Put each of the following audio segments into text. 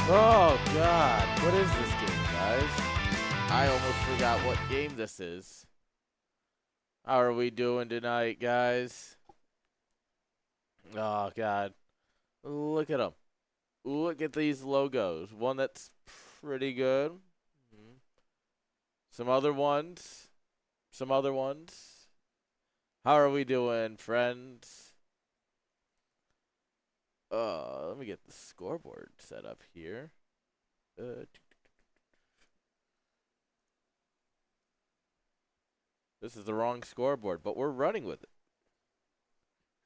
Oh, God. What is this game, guys? I almost forgot what game this is. How are we doing tonight, guys? Oh, God. Look at them. Look at these logos. One that's pretty good. Some other ones. Some other ones. How are we doing, friends? Let me get the scoreboard set up here. This is the wrong scoreboard, but we're running with it.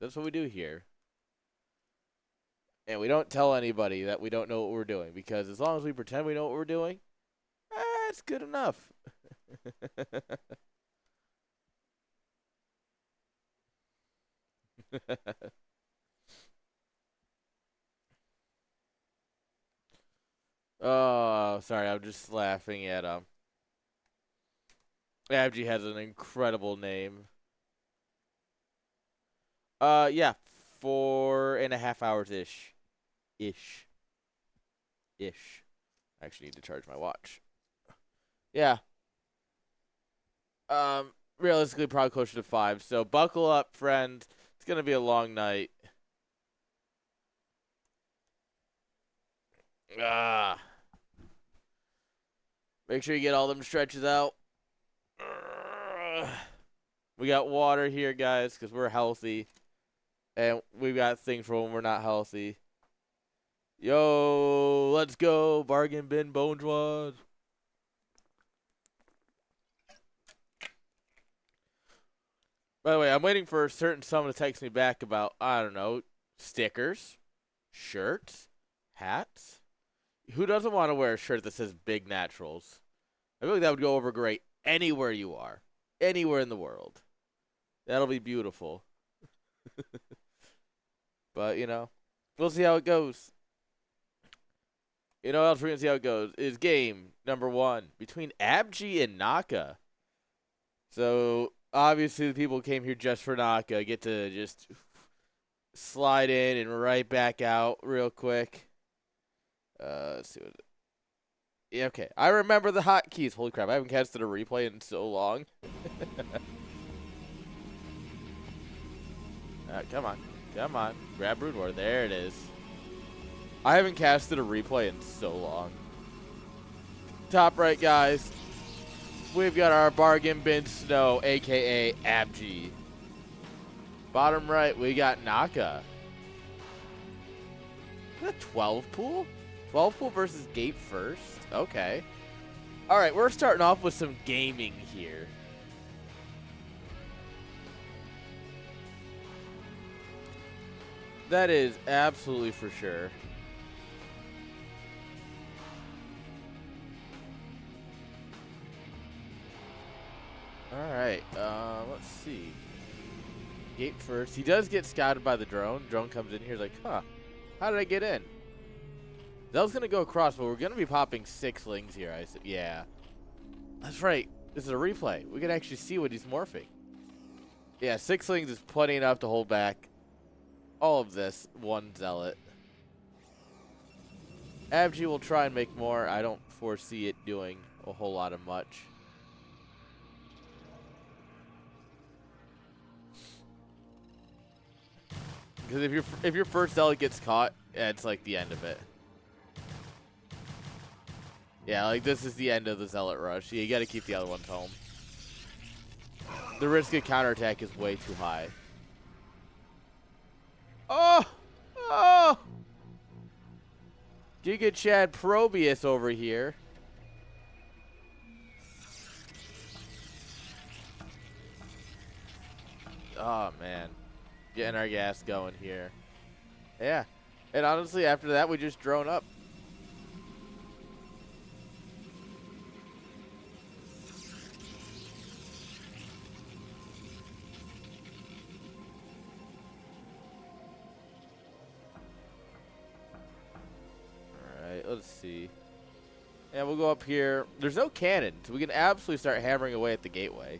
That's what we do here. And we don't tell anybody that we don't know what we're doing, because as long as we pretend we know what we're doing, it's good enough. Oh, sorry, I'm just laughing at Abgee has an incredible name. Yeah, 4.5 hours ish. Ish. I actually need to charge my watch. Yeah. Realistically, probably closer to 5. So buckle up, friends. It's gonna be a long night. Make sure you get all them stretches out. We got water here, guys, because we're healthy. And we've got things for when we're not healthy. Yo, let's go. Bargin bin Bonjwas. By the way, I'm waiting for a certain someone to text me back about, I don't know, stickers, shirts, hats. Who doesn't want to wear a shirt that says Big Naturals? I feel like that would go over great anywhere you are. Anywhere in the world. That'll be beautiful. But, you know, we'll see how it goes. You know what else we're going to see how it goes? Is game number 1 between Abgee and Naka. So, obviously, the people who came here just for Naka get to just slide in and right back out real quick. Let's see what it. Yeah, okay. I remember the hotkeys. Holy crap, I haven't casted a replay in so long. Come on. Come on. Grab Brood War. There it is. I haven't casted a replay in so long. Top right, guys. We've got our Bargin bin Snow, a.k.a. Abgee. Bottom right, we got Naka. Is that 12 pool? 12 pool versus gate first? Okay. All right, we're starting off with some gaming here. That is absolutely for sure. All right, let's see. Gate first. He does get scouted by the drone. Drone comes in here, he's like, huh, how did I get in? Zell's going to go across, but we're going to be popping 6 lings here. I said, yeah. That's right. This is a replay. We can actually see what he's morphing. Yeah, 6 lings is plenty enough to hold back all of this one zealot. Abgee will try and make more. I don't foresee it doing a whole lot of much. Because if your first zealot gets caught, it's like the end of it. Yeah, like this is the end of the zealot rush. You got to keep the other ones home. The risk of counterattack is way too high. Oh! Oh! Giga Chad Probius over here. Oh, man. Getting our gas going here. Yeah. And honestly, after that, we just drone up. Let's see. And we'll go up here. There's no cannon, so we can absolutely start hammering away at the gateway.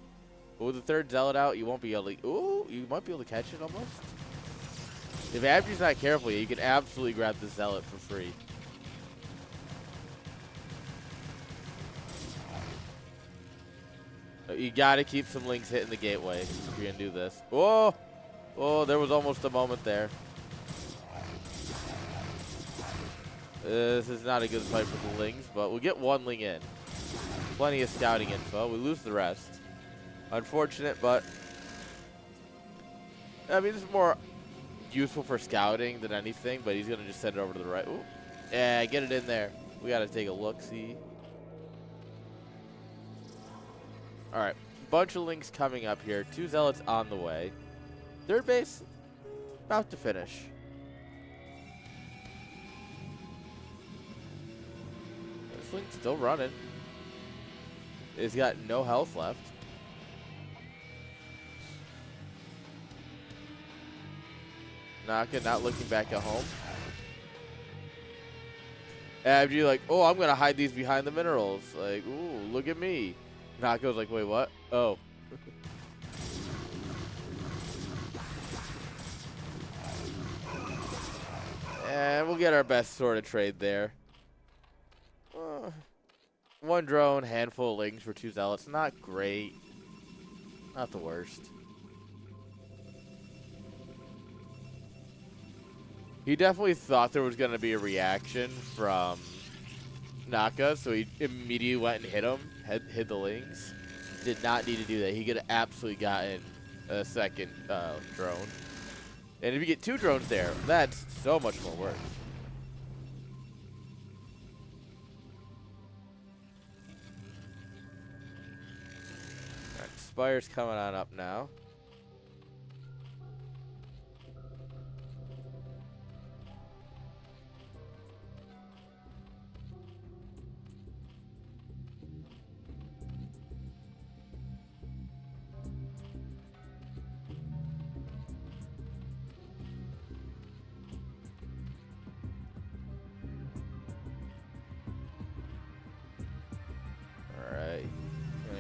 But with the third zealot out, you won't be able to... Ooh, you might be able to catch it almost. If Abgee's not careful, you can absolutely grab the zealot for free. you gotta keep some links hitting the gateway if you're gonna do this. Whoa! Oh, there was almost a moment there. This is not a good fight for the lings, but we'll get one ling in. Plenty of scouting info. We lose the rest. Unfortunate, but I mean, this is more useful for scouting than anything, but he's gonna just send it over to the right. Ooh. Yeah, get it in there. We gotta take a look-see. Alright, bunch of links coming up here. 2 zealots on the way. Third base, about to finish. This link's still running. He's got no health left. Naka not looking back at home. Abgee like, oh, I'm gonna hide these behind the minerals. Like, ooh, look at me. Naka's like, wait, what? Oh. And we'll get our best sort of trade there. One drone, handful of lings for 2 zealots. Not great. Not the worst. He definitely thought there was going to be a reaction from Naka, so he immediately went and hit him, hit the lings. Did not need to do that. He could have absolutely gotten a second drone. And if you get 2 drones there, that's so much more work. All right, Spire's coming on up now.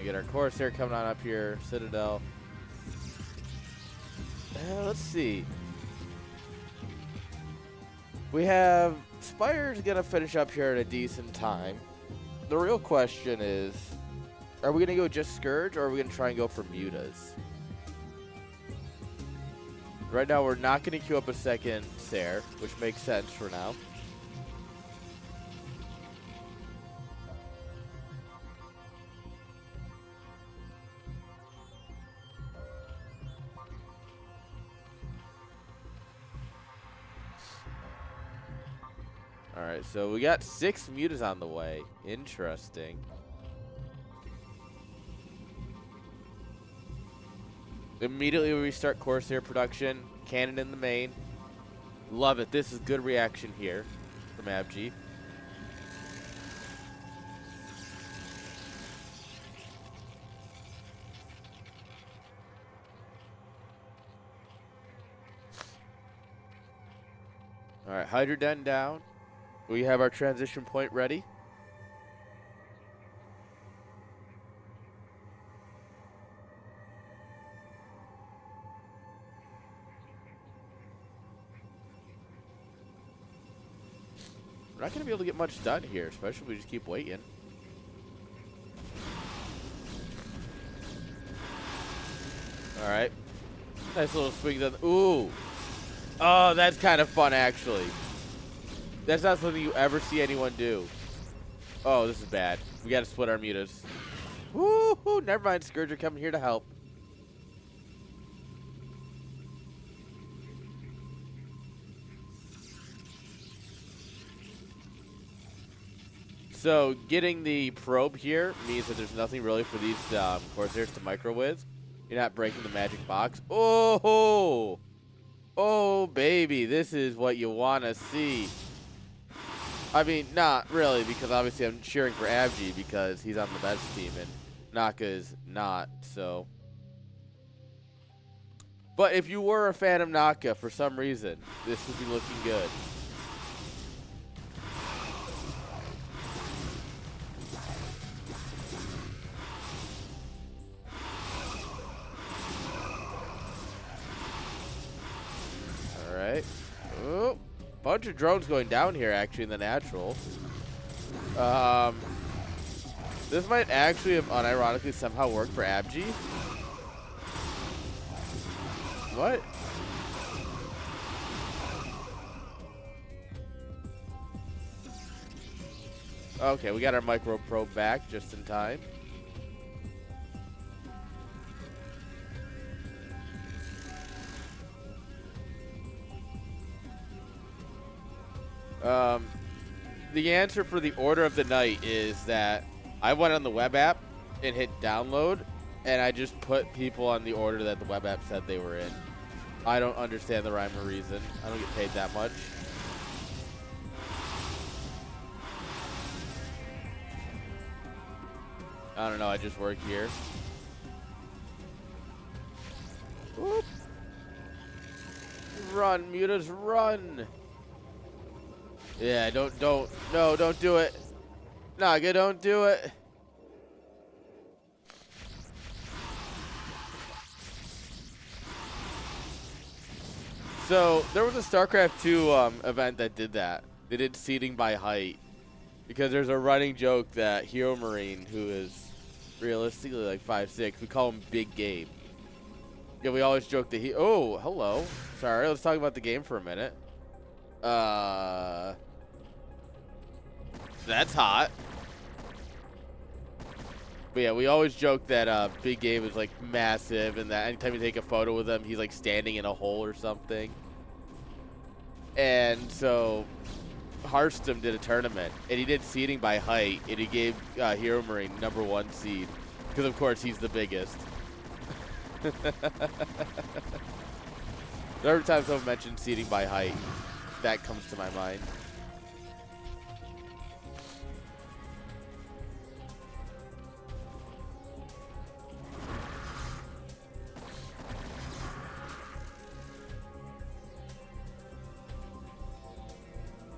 Get our Corsair coming on up here, Citadel. Let's see. We have Spire's gonna finish up here at a decent time. The real question is, are we gonna go just Scourge or are we gonna try and go for Mutas? Right now we're not gonna queue up a second Sair, which makes sense for now. Alright, so we got 6 mutas on the way. Interesting. Immediately we restart Corsair production. Cannon in the main. Love it. This is good reaction here from Abgee. Alright, Hydroden down. We have our transition point ready. We're not going to be able to get much done here, especially if we just keep waiting. Alright. Nice little swings on. Ooh. Oh, that's kind of fun, actually. That's not something you ever see anyone do. Oh, this is bad. We got to split our mutas. Woo-hoo, never mind. Scourge are coming here to help. So, getting the probe here means that there's nothing really for these Corsairs to micro-whiz. You're not breaking the magic box. Oh! Oh, baby. This is what you want to see. I mean, not really, because obviously I'm cheering for Abgee because he's on the best team, and Naka is not, so. But if you were a fan of Naka for some reason, this would be looking good. All right. Oh. Bunch of drones going down here, actually, in the natural. This might actually have unironically somehow worked for Abgee. What? Okay, we got our micro probe back just in time. The answer for the order of the night is that I went on the web app and hit download, and I just put people on the order that the web app said they were in. I don't understand the rhyme or reason. I don't get paid that much. I don't know, I just work here. Whoop. Run, mutas, run! Yeah, don't do it. Naga, don't do it. So, there was a StarCraft 2 event that did that. They did seeding by height. Because there's a running joke that Hero Marine, who is realistically like 5'6", we call him Big Game. Yeah, we always joke that he... Oh, hello. Sorry, let's talk about the game for a minute. That's hot. But yeah, we always joke that Big Game is like massive and that anytime you take a photo with him, he's like standing in a hole or something. And so Hearthstone did a tournament and he did seeding by height and he gave Hero Marine #1 seed because of course he's the biggest. Every time someone mentions seeding by height, that comes to my mind.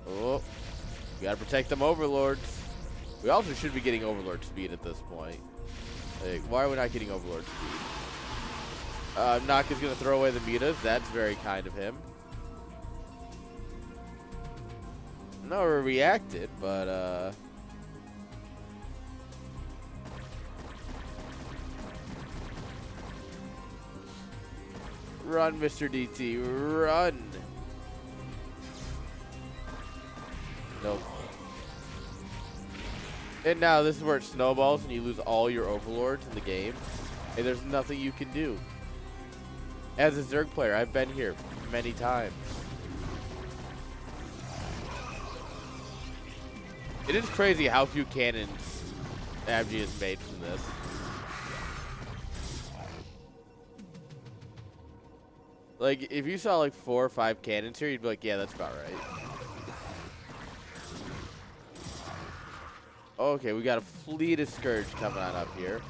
Oh, we gotta protect them overlords. We also should be getting overlord speed at this point. Like, why are we not getting overlord speed? Naka's gonna throw away the mutas. That's very kind of him. Never reacted, but run, Mr. DT, run. Nope. And now this is where it snowballs and you lose all your overlords in the game. And there's nothing you can do. As a Zerg player, I've been here many times. It is crazy how few cannons Abgee has made from this. Like, if you saw like 4 or 5 cannons here, you'd be like, yeah, that's about right. Okay, we got a fleet of Scourge coming on up here.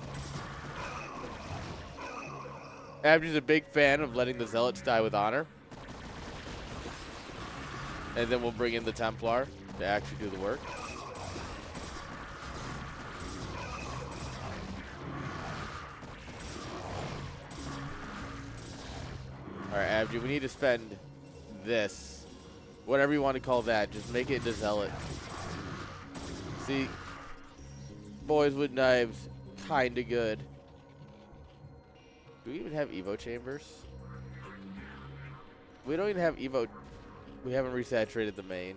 Abgee's a big fan of letting the Zealots die with honor. And then we'll bring in the Templar to actually do the work. Alright, Abgee, we need to spend this. Whatever you want to call that, just make it the Zealot. See, boys with knives, kinda good. Do we even have Evo chambers? We don't even have Evo. We haven't resaturated the main.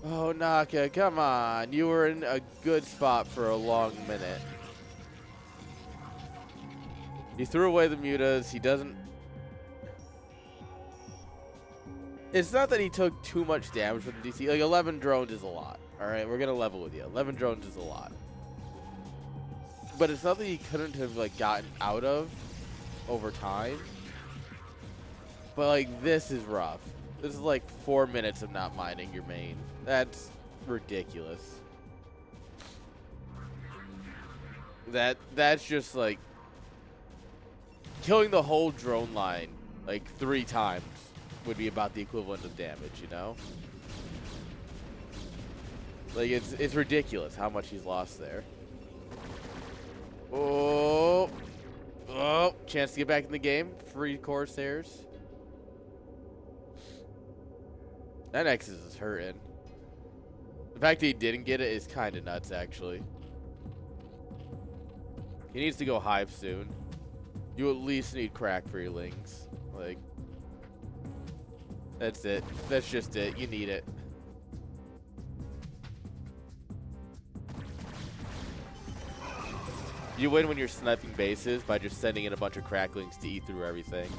Oh, Naka, come on. You were in a good spot for a long minute. He threw away the mutas. He doesn't... It's not that he took too much damage from the DC. Like, 11 drones is a lot. Alright, we're going to level with you. 11 drones is a lot. But it's nothing he couldn't have, like, gotten out of over time. But, like, this is rough. This is, like, 4 minutes of not mining your main. That's ridiculous. That's just, like, killing the whole drone line, like, 3 times would be about the equivalent of damage, you know? Like, it's ridiculous how much he's lost there. Oh, chance to get back in the game. Free Corsairs. That Nexus is hurting. The fact that he didn't get it is kind of nuts, actually. He needs to go hive soon. You at least need crack for your lings. Like, that's it. That's just it. You need it. You win when you're sniping bases by just sending in a bunch of cracklings to eat through everything.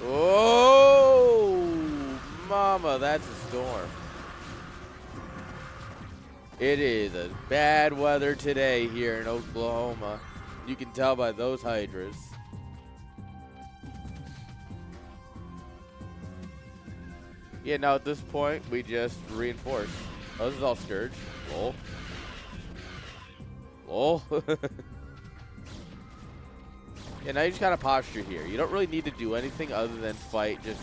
Oh, mama, that's a storm. It is a bad weather today here in Oklahoma. You can tell by those hydras. Yeah, now at this point, we just reinforce. Oh, this is all Scourge. Lol. Lol. Yeah, now you just gotta posture here. You don't really need to do anything other than fight just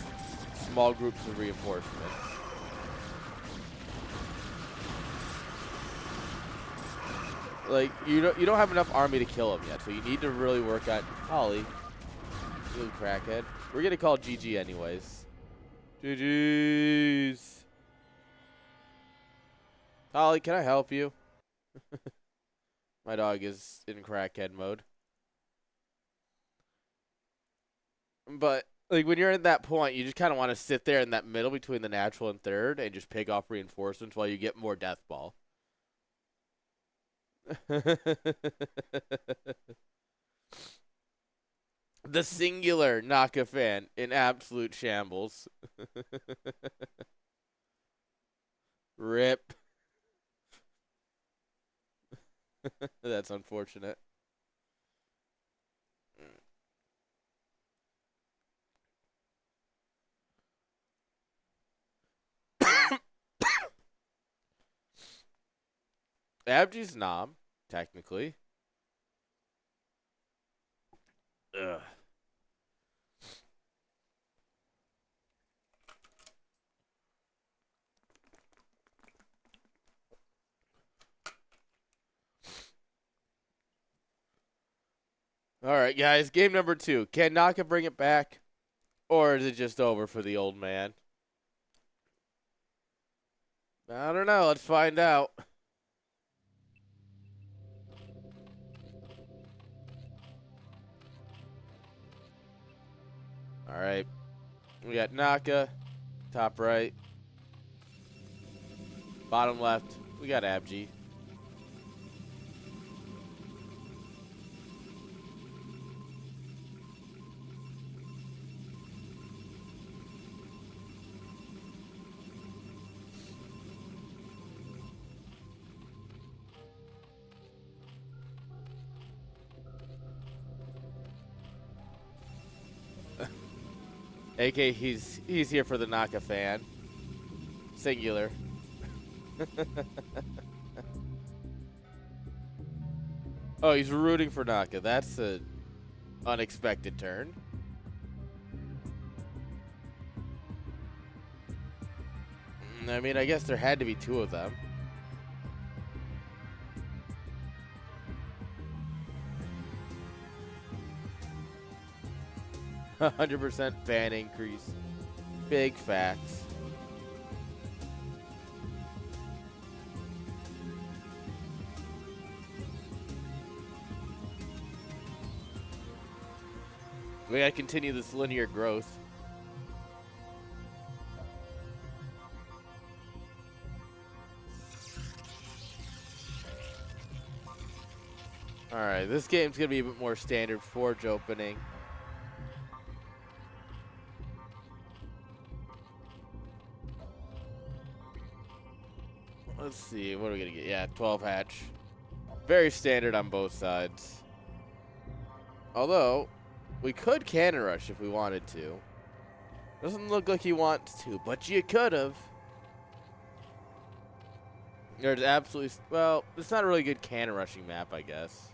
small groups of reinforcements. Like, you don't have enough army to kill him yet, so you need to really work on Holly. You crackhead. We're gonna call GG anyways. GG's. Holly, can I help you? My dog is in crackhead mode. But, like, when you're at that point, you just kind of want to sit there in that middle between the natural and third and just pick off reinforcements while you get more death ball. The singular Naka fan in absolute shambles. Rip. That's unfortunate. Abgee's Nom, technically. Ugh. All right, guys. Game number 2. Can Naka bring it back? Or is it just over for the old man? I don't know. Let's find out. All right. We got Naka, top right. Bottom left, we got Abgee. AK, he's here for the Naka fan. Singular. Oh, he's rooting for Naka. That's an unexpected turn. I mean, I guess there had to be 2 of them. %100 fan increase. Big facts. We gotta continue this linear growth. Alright, this game's gonna be a bit more standard forge opening. Let's see, what are we gonna get? Yeah, 12 hatch. Very standard on both sides. Although, we could cannon rush if we wanted to. Doesn't look like he wants to, but you could have. There's absolutely, well, it's not a really good cannon rushing map, I guess.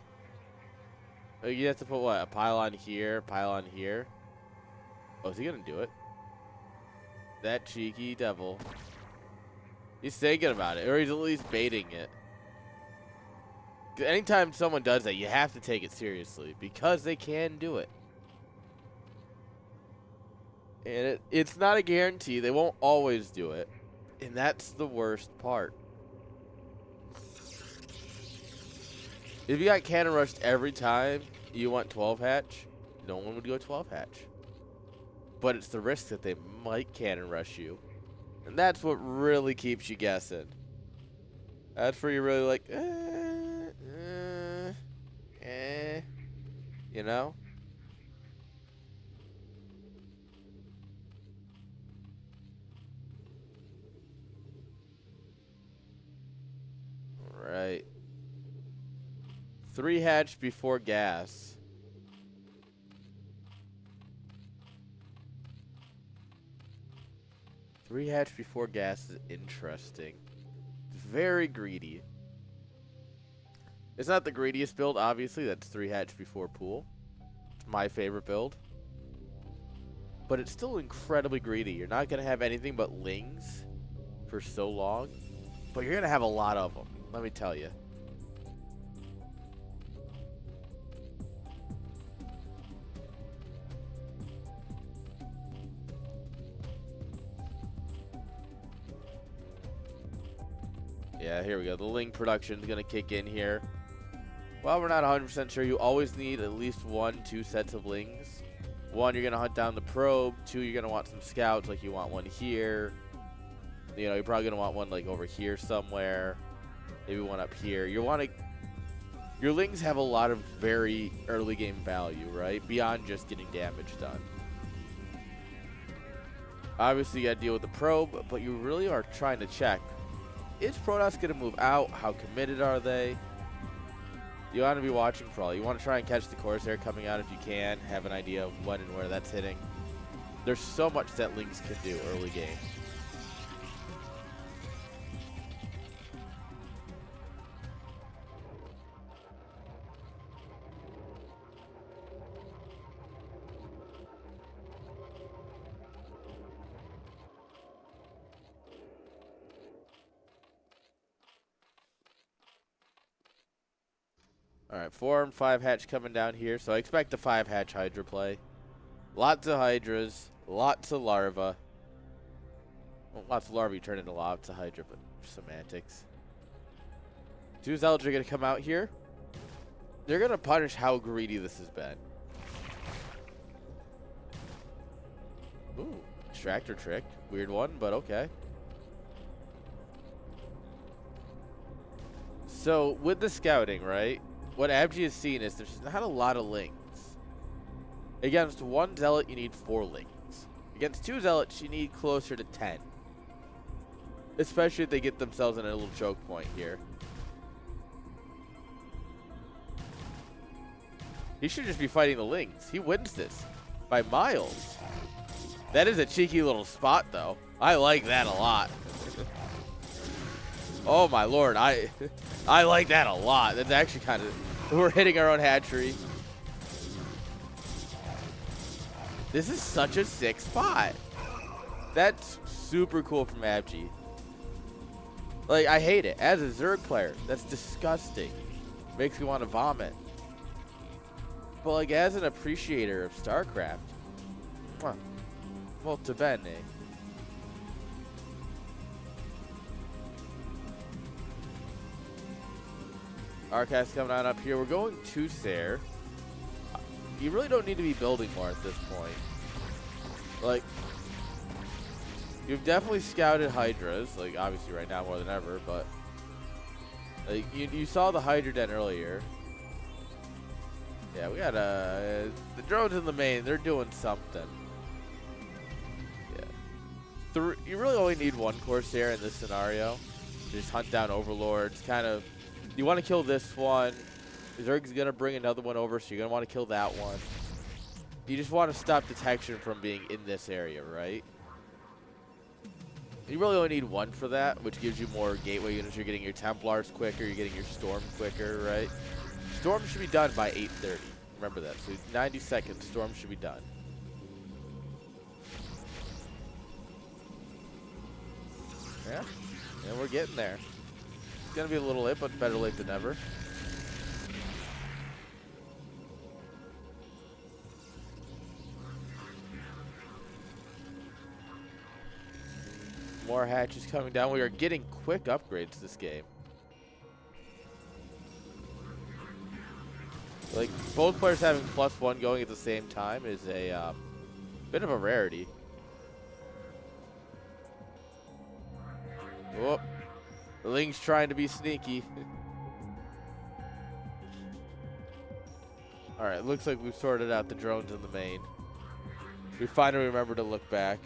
You have to put what? A pylon here, pylon here. Oh, is he gonna do it? That cheeky devil. He's thinking about it, or he's at least baiting it. Anytime someone does that, you have to take it seriously because they can do it. And it's not a guarantee. They won't always do it. And that's the worst part. If you got cannon rushed every time you want 12 hatch, no one would go 12 hatch. But it's the risk that they might cannon rush you. And that's what really keeps you guessing. That's where you're really like, you know? Right. 3 hatch before gas. Three hatch before gas is interesting. It's very greedy. It's not the greediest build, obviously. That's 3 hatch before pool. It's my favorite build. But it's still incredibly greedy. You're not going to have anything but lings for so long. But you're going to have a lot of them, let me tell you. Yeah, here we go. The ling production is going to kick in here. Well, we're not 100% sure. You always need at least 1-2 sets of lings. 1, you're going to hunt down the probe. 2, you're going to want some scouts, like you want one here. You know, you're probably going to want one like over here somewhere. Maybe one up here. You want to... Your lings have a lot of very early game value, right? Beyond just getting damage done. Obviously, you got to deal with the probe, but you really are trying to check. Is Protoss going to move out? How committed are they? You want to be watching for all. You want to try and catch the Corsair coming out if you can. Have an idea of when and where that's hitting. There's so much that lings can do early game. Alright, 4 and 5 hatch coming down here, so I expect a 5 hatch Hydra play. Lots of Hydras, lots of larvae. Well, lots of larvae turn into lots of Hydra, but semantics. 2 Zealots are going to come out here. They're going to punish how greedy this has been. Ooh, extractor trick. Weird one, but okay. So, with the scouting, right? What Abgee has seen is there's not a lot of lings. Against 1 zealot, you need 4 lings. Against 2 zealots, you need closer to 10. Especially if they get themselves in a little choke point here. He should just be fighting the lings. He wins this by miles. That is a cheeky little spot, though. I like that a lot. Oh my lord, I like that a lot. That's actually kind of... We're hitting our own hatchery. This is such a sick spot. That's super cool from Abgee. Like, I hate it. As a Zerg player, that's disgusting. Makes me want to vomit. But, like, as an appreciator of Starcraft, molto bene. Arcast coming on up here. We're going to Sair. You really don't need to be building more at this point. Like, you've definitely scouted Hydras, like, obviously right now more than ever, but like, you saw the Hydra den earlier. Yeah, we got the drones in the main, they're doing something. Yeah. You really only need 1 Corsair in this scenario. Just hunt down Overlords, kind of. You want to kill this one. Zerg's going to bring another one over, so you're going to want to kill that one. You just want to stop detection from being in this area, right? You really only need 1 for that, which gives you more gateway units. You're getting your Templars quicker, you're getting your Storm quicker, right? Storm should be done by 8:30. Remember that. So 90 seconds, Storm should be done. Yeah, and we're getting there. It's going to be a little late, but better late than never. More hatches coming down. We are getting quick upgrades this game. Like, both players having +1 going at the same time is a bit of a rarity. Whoop. The Ling's trying to be sneaky. Alright, looks like we've sorted out the drones in the main. We finally remember to look back.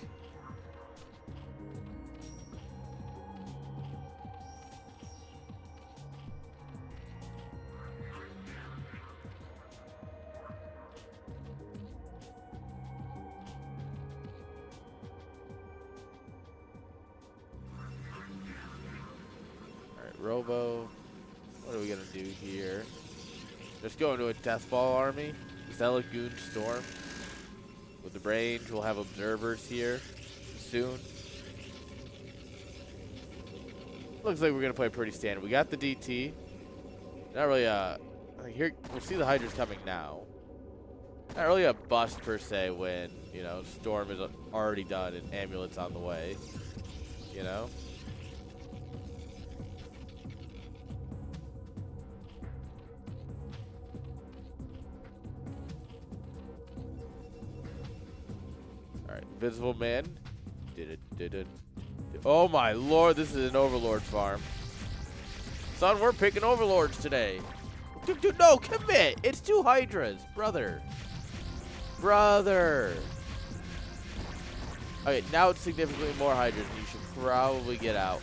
Alright, Robo. What are we going to do here? Just go into a Death Ball army. Zelagoon Storm. With the range, we'll have observers here soon. Looks like we're gonna play pretty standard. We got the DT. Not really here we'll see the Hydras coming now. Not really a bust per se when, you know, Storm is already done and Amulet's on the way. You know? Invisible Man. Did it. Oh my lord, this is an Overlord farm. Son, we're picking Overlords today. Dude, no, commit. It's 2 Hydras, brother. Brother. Okay, now it's significantly more Hydras, and you should probably get out.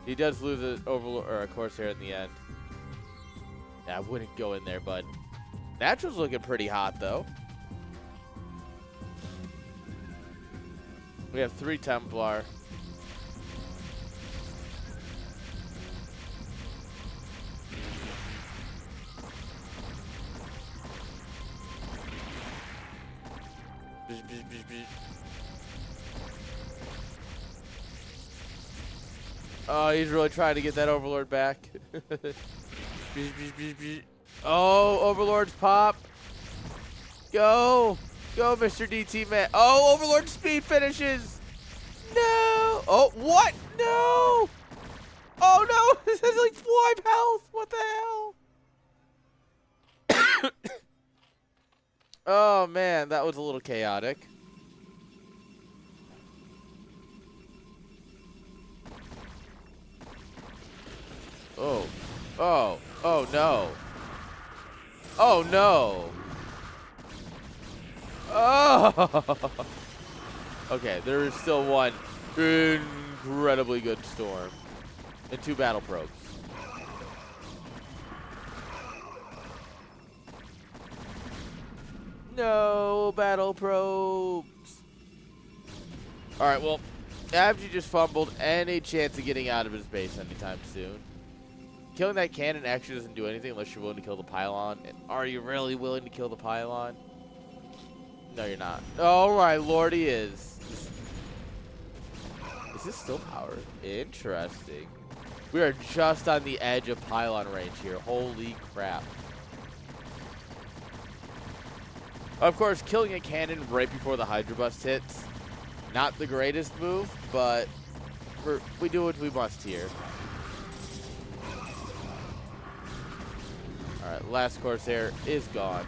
He does lose an Overlord or a Corsair in the end. Yeah, I wouldn't go in there, bud. Natural's looking pretty hot though. We have 3 Templar. Oh, he's really trying to get that Overlord back. Oh, Overlord's pop. Go. Go, Mr. DT man. Oh, Overlord speed finishes. No. Oh, what? No. Oh, no. This has like 5 health. What the hell? Oh, man. That was a little chaotic. Oh. Oh. Oh, no. Oh, no. Oh! Okay, there is still one incredibly good Storm and 2 battle probes. No battle probes. All right, well, Abgee just fumbled any chance of getting out of his base anytime soon. Killing that cannon actually doesn't do anything unless you're willing to kill the pylon. And are you really willing to kill the pylon? No, you're not. Oh my lord, he is. Is this still powered? Interesting. We are just on the edge of pylon range here. Holy crap. Of course, killing a cannon right before the Hydra Bust hits, not the greatest move, but we do what we must here. Alright, last Corsair is gone.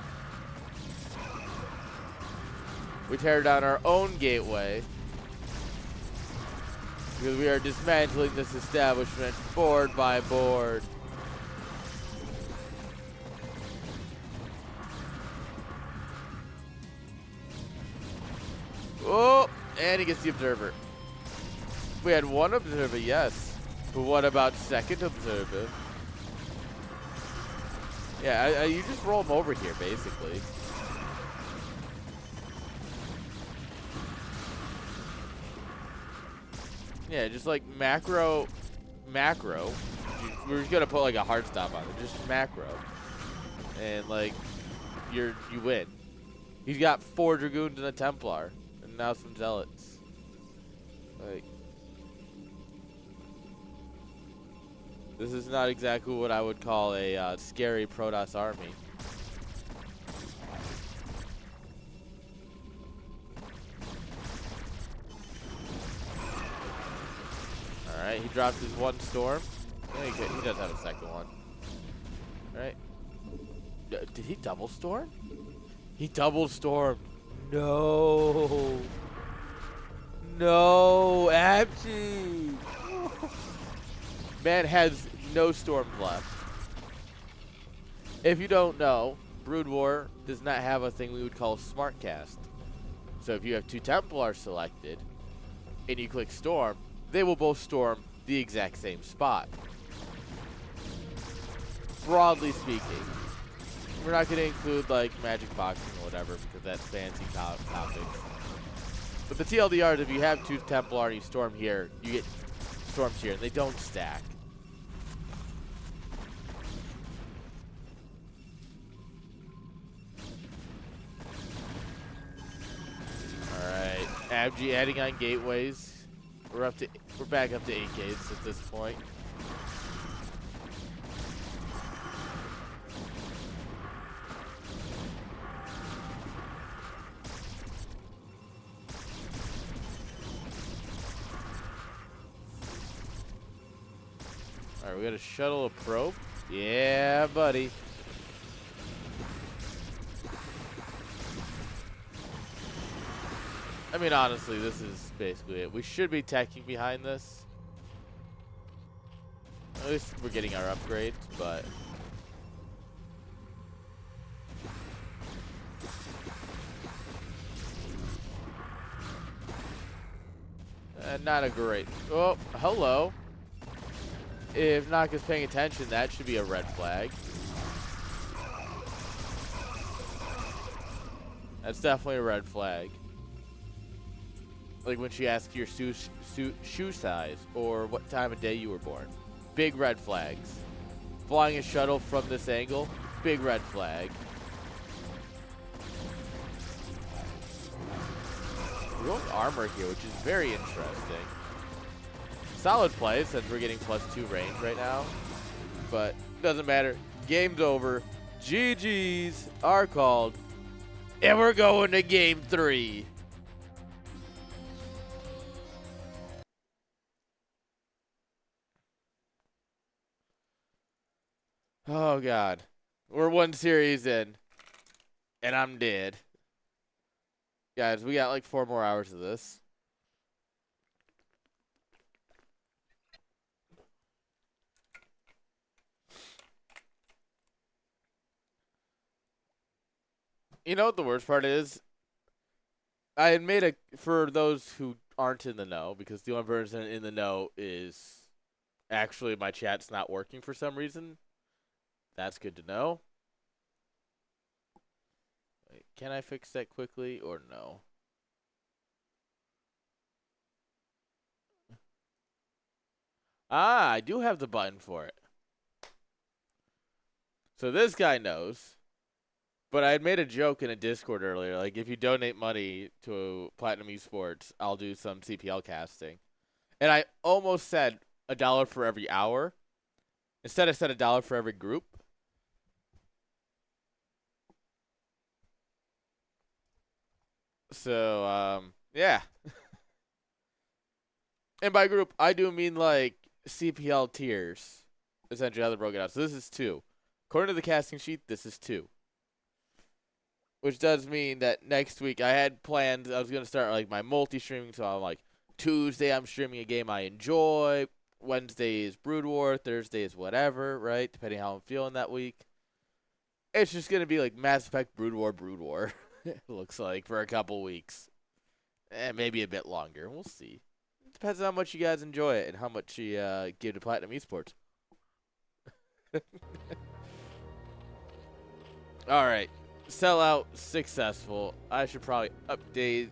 We tear down our own gateway because we are dismantling this establishment board by board. Oh, and he gets the observer. We had 1 observer, yes. But what about 2nd observer? Yeah, you just roll him over here, basically. Yeah, just like macro. We're just gonna put like a hard stop on it, just macro, and like you win. He's got 4 Dragoons and a Templar, and now some Zealots. Like, this is not exactly what I would call a scary Protoss army. dropped his one storm. Yeah, he does have a second one. All right. Did he double storm? He double stormed. No. No, Abgee. Man has no storms left. If you don't know, Brood War does not have a thing we would call smart cast. So if you have 2 Templars selected and you click storm, they will both storm the exact same spot. Broadly speaking. We're not going to include like magic boxing or whatever because that's fancy topics. But the TLDR is if you have 2 Templar and you storm here, you get storms here and they don't stack. Alright, Abgee adding on gateways. We're back up to 8 gates at this point. Alright, we got to shuttle a probe. Yeah, buddy. I mean, honestly, this is basically it. We should be teching behind this. At least we're getting our upgrades, but... not a great... Oh, hello. If Naka's paying attention, that should be a red flag. That's definitely a red flag. Like when she asks your shoe size or what time of day you were born. Big red flags. Flying a shuttle from this angle, big red flag. We're going armor here, which is very interesting. Solid play since we're getting +2 range right now. But doesn't matter. Game's over. GGs are called. And we're going to game 3. Oh, God. We're 1 series in. And I'm dead. Guys, we got like 4 more hours of this. You know what the worst part is? I had made for those who aren't in the know, because the only person in the know is actually my chat's not working for some reason. That's good to know. Wait, can I fix that quickly or no? Ah, I do have the button for it. So this guy knows. But I had made a joke in a Discord earlier, like if you donate money to Platinum Esports, I'll do some CPL casting. And I almost said $1 for every hour. Instead I said $1 for every group. So, yeah. And by group, I do mean like CPL tiers. Essentially how they're broken out. So this is 2. According to the casting sheet, this is 2. Which does mean that next week I had planned, I was going to start like my multi-streaming. So I'm like, Tuesday I'm streaming a game I enjoy. Wednesday is Brood War. Thursday is whatever, right? Depending how I'm feeling that week. It's just going to be like Mass Effect Brood War. It looks like for a couple weeks. And maybe a bit longer. We'll see. It depends on how much you guys enjoy it and how much you give to Platinum Esports. All right. Sellout successful. I should probably update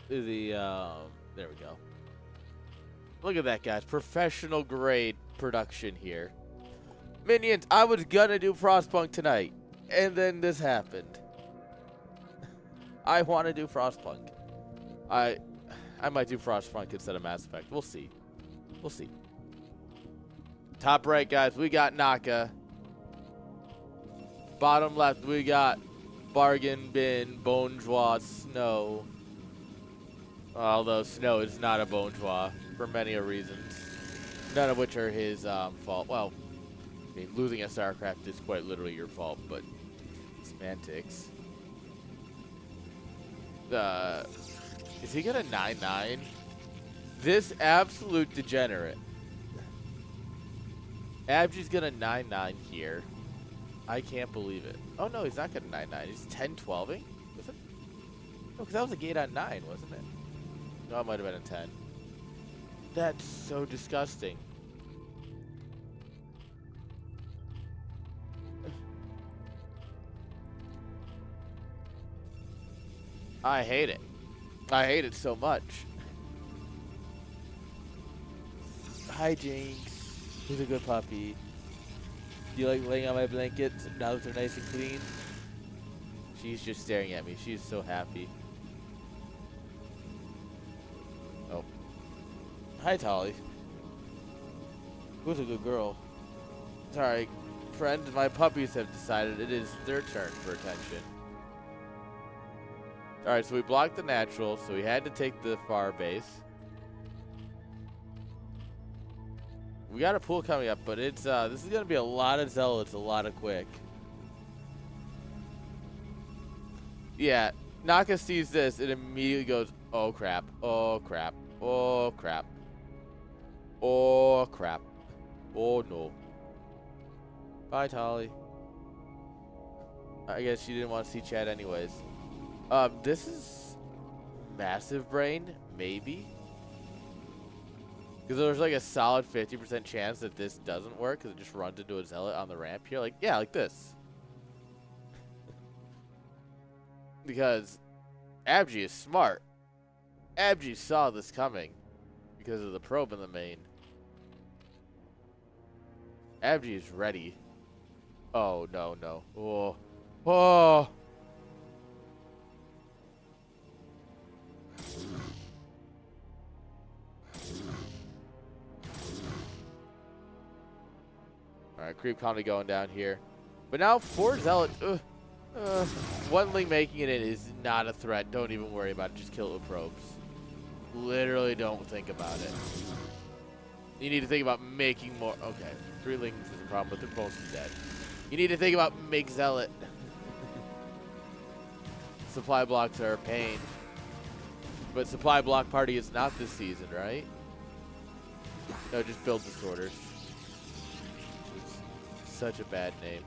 the there we go. Look at that, guys. Professional grade production here. Minions, I was gonna do Frostpunk tonight, and then this happened. I want to do Frostpunk. I might do Frostpunk instead of Mass Effect. We'll see. We'll see. Top right, guys, we got Naka. Bottom left, we got Bargin, Bin, Bonjwas, Snow. Although Snow is not a Bonjwa. for many reasons, none of which are his fault. Well, I mean, losing at Starcraft is quite literally your fault, but semantics. Is he gonna 9-9? This absolute degenerate. Abgee's gonna 9-9 here. I can't believe it. Oh no, he's not gonna 9-9. He's 10-12ing? Was it? No, because that was a gate on 9, wasn't it? No, it might have been a 10. That's so disgusting. I hate it. I hate it so much. Hi, Jinx. Who's a good puppy? Do you like laying on my blankets now that they're nice and clean? She's just staring at me. She's so happy. Oh. Hi, Tolly. Who's a good girl? Sorry, friends, my puppies have decided it is their turn for attention. Alright, so we blocked the natural, so we had to take the far base. We got a pool coming up, but it's this is gonna be a lot of zealots, a lot of quick. Yeah, Naka sees this and immediately goes, oh crap, oh crap, oh crap, oh crap, oh no. Bye, Tolly. I guess she didn't want to see Chad anyways. This is massive brain, maybe. Because there's like a solid 50% chance that this doesn't work because it just runs into a zealot on the ramp here. Like, yeah, like this. Because Abgee is smart. Abgee saw this coming because of the probe in the main. Abgee is ready. Oh, no, no. Oh. Oh. Alright, creep colony going down here. But now 4 zealots. One link making it in is not a threat. Don't even worry about it. Just kill it with probes. Literally don't think about it. You need to think about making more. Okay, 3 links is a problem, but they're both dead. You need to think about make zealot. Supply blocks are a pain. But supply block party is not this season, right? No, just build disorders. Such a bad name.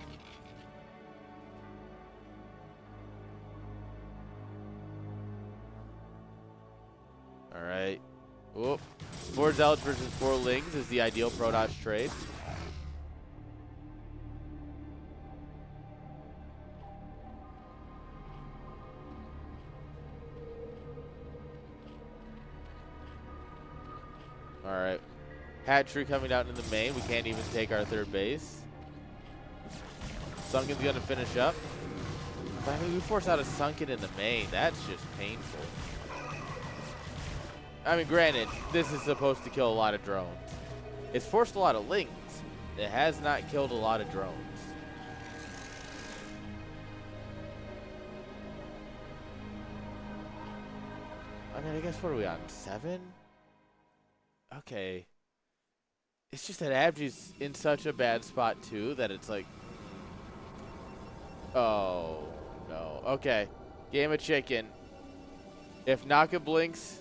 Alright. Whoop. 4 zealots versus 4 lings is the ideal pro-dodge trade. Alright. Hatchery coming down in the main. We can't even take our 3rd base. Sunken's going to finish up. I mean, we force out a Sunken in the main. That's just painful. I mean, granted, this is supposed to kill a lot of drones. It's forced a lot of lings. It has not killed a lot of drones. I mean, I guess what are we on? 7? Okay. It's just that Abgee's in such a bad spot, too, that it's like... Oh, no. Okay. Game of chicken. If Naka blinks,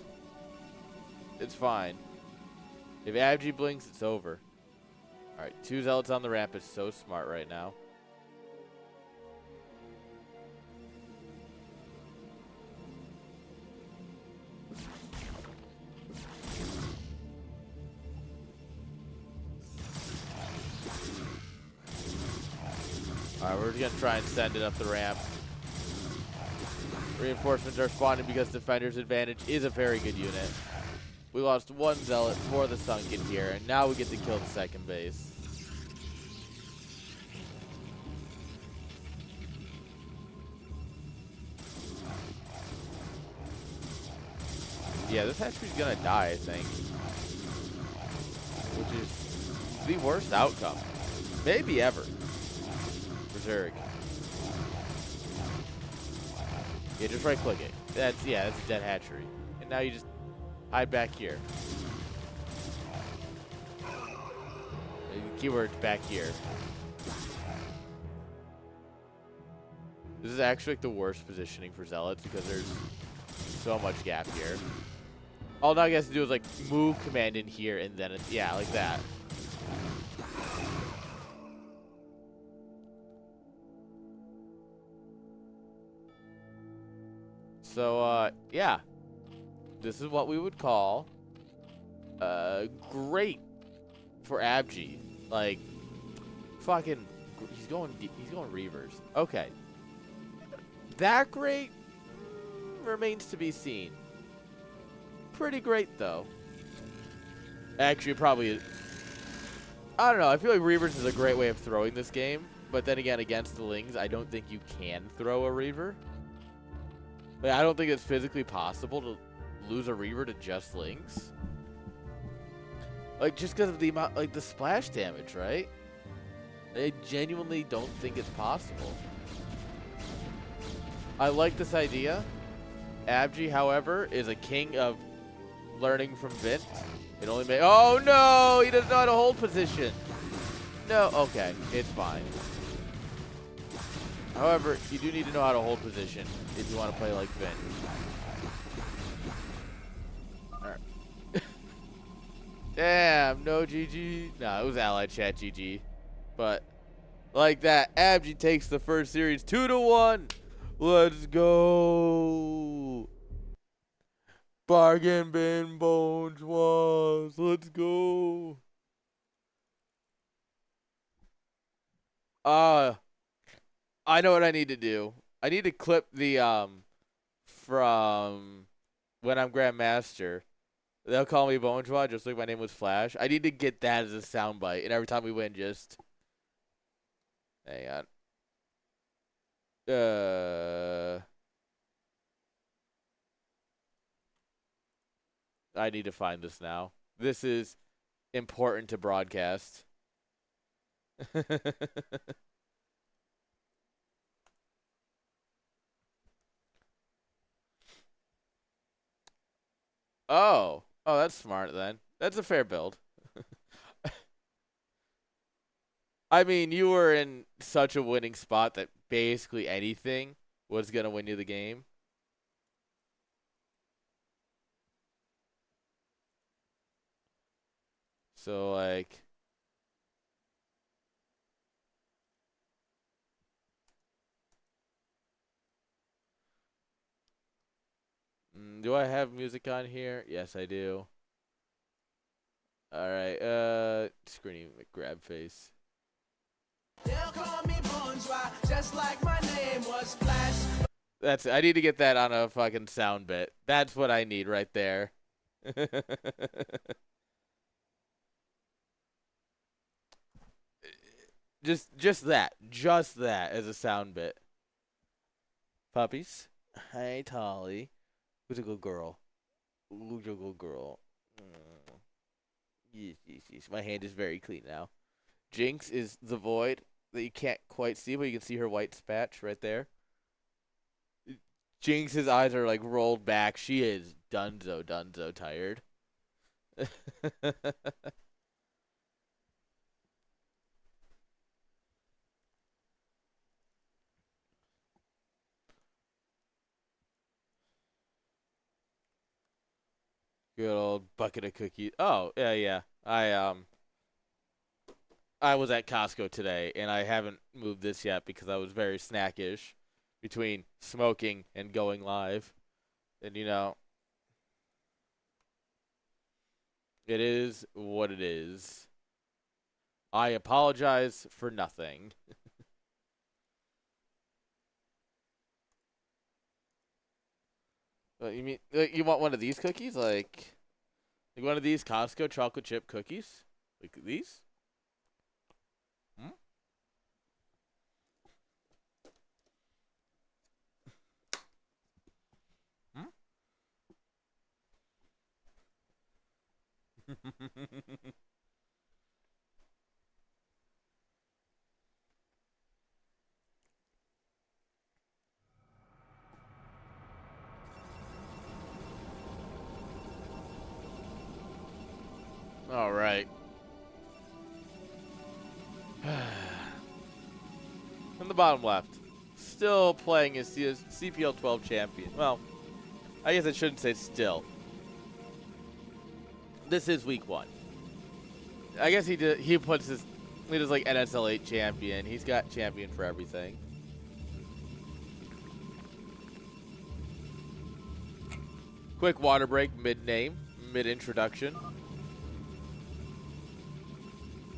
it's fine. If Abgee blinks, it's over. Alright, 2 zealots on the ramp is so smart right now. Alright, we're going to try and send it up the ramp. Reinforcements are spawning because Defender's Advantage is a very good unit. We lost 1 zealot for the Sunken here, and now we get to kill the 2nd base. Yeah, this hatchery's going to die, I think. Which is the worst outcome. Maybe ever. Zerg. Yeah, just right click it. That's a dead hatchery. And now you just hide back here. Keyword back here. This is actually like the worst positioning for Zealots because there's so much gap here. All Naka has to do is like move command in here and then it's, yeah, like that. So yeah, this is what we would call great for Abgee. Like fucking, he's going Reavers. Okay, that great remains to be seen. Pretty great though. Actually, probably. I don't know. I feel like Reavers is a great way of throwing this game, but then again, against the Lings, I don't think you can throw a Reaver. Like, I don't think it's physically possible to lose a Reaver to just Lings. Like, just because of the amount, like, the splash damage, right? I genuinely don't think it's possible. I like this idea. Abgee, however, is a king of learning from Vint. It only made. Oh no! He doesn't know how to hold position. No, okay, it's fine. However, you do need to know how to hold position if you want to play like Vint. Alright. Damn, no GG. No, it was Allied Chat GG. But like that, Abgee takes the first series 2-1. Let's go. Bargin bin Bonjwas. Let's go. I know what I need to do. I need to clip the from when I'm Grandmaster. They'll call me Bonjwas just like my name was Flash. I need to get that as a soundbite, and every time we win, just hang on. I need to find this now. This is important to broadcast. Oh, that's smart then. That's a fair build. I mean, you were in such a winning spot that basically anything was gonna win you the game. So like, do I have music on here? Yes, I do. All right, Screeny McGrab face. They'll call me Bonjwas, just like my name was Flash. That's. I need to get that on a fucking sound bit. That's what I need right there. just that as a sound bit. Puppies. Hi, Tolly. Who's a good girl? Who's a good girl? Yes, yes, yes. My hand is very clean now. Jinx is the void that you can't quite see, but you can see her white spatch right there. Jinx's eyes are like rolled back. She is dunzo tired. Good old bucket of cookies. Oh, yeah. I was at Costco today, and I haven't moved this yet because I was very snackish between smoking and going live. And, you know, it is what it is. I apologize for nothing. You mean you want one of these cookies? Like one of these Costco chocolate chip cookies? Like these? Hmm? Hmm? All right. the bottom left, still playing as CPL 12 champion. Well, I guess I shouldn't say still. This is week 1. I guess he does like NSL 8 champion. He's got champion for everything. Quick water break, mid-name, mid-introduction.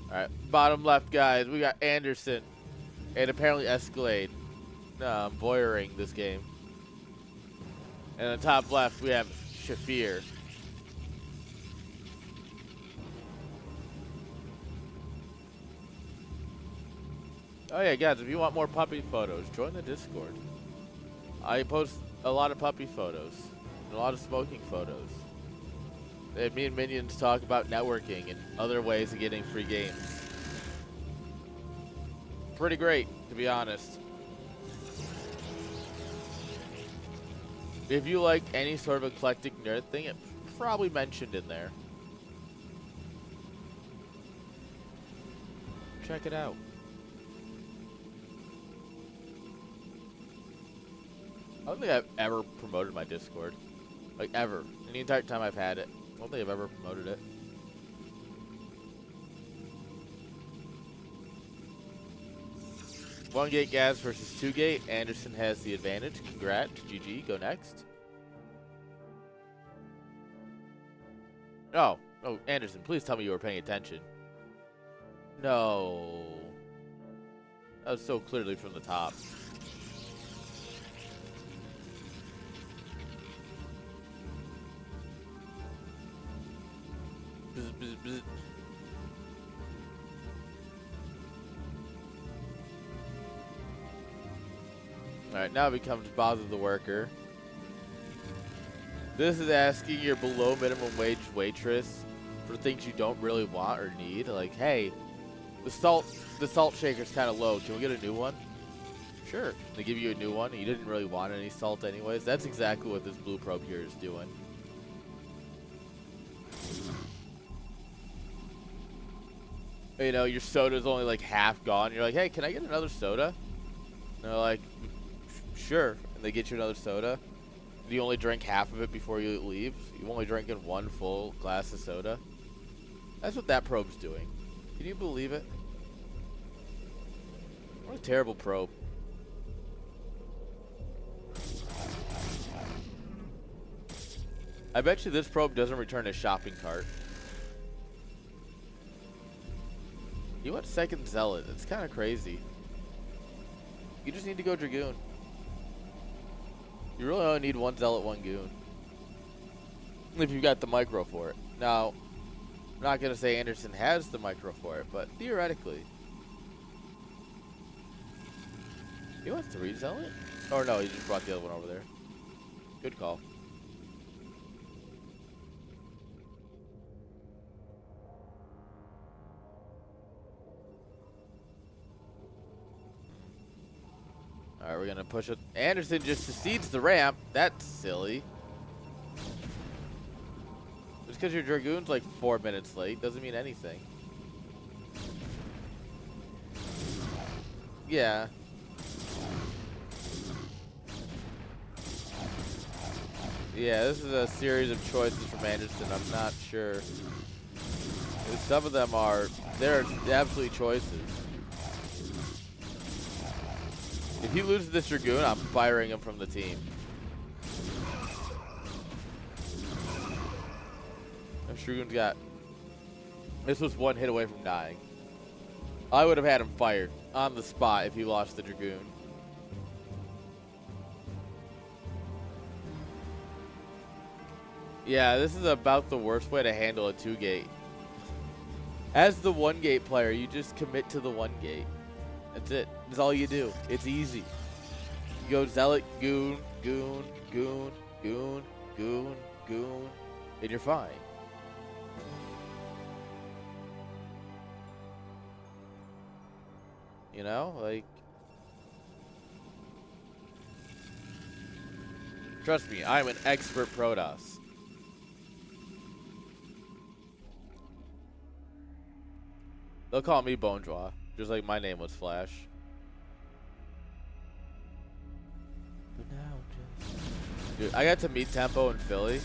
Alright, bottom left, guys, we got Anderson. And apparently Escalade. No, I'm voyeuring this game. And on top left, we have Shafir. Oh yeah, guys, if you want more puppy photos, join the Discord. I post a lot of puppy photos. A lot of smoking photos. And me and Minions talk about networking and other ways of getting free games. Pretty great, to be honest. If you like any sort of eclectic nerd thing, it's probably mentioned in there. Check it out. I don't think I've ever promoted my Discord. Like, ever. In the entire time I've had it. I don't think I've ever promoted it. One gate Gaz versus 2 gate. Anderson has the advantage. Congrats. GG. Go next. Oh. Oh, Anderson, please tell me you were paying attention. No. That was so clearly from the top. Bzz, bzz, bzz. Alright, now it becomes Bother the Worker. This is asking your below minimum wage waitress for things you don't really want or need. Like, hey, the salt shaker's kind of low. Can we get a new one? Sure. They give you a new one. You didn't really want any salt anyways. That's exactly what this blue probe here is doing. You know, your soda's only like half gone. You're like, hey, can I get another soda? And they're like, sure. And they get you another soda. You only drink half of it before you leave. You only drinking one full glass of soda. That's what that probe's doing. Can you believe it? What a terrible probe. I bet you this probe doesn't return a shopping cart. You went second Zealot. It's kind of crazy. You just need to go Dragoon. You really only need one Zealot, one Goon. If you've got the micro for it. Now, I'm not going to say Anderson has the micro for it, but theoretically. You went 3 Zealot? Oh no, he just brought the other one over there. Good call. Alright, we're gonna push it. Anderson just succeeds the ramp. That's silly. Just because your Dragoon's like 4 minutes late doesn't mean anything. Yeah. Yeah, this is a series of choices from Anderson. I'm not sure. Some of them are, they're absolutely choices. If he loses this Dragoon, I'm firing him from the team. This Dragoon's got... This was one hit away from dying. I would have had him fired on the spot if he lost the Dragoon. Yeah, this is about the worst way to handle a 2-gate. As the 1-gate player, you just commit to the 1-gate. That's it. That's all you do. It's easy. You go Zealot, Goon, Goon, Goon, Goon, Goon, Goon, and you're fine. You know, like... Trust me, I'm an expert Protoss. They'll call me Bonjwas, just like my name was Flash. Dude, I got to meet Tempo in Philly.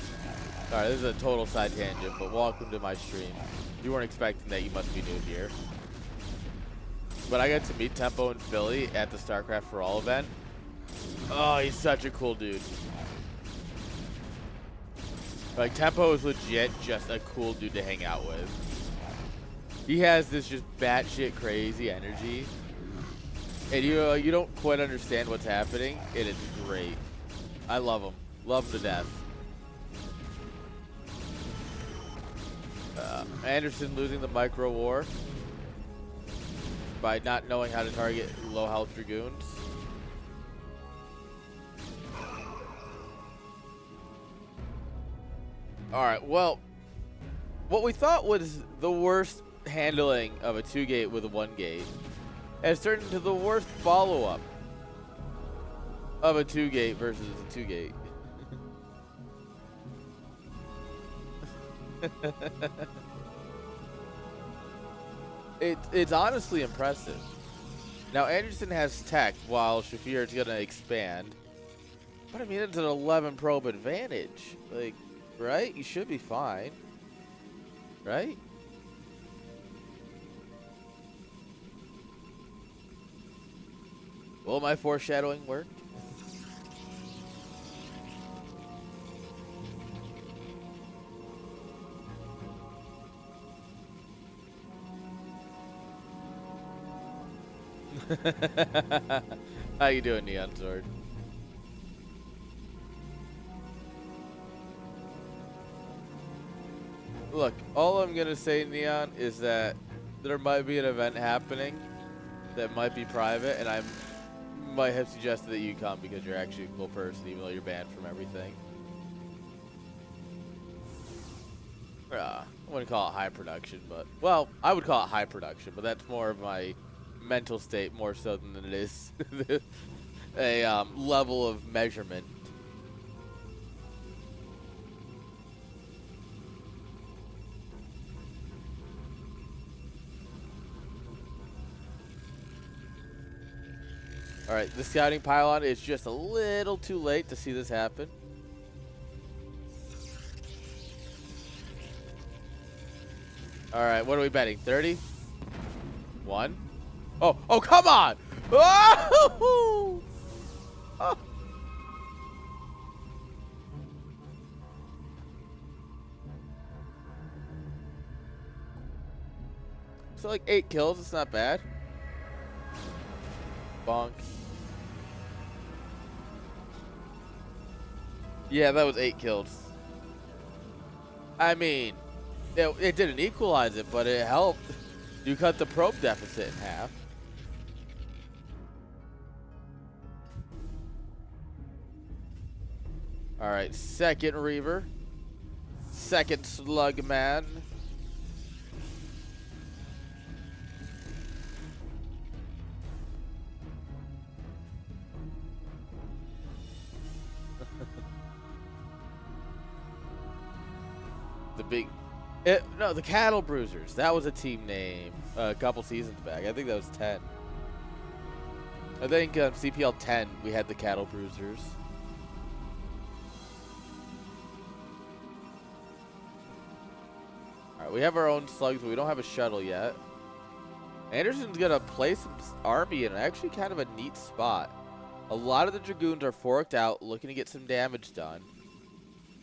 Alright, this is a total side tangent, but welcome to my stream. If you weren't expecting that, you must be new here. But I got to meet Tempo in Philly at the Starcraft for All event. Oh, he's such a cool dude. Like, Tempo is legit just a cool dude to hang out with. He has this just batshit crazy energy. And you don't quite understand what's happening. It is great. I love him. Love him to death. Anderson losing the micro war by not knowing how to target low health dragoons. Alright, well, what we thought was the worst handling of a 2-gate with a 1-gate has turned into the worst follow-up of a 2-gate versus a 2-gate. It's honestly impressive. Now, Anderson has tech while Shafir is going to expand. But I mean, it's an 11 probe advantage. Like, right? You should be fine. Right? Will my foreshadowing work? How you doing, Neon Sword? Look, all I'm gonna say, Neon, is that there might be an event happening that might be private, and I might have suggested that you come because you're actually a cool person, even though you're banned from everything. I wouldn't call it high production, but, well, I would call it high production, but that's more of my mental state more so than it is a level of measurement. All right, the scouting pylon is just a little too late to see this happen. All right, what are we betting? 30? 1? Oh, come on! Oh! Oh. So like 8 kills, it's not bad. Bonk. Yeah, that was 8 kills. I mean, it didn't equalize it, but it helped. You cut the probe deficit in half. All right, second Reaver. Second Slug Man. The big... no, the Cattle Bruisers. That was a team name a couple seasons back. I think that was 10. I think CPL 10, we had the Cattle Bruisers. Alright, we have our own slugs, but we don't have a shuttle yet. Anderson's going to place some army in actually kind of a neat spot. A lot of the Dragoons are forked out, looking to get some damage done,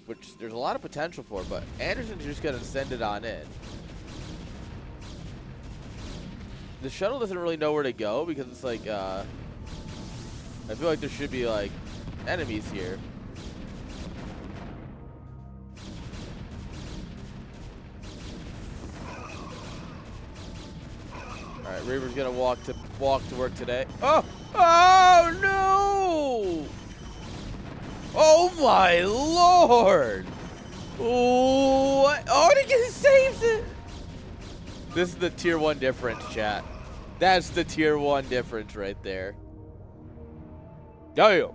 which there's a lot of potential for, but Anderson's just going to send it on in. The shuttle doesn't really know where to go because it's like, I feel like there should be like enemies here. All right, Reaver's gonna walk to work today. Oh no! Oh my lord! What? Oh, he saves it. This is the tier 1 difference, chat. That's the tier 1 difference right there. Damn.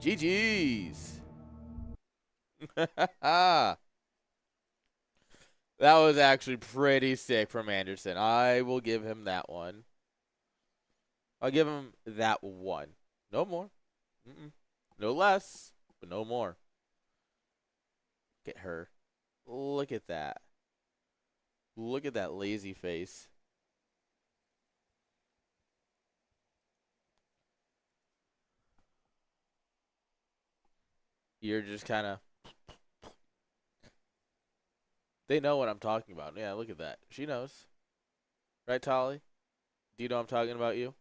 GG's. That was actually pretty sick from Anderson. I will give him that one. I'll give him that one. No more. No less, but no more. Look at her. Look at that. Look at that lazy face. You're just kind of... They know what I'm talking about. Yeah, look at that. She knows. Right, Tolly? Do you know I'm talking about you?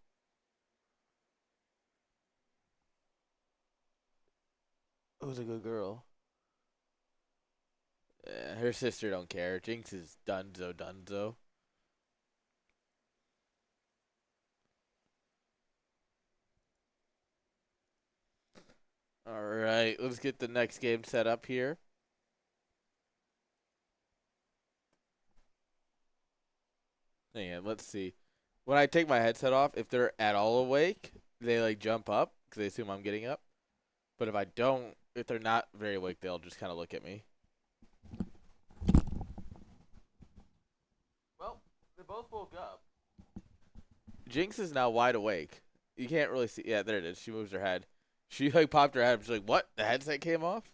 Who's a good girl? Her sister don't care. Jinx is dunzo. Alright, let's get the next game set up here. And let's see. When I take my headset off, if they're at all awake, they like jump up because they assume I'm getting up. But if I don't, if they're not very awake, they'll just kind of look at me. Well, they both woke up. Jinx is now wide awake. You can't really see. Yeah, there it is. She moves her head. She like popped her head. She's like, "What? The headset came off?"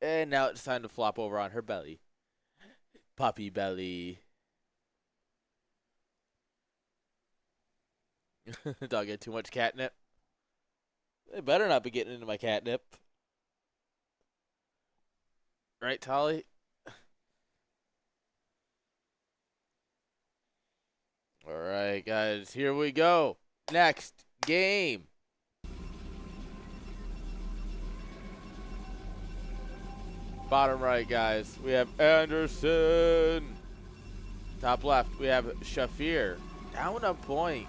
And now it's time to flop over on her belly. Puppy belly. Dog get too much catnip. They better not be getting into my catnip. Right, Tolly? Alright, guys. Here we go. Next game. Bottom right, guys. We have Anderson. Top left, we have Shafir. Down a point.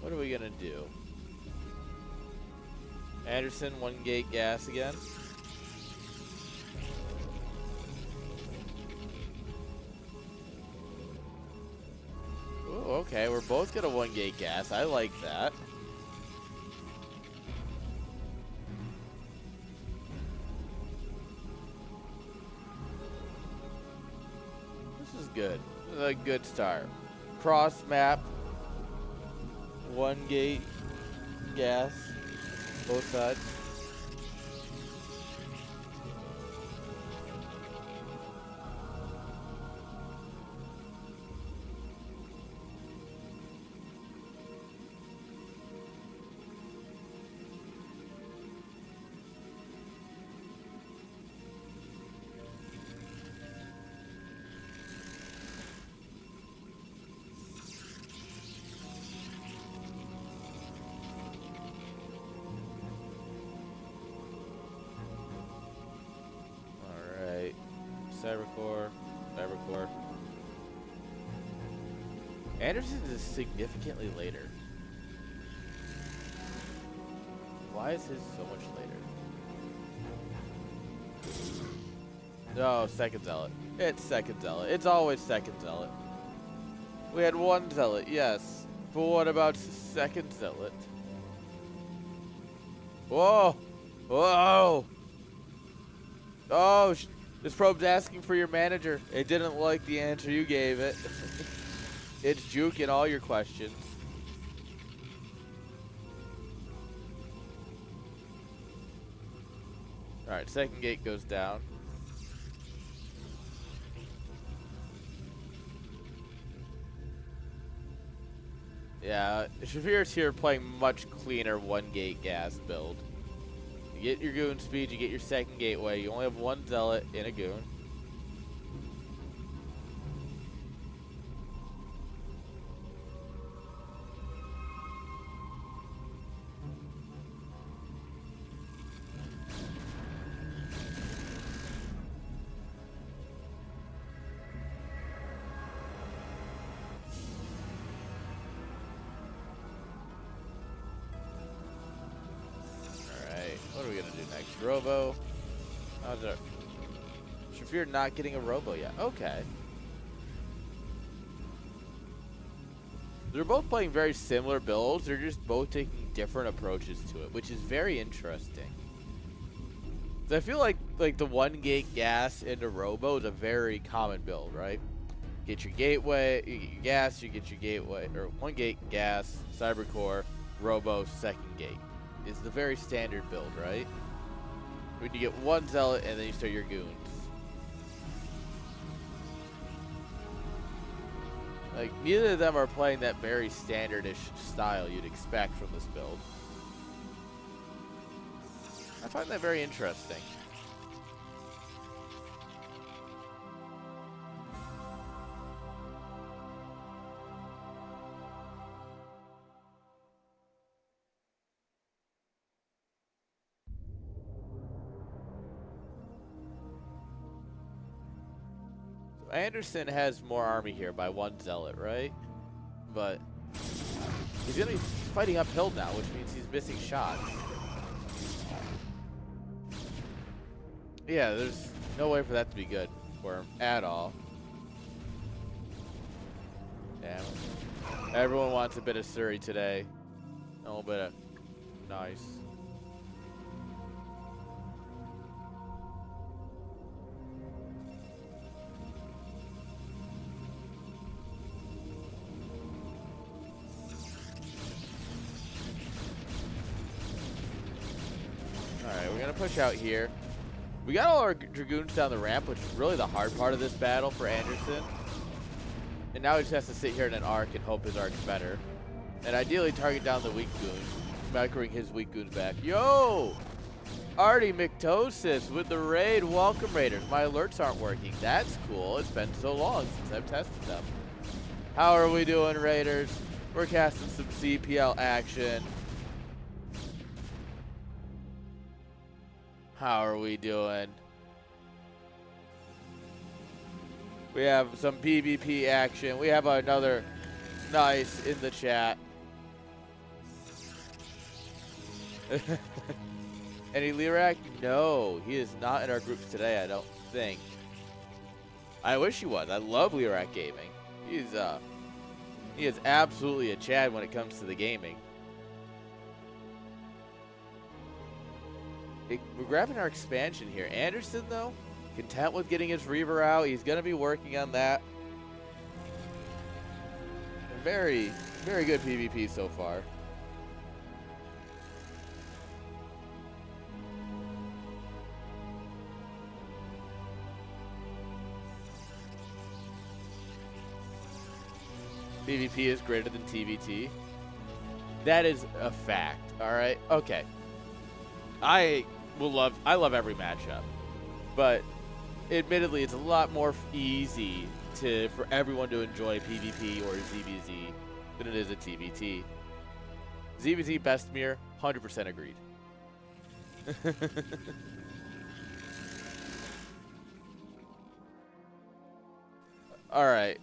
What are we going to do? Anderson, 1 gate gas again. Ooh, okay, we're both going to 1 gate gas. I like that. This is good. This is a good start. Cross map. 1 gate gas. Both sides. Cybercore. Anderson is significantly later. Why is his so much later? No, second zealot. It's second zealot. It's always second zealot. We had 1 zealot, yes. But what about second zealot? Whoa! Whoa! Oh, this probe's asking for your manager. It didn't like the answer you gave it. It's juking all your questions. Alright, second gate goes down. Yeah, Shafir's here playing much cleaner 1 gate gas build. You get your goon speed, you get your second gateway. You only have 1 zealot in a goon. What are we gonna do next? Robo. How's that? Shafir not getting a robo yet. Okay. They're both playing very similar builds. They're just both taking different approaches to it, which is very interesting. So I feel like the 1-gate gas into Robo is a very common build, right? Get your gateway, you get your gas, you get your gateway, or 1-gate gas, cybercore, Robo, 2nd gate. Is the very standard build, right? When you get 1 zealot and then you start your goons. Like, neither of them are playing that very standardish style you'd expect from this build. I find that very interesting. Anderson has more army here by 1 zealot, right? But he's gonna be fighting uphill now, which means he's missing shots. Yeah, there's no way for that to be good for him at all. Damn. Everyone wants a bit of Surrey today. A little bit of nice. Alright, we're gonna push out here. We got all our Dragoons down the ramp, which is really the hard part of this battle for Anderson. And now he just has to sit here in an arc and hope his arc's better. And ideally target down the weak goons, microing his weak goons back. Yo! Artie McTosis with the raid. Welcome, Raiders. My alerts aren't working. That's cool. It's been so long since I've tested them. How are we doing, Raiders? We're casting some CPL action. How are we doing? We have some BBB action. We have another nice in the chat. Any Lyrak? No, he is not in our groups today, I don't think. I wish he was. I love Lyrak Gaming. He is absolutely a Chad when it comes to the gaming. We're grabbing our expansion here. Anderson, though, content with getting his Reaver out. He's going to be working on that. Very, very good PvP so far. PvP is greater than TVT. That is a fact, all right? Okay. I love every matchup, but admittedly, it's a lot more easy for everyone to enjoy PvP or ZBZ than it is a TVT. ZBZ best mirror, 100% agreed. All right.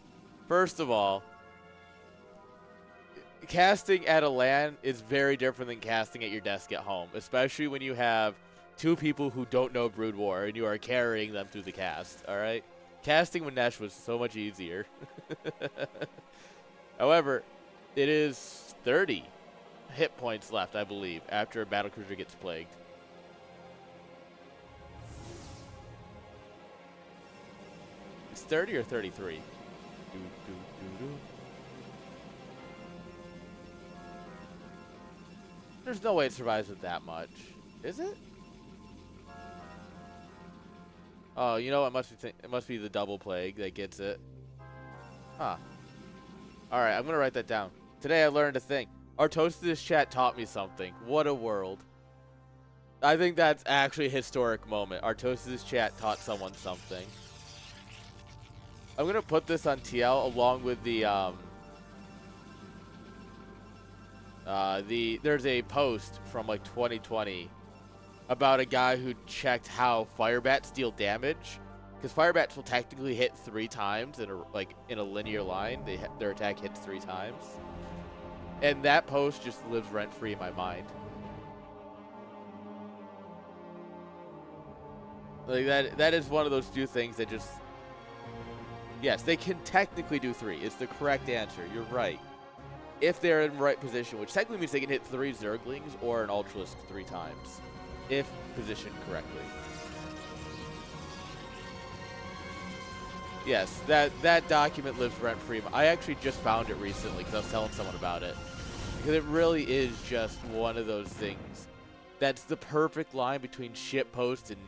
First of all, casting at a LAN is very different than casting at your desk at home, especially when you have 2 people who don't know Brood War and you are carrying them through the cast, all right? Casting with Nesh was so much easier. However, it is 30 hit points left, I believe, after a battlecruiser gets plagued. It's 30 or 33? There's no way it survives with that much. Is it? Oh, you know what? It must be the double plague that gets it. Huh. Alright, I'm going to write that down. Today I learned a thing. Our Toast to this chat taught me something. What a world. I think that's actually a historic moment. Our Toast to this chat taught someone something. I'm going to put this on TL along with there's a post from like 2020 about a guy who checked how firebats deal damage, because firebats will technically hit 3 times in a linear line. Their attack hits 3 times, and that post just lives rent free in my mind. Like that is one of those few things that just, yes, they can technically do 3. It's the correct answer. You're right. if they're in the right position, which technically means they can hit 3 Zerglings or an Ultralisk 3 times, if positioned correctly. Yes, that document lives rent-free. I actually just found it recently because I was telling someone about it. Because it really is just one of those things that's the perfect line between shitpost and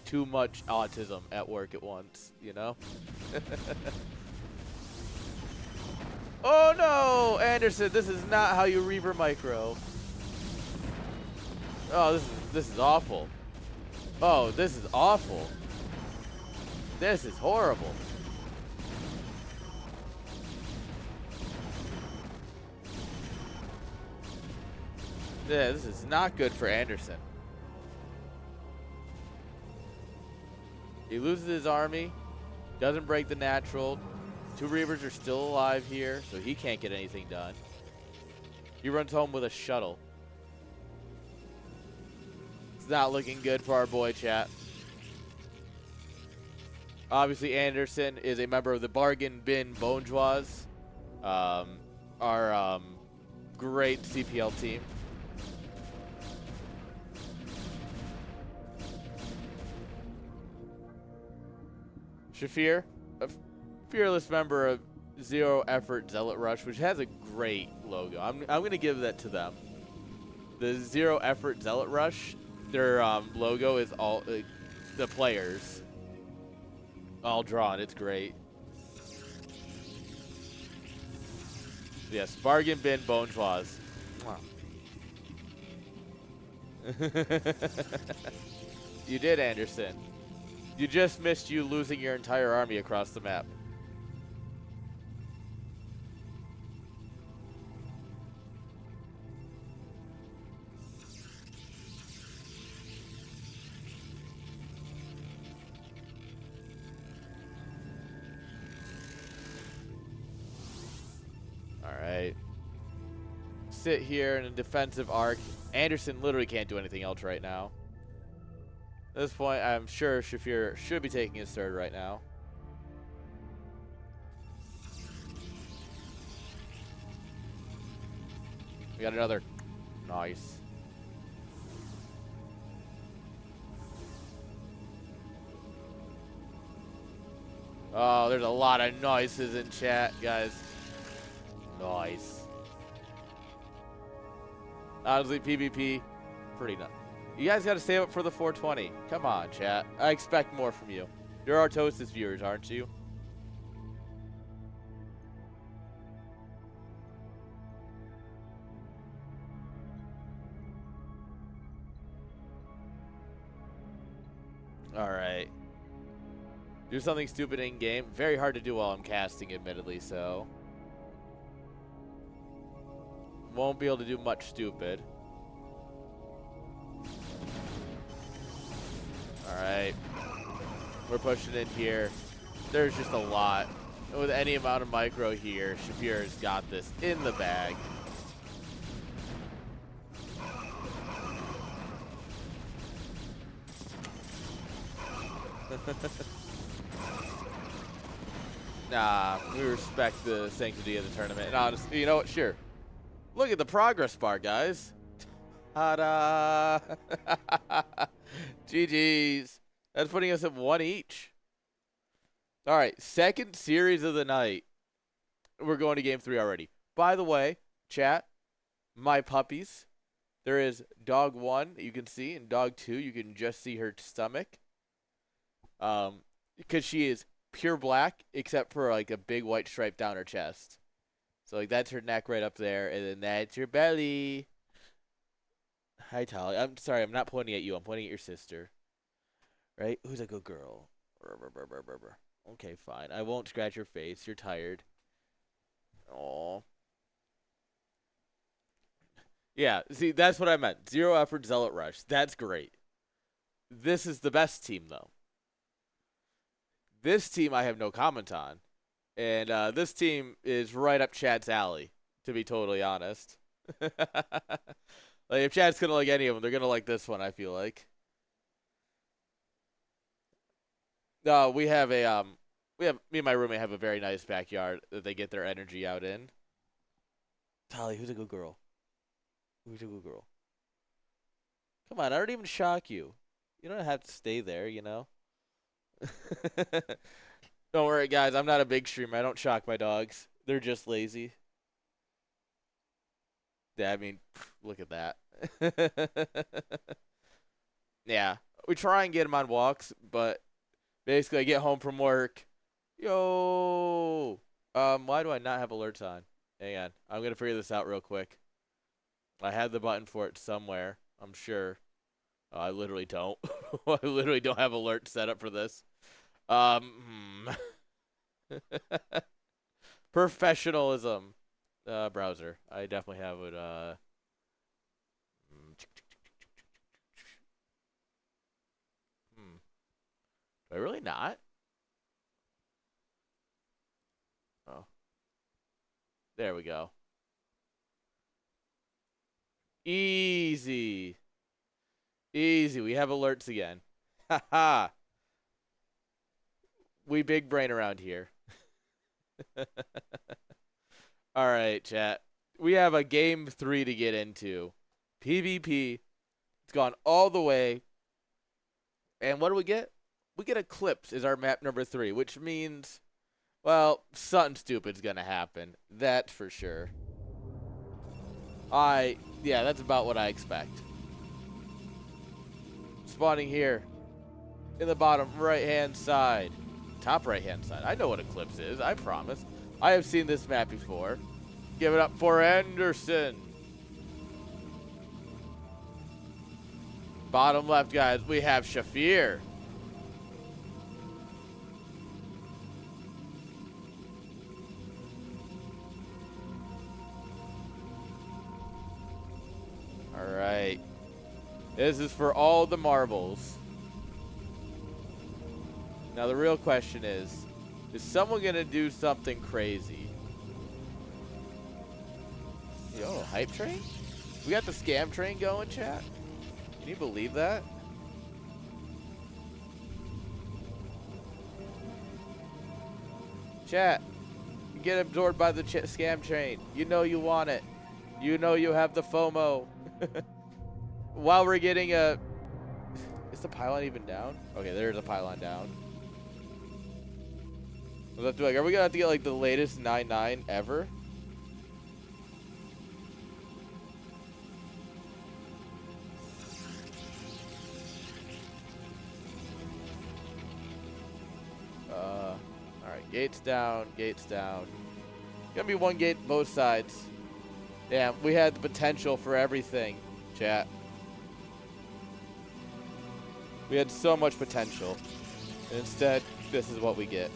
too much autism at work at once, you know? Oh no, Anderson, this is not how you Reaver micro. Oh, this is awful. Oh, this is awful. This is horrible. Yeah, this is not good for Anderson. He loses his army, doesn't break the natural. 2 Reavers are still alive here, so he can't get anything done. He runs home with a shuttle. It's not looking good for our boy, chat. Obviously, Anderson is a member of the Bargin Bin Bonjwas, our great CPL team. Shafir, a fearless member of Zero Effort Zealot Rush, which has a great logo. I'm going to give that to them. The Zero Effort Zealot Rush, their logo is all the players all drawn. It's great. Yes, Bargin Bin Bonjwas. You did, Anderson. You just missed you losing your entire army across the map. Alright. Sit here in a defensive arc. Anderson literally can't do anything else right now. At this point, I'm sure Shafir should be taking his third right now. We got another. Nice. Oh, there's a lot of noises in chat, guys. Nice. Honestly, PvP, pretty nice. You guys got to save up for the 420. Come on, chat. I expect more from you. You're our Toasters viewers, aren't you? All right. Do something stupid in game. Very hard to do while I'm casting, admittedly. So won't be able to do much stupid. All right. We're pushing in here. There's just a lot. And with any amount of micro here, Shafir has got this in the bag. Nah, we respect the sanctity of the tournament. And honestly, you know what? Sure. Look at the progress bar, guys. Ta-da! GG's. That's putting us at 1 each. All right, second series of the night. We're going to game 3 already. By the way, chat, my puppies. There is dog 1 that you can see, and dog 2 you can just see her stomach. Because she is pure black, except for like a big white stripe down her chest. So like that's her neck right up there, and then that's your belly. Hi, Tolly. I'm sorry, I'm not pointing at you. I'm pointing at your sister. Right? Who's a good girl? Okay, fine. I won't scratch your face. You're tired. Aw. Yeah, see, that's what I meant. Zero effort, Zealot Rush. That's great. This is the best team, though. This team I have no comment on. And this team is right up Chad's alley, to be totally honest. Like, if Chad's going to like any of them, they're going to like this one, I feel like. No, we have me and my roommate have a very nice backyard that they get their energy out in. Tali, who's a good girl? Who's a good girl? Come on, I don't even shock you. You don't have to stay there, you know? Don't worry, guys. I'm not a big streamer. I don't shock my dogs. They're just lazy. Yeah, I mean, look at that. Yeah, we try and get them on walks, but basically I get home from work. Yo! Why do I not have alerts on? Hang on. I'm going to figure this out real quick. I had the button for it somewhere, I'm sure. I literally don't. I literally don't have alerts set up for this. Professionalism. Browser. I definitely have it. Do I really not? Oh, there we go. Easy. Easy. We have alerts again. Haha. We big brain around here. All right, chat. We have a game 3 to get into. PvP. It's gone all the way. And what do we get? We get Eclipse is our map number 3, which means, well, something stupid's going to happen. That's for sure. Yeah, that's about what I expect. Spawning here in the bottom right-hand side. Top right-hand side. I know what Eclipse is, I promise. I have seen this map before. Give it up for Anderson. Bottom left, guys, we have Shafir. All right. This is for all the marbles. Now, the real question is someone going to do something crazy? Yo, hype train? We got the scam train going, chat? Can you believe that? Chat, get absorbed by the scam train. You know you want it. You know you have the FOMO. While we're getting a... Is the pylon even down? Okay, there's a pylon down. Are we going to have to get like the latest 9.9 ever? Alright, gates down, gates down. Gonna be one gate both sides. Damn, we had the potential for everything, chat. We had so much potential. And instead, this is what we get.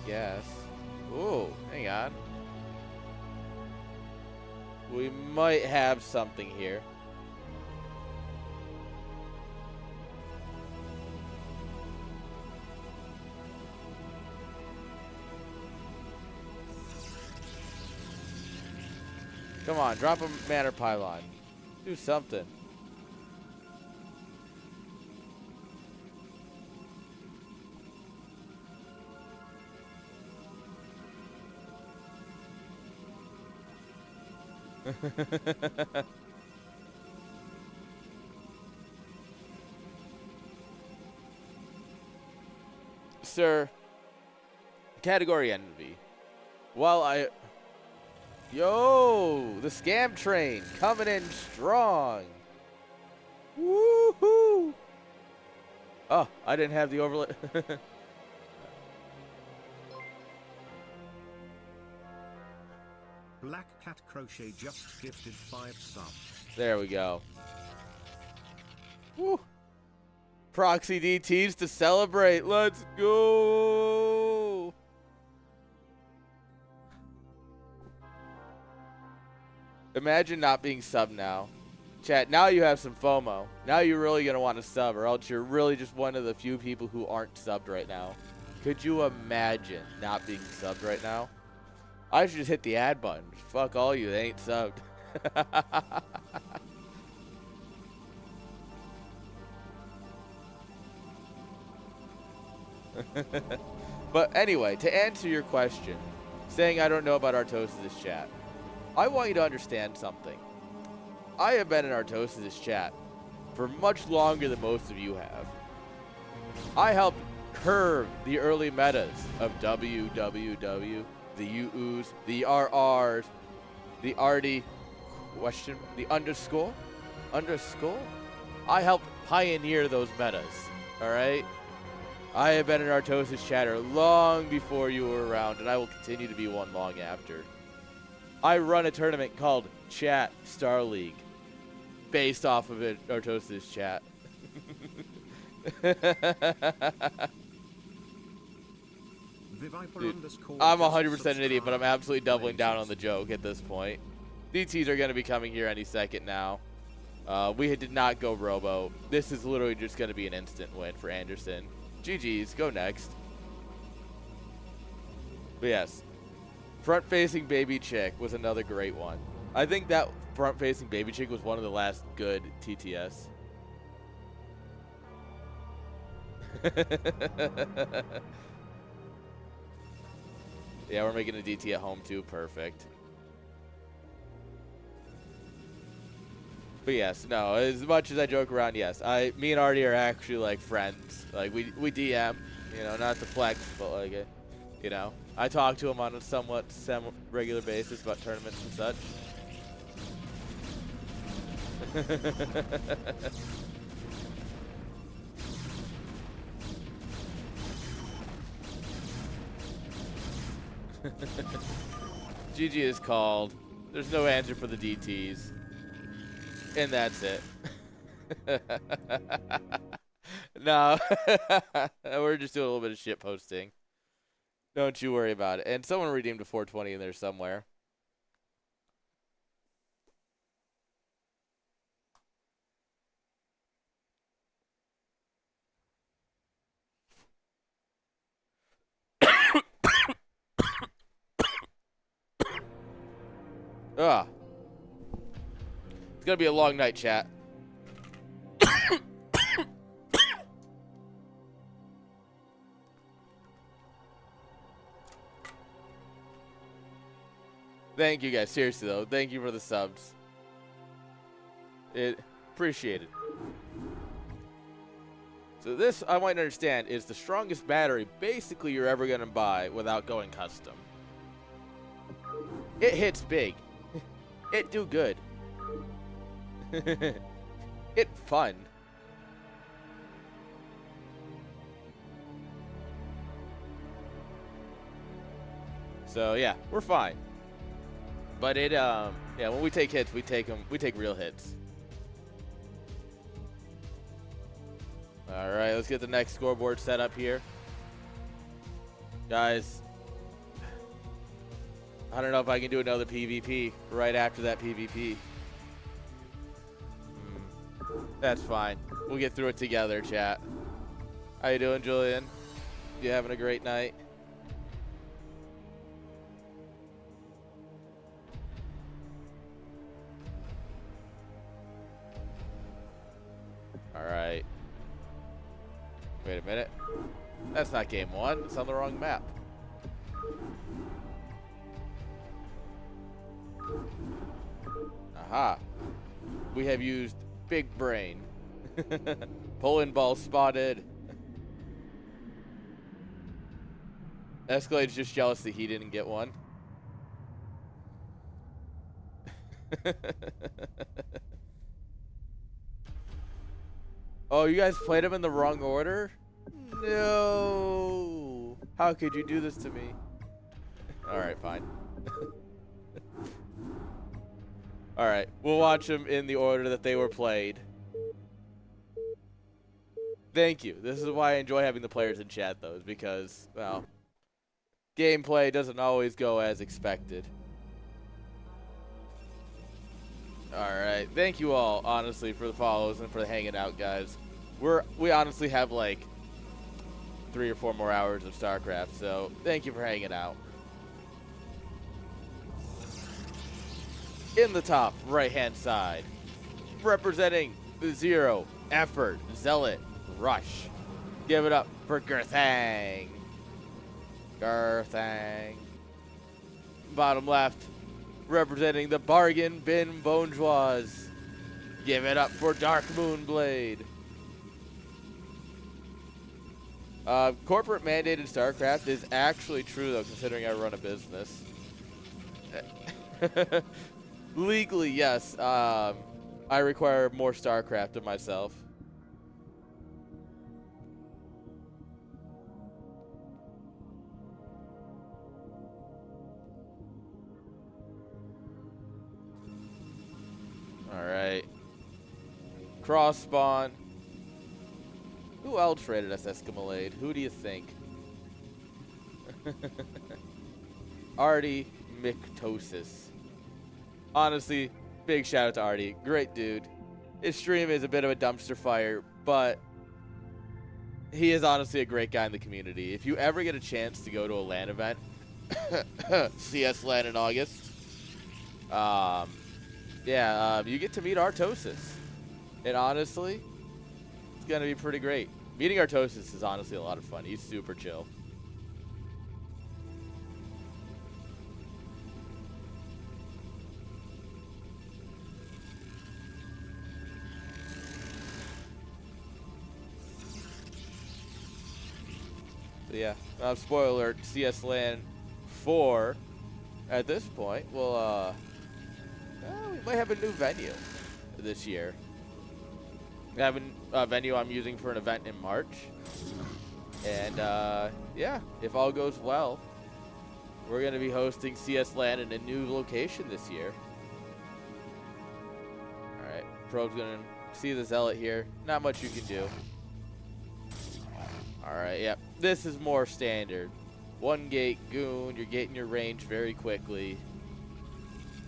Gas. Ooh, hang on. We might have something here. Come on, drop a manor pylon. Do something. Sir, category envy. While Yo, the scam train coming in strong. Woohoo! Oh, I didn't have the overlay. Black Cat Crochet just gifted 5 subs. There we go. Woo! Proxy DTs to celebrate. Let's go! Imagine not being sub now. Chat, now you have some FOMO. Now you're really going to want to sub, or else you're really just one of the few people who aren't subbed right now. Could you imagine not being subbed right now? I should just hit the add button. Fuck all you, they ain't subbed. But anyway, to answer your question, saying I don't know about Artosis' chat, I want you to understand something. I have been in Artosis' chat for much longer than most of you have. I helped curve the early metas of WWW, the UUs, the RRs, the RD question, the underscore. I helped pioneer those metas, alright? I have been an Artosis chatter long before you were around, and I will continue to be one long after. I run a tournament called Chat Star League, based off of it, Artosis chat. Dude, I'm 100% an idiot, but I'm absolutely doubling down on the joke at this point. DTs are going to be coming here any second now. We did not go robo. This is literally just going to be an instant win for Anderson. GG's, go next. But yes, front-facing baby chick was another great one. I think that front-facing baby chick was one of the last good TTS. Yeah, we're making a DT at home too. Perfect. But yes, no, as much as I joke around, yes, me and Artie are actually like friends. Like we DM, you know, not to flex, but like, you know, I talk to him on a somewhat semi-regular basis about tournaments and such. GG is called. There's no answer for the DTs. And that's it. No. We're just doing a little bit of shit posting. Don't you worry about it. And someone redeemed a 420 in there somewhere. Ugh. It's gonna be a long night, chat. Thank you guys, seriously though. Thank you for the subs. Appreciate it. So this, I want you to understand, is the strongest battery basically you're ever gonna buy without going custom. It hits big. It do good. It fun. So yeah, we're fine. But it yeah, when we take hits, we take real hits. All right, let's get the next scoreboard set up here. Guys, I don't know if I can do another PvP right after that PvP. That's fine. We'll get through it together, chat. How you doing, Julian? You having a great night? All right. Wait a minute. That's not game one. It's on the wrong map. Aha. We have used big brain. Pulling ball spotted. Escalade's just jealous that he didn't get one. Oh, you guys played him in the wrong order? No. How could you do this to me? Alright, fine. Alright, we'll watch them in the order that they were played. Thank you. This is why I enjoy having the players in chat, though, is because, well, gameplay doesn't always go as expected. Alright. Thank you all, honestly, for the follows and for the hanging out, guys. We honestly have like 3 or 4 more hours of Starcraft, so thank you for hanging out. In the top right-hand side, representing the Zero Effort Zealot Rush. Give it up for Gurthang. Gurthang. Bottom left, representing the Bargin Bin Bonjwas. Give it up for Dorkmoon Blade. Corporate mandated Starcraft is actually true, though, considering I run a business. Legally, yes. I require more Starcraft of myself. Alright. Cross spawn. Who else rated us Escamolade? Who do you think? Artie Mictosis. Honestly, big shout out to Artie. Great dude. His stream is a bit of a dumpster fire, but he is honestly a great guy in the community. If you ever get a chance to go to a LAN event, CS LAN in August, you get to meet Artosis. And honestly, it's going to be pretty great. Meeting Artosis is honestly a lot of fun. He's super chill. So yeah, spoiler alert, CS LAN 4 at this point will, we might have a new venue this year. We have a venue I'm using for an event in March. And, yeah, if all goes well, we're going to be hosting CS LAN in a new location this year. Alright, Probe's going to see the Zealot here. Not much you can do. Alright, yep. This is more standard. 1 gate goon, you're getting your range very quickly.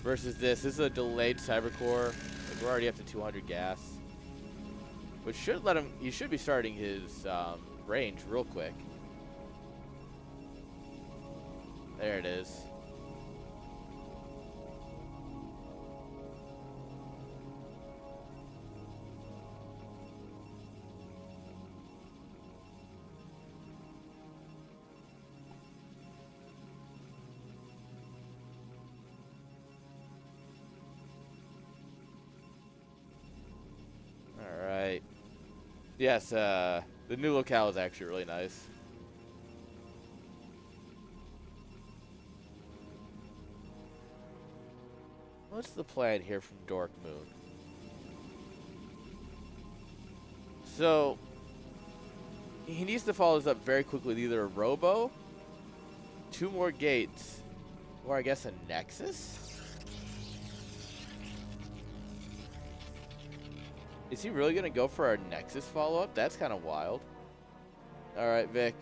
Versus this is a delayed cybercore. Like, we're already up to 200 gas. Which should let him, he should be starting his range real quick. There it is. Alright. Yes, the new locale is actually really nice. What's the plan here from Dorkmoon? So, he needs to follow this up very quickly with either a Robo, 2 more gates, or I guess a Nexus? Is he really going to go for our Nexus follow-up? That's kind of wild. Alright, Vic.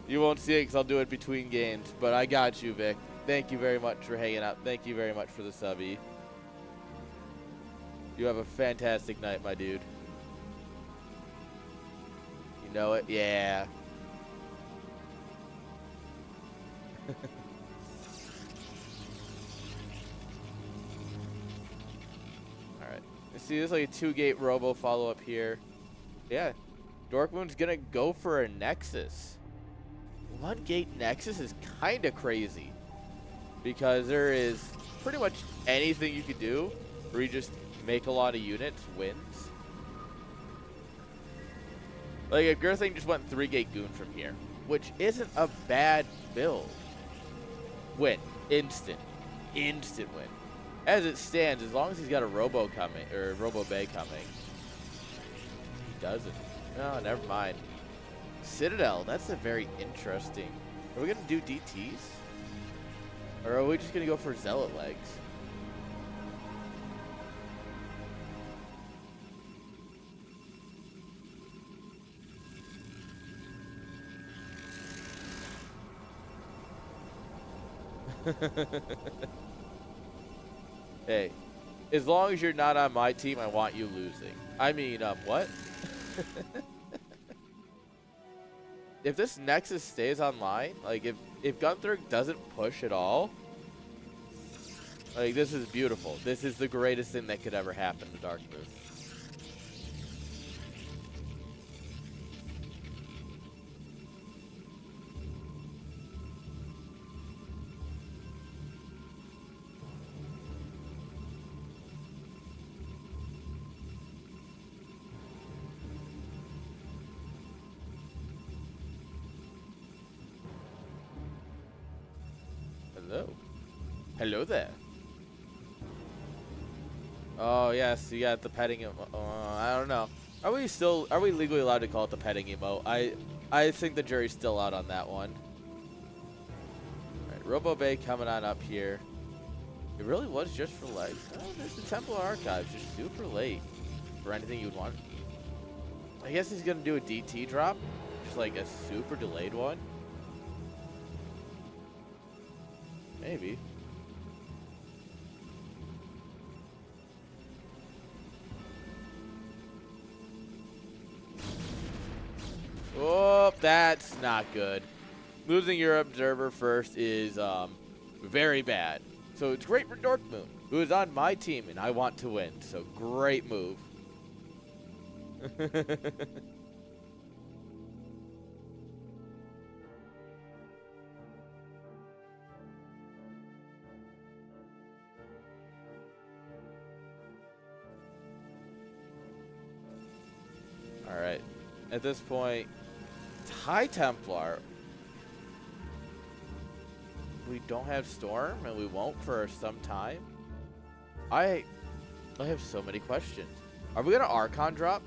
You won't see it because I'll do it between games, but I got you, Vic. Thank you very much for hanging out. Thank you very much for the subby. You have a fantastic night, my dude. You know it? Yeah. Alright. See, there's like a 2-gate Robo follow-up here. Yeah. Dorkmoon's gonna go for a Nexus. 1-gate Nexus is kind of crazy. Because there is pretty much anything you could do where you just make a lot of units wins. Like if Gurthang just went 3-gate Goon from here, which isn't a bad build. Win. Instant. Instant win. As it stands, as long as he's got a Robo coming, or Robo Bay coming. He doesn't. No, never mind. Citadel, that's a very interesting. Are we going to do DTs? Or are we just going to go for Zealot legs? Hey, As long as you're not on my team, I want you losing. I mean, what? If this Nexus stays online, like if Gurthang doesn't push at all, like this is beautiful. This is the greatest thing that could ever happen to Dorkmoon. Hello. Hello there. Oh yes, you got the petting emote. I don't know. Are we legally allowed to call it the petting emote? I think the jury's still out on that one. Alright, Robo Bay coming on up here. It really was just for legs. Oh, there's the Temple Archives, just super late for anything you'd want. I guess he's gonna do a DT drop, just like a super delayed one. Maybe. Oh, that's not good. Losing your observer first is very bad. So it's great for Dorkmoon, who is on my team, and I want to win. So great move. All right. At this point, High Templar. We don't have Storm, and we won't for some time. I have so many questions. Are we gonna Archon drop?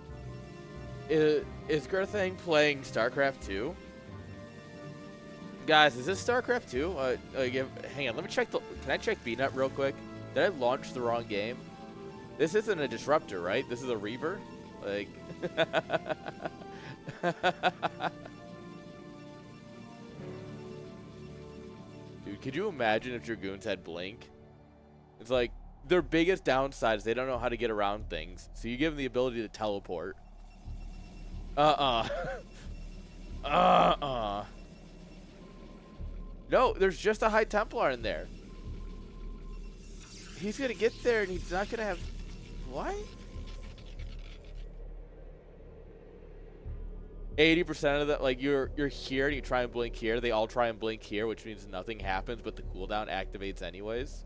Is Gurthang playing Starcraft 2? Guys, is this Starcraft 2? Hang on, let me check the. Can I check BNet real quick? Did I launch the wrong game? This isn't a disruptor, right? This is a Reaver. Like. Dude, could you imagine if Dragoons had Blink? It's like their biggest downside is they don't know how to get around things. So you give them the ability to teleport. No, there's just a High Templar in there. He's gonna get there and he's not gonna have. What? 80% of that, like you're here and you try and blink here. They all try and blink here, which means nothing happens, but the cooldown activates anyways.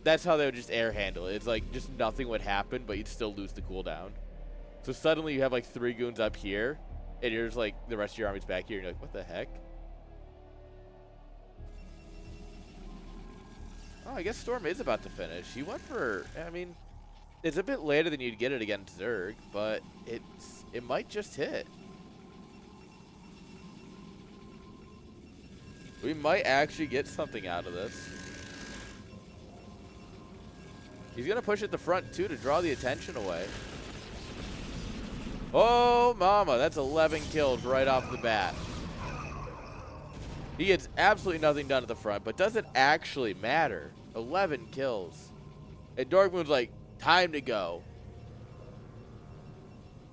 That's how they would just air handle it. It's like just nothing would happen, but you'd still lose the cooldown. So suddenly you have like 3 goons up here, and you're just like the rest of your army's back here. And you're like, what the heck? Oh, I guess Storm is about to finish. He went for. I mean, it's a bit later than you'd get it against Zerg, but it might just hit. We might actually get something out of this. He's going to push at the front, too, to draw the attention away. Oh, mama. That's 11 kills right off the bat. He gets absolutely nothing done at the front, but doesn't actually matter. 11 kills. And Dorkmoon's like, time to go.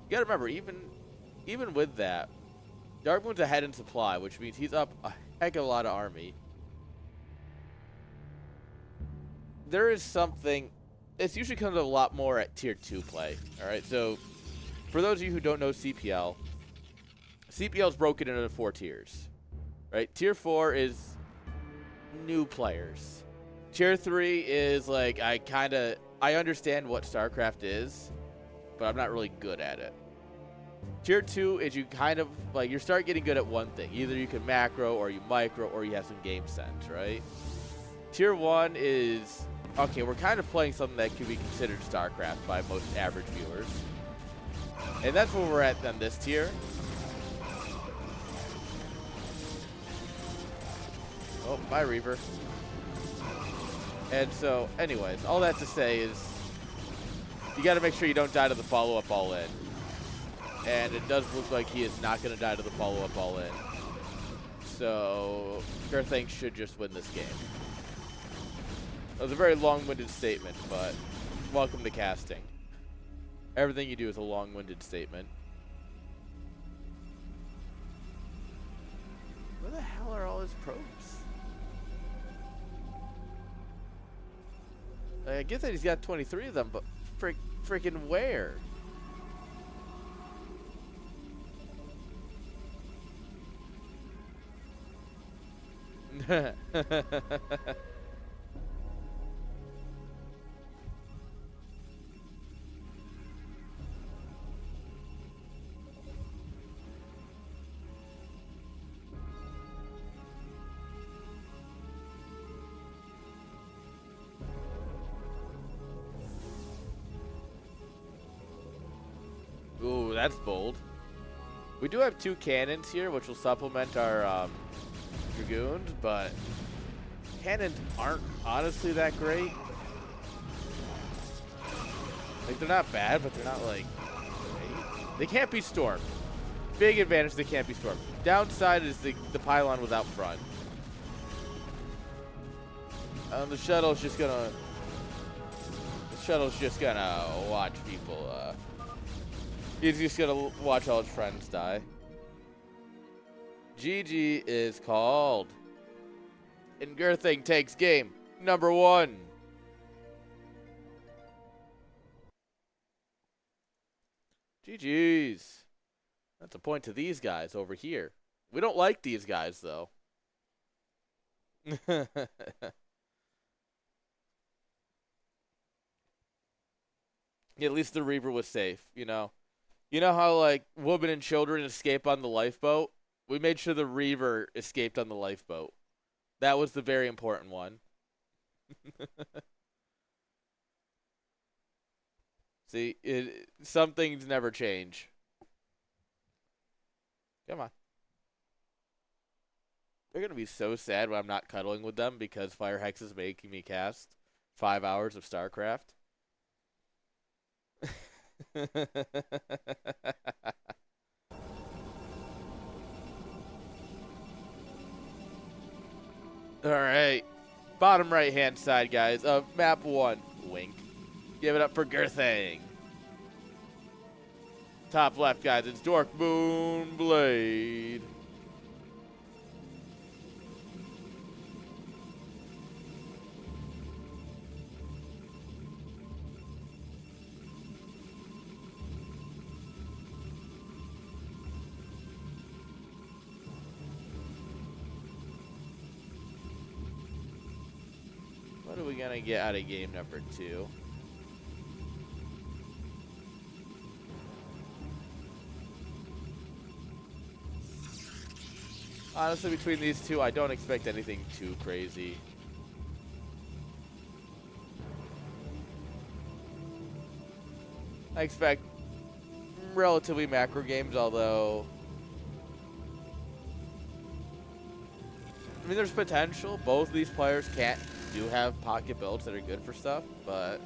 You gotta remember, even with that, Dorkmoon's ahead in supply, which means he's up a heck of a lot of army. There is something. This usually comes up a lot more at tier 2 play. All right, so for those of you who don't know CPL is broken into 4 tiers. Right, tier 4 is new players. Tier 3 is like I understand what StarCraft is, but I'm not really good at it. Tier 2 is you kind of, like, you start getting good at one thing. Either you can macro, or you micro, or you have some game sense, right? Tier 1 is, okay, we're kind of playing something that could be considered StarCraft by most average viewers. And that's where we're at on this tier. Oh, bye, Reaver. And so, anyways, all that to say is you got to make sure you don't die to the follow-up all-in. And it does look like he is not going to die to the follow-up all-in. So, Gurthang should just win this game. That was a very long-winded statement, but welcome to casting. Everything you do is a long-winded statement. Where the hell are all his probes? I get that he's got 23 of them, but freaking where? Ooh, that's bold. We do have 2 cannons here, which will supplement our dragoons, but cannons aren't honestly that great. Like, they're not bad, but they're not, like, great. They can't be stormed. Big advantage, they can't be stormed. Downside is the pylon was out front. The shuttle's just gonna watch people, he's just gonna watch all his friends die. GG is called. And Gurthang takes game number 1. GG's. That's a point to these guys over here. We don't like these guys, though. At least the Reaver was safe, you know? You know how, like, women and children escape on the lifeboat? We made sure the Reaver escaped on the lifeboat. That was the very important one. See, some things never change. Come on. They're going to be so sad when I'm not cuddling with them because Fire Hex is making me cast 5 hours of StarCraft. Alright. Bottom right-hand side, guys, of map 1. Wink. Give it up for Gurthang. Top left, guys, it's Dorkmoon Blade. What are we going to get out of game number 2? Honestly, between these two, I don't expect anything too crazy. I expect relatively macro games, although I mean, there's potential. Both of these players do have pocket builds that are good for stuff, but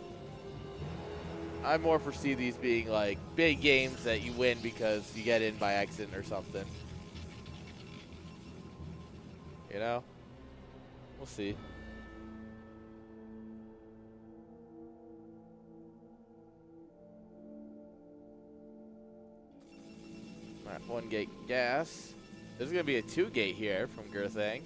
I more foresee these being like big games that you win because you get in by accident or something. You know? We'll see. Alright, 1 gate gas. There's going to be a 2 gate here from Gurthang.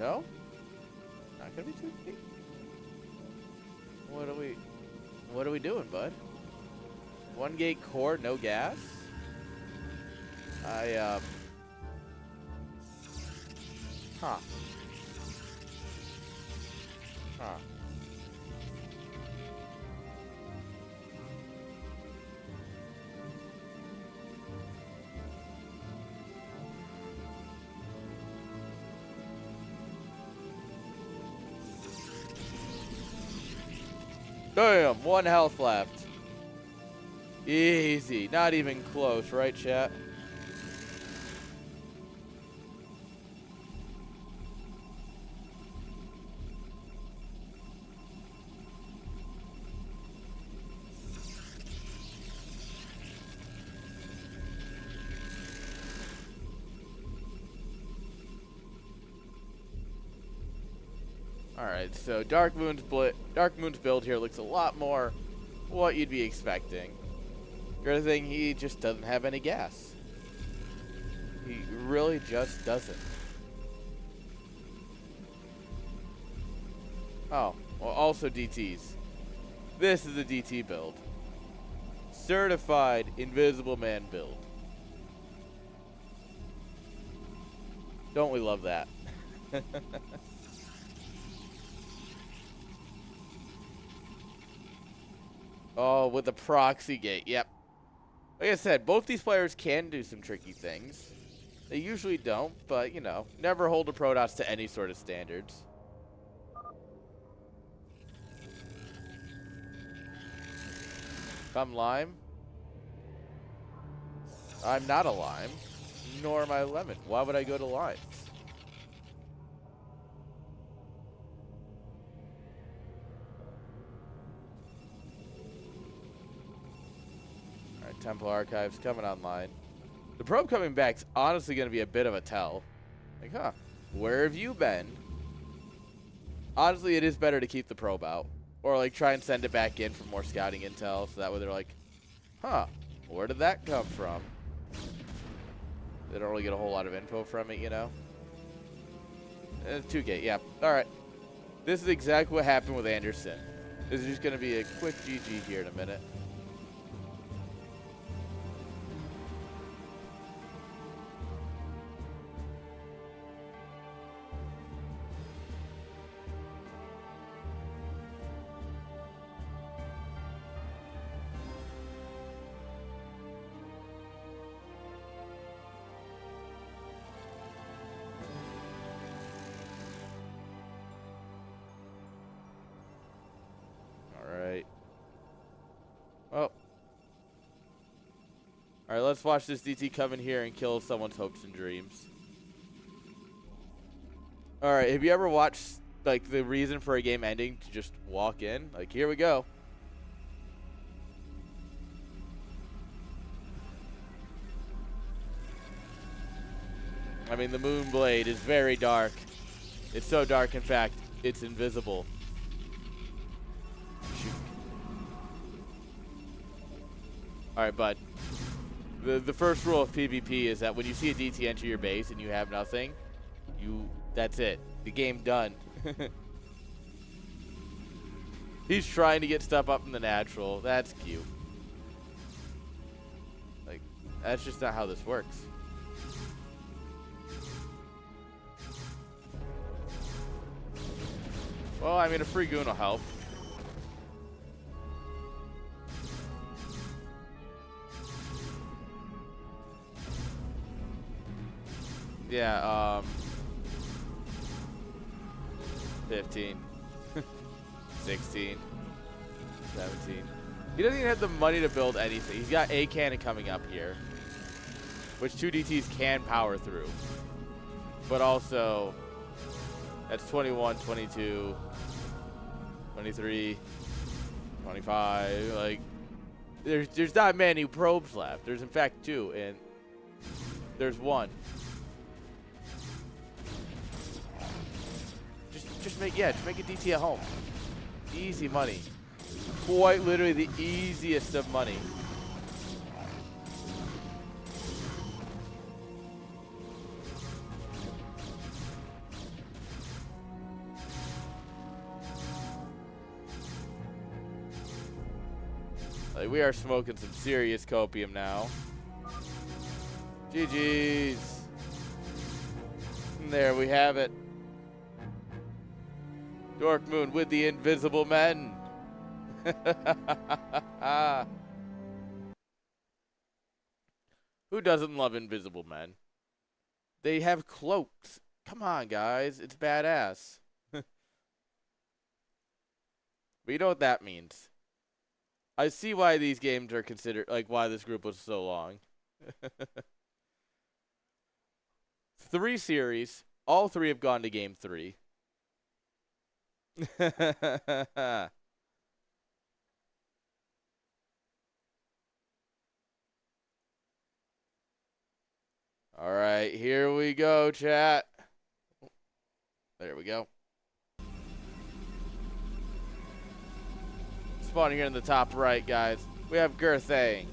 No? Not gonna be 2 gate? What are we doing, bud? 1 gate core, no gas? Huh. Huh. Damn, 1 health left. Easy. Not even close, right, chat? Alright, so Darkmoon's build here looks a lot more what you'd be expecting. Gurthang, he just doesn't have any gas. He really just doesn't. Oh, well, also DTs. This is a DT build. Certified Invisible Man build. Don't we love that? Oh, with the proxy gate. Yep. Like I said, both these players can do some tricky things. They usually don't, but, you know, never hold a Protoss to any sort of standards. If I'm lime, I'm not a lime, nor am I a lemon. Why would I go to limes? Alright, Temple Archives coming online. The probe coming back's honestly going to be a bit of a tell. Like, huh, where have you been? Honestly, it is better to keep the probe out. Or, like, try and send it back in for more scouting intel, so that way they're like, huh, where did that come from? They don't really get a whole lot of info from it, you know? 2-gate, yeah. Alright. This is exactly what happened with Anderson. This is just going to be a quick GG here in a minute. Well. Alright, let's watch this DT come in here and kill someone's hopes and dreams. Alright, have you ever watched, like, the reason for a game ending to just walk in? Like, here we go. I mean, the moon blade is very dark. It's so dark, in fact, it's invisible. Alright, bud. The first rule of PvP is that when you see a DT enter your base and you have nothing, that's it. The game done. He's trying to get stuff up in the natural. That's cute. Like, that's just not how this works. Well, I mean, a free goon will help. Yeah, 15, 16, 17. He doesn't even have the money to build anything. He's got a cannon coming up here, which 2 DTs can power through. But also, that's 21, 22, 23, 25. Like, there's not many probes left. There's in fact 2, and there's 1. Just make a DT at home. Easy money. Quite literally the easiest of money. Like, we are smoking some serious copium now. GG's. And there we have it. Dorkmoon with the invisible men. Who doesn't love invisible men? They have cloaks. Come on, guys. It's badass. But you know what that means. I see why these games are considered, like, why this group was so long. 3 series. All 3 have gone to game 3. All right, here we go, chat. There we go. Spawning here in the top right, guys, we have Gurthang.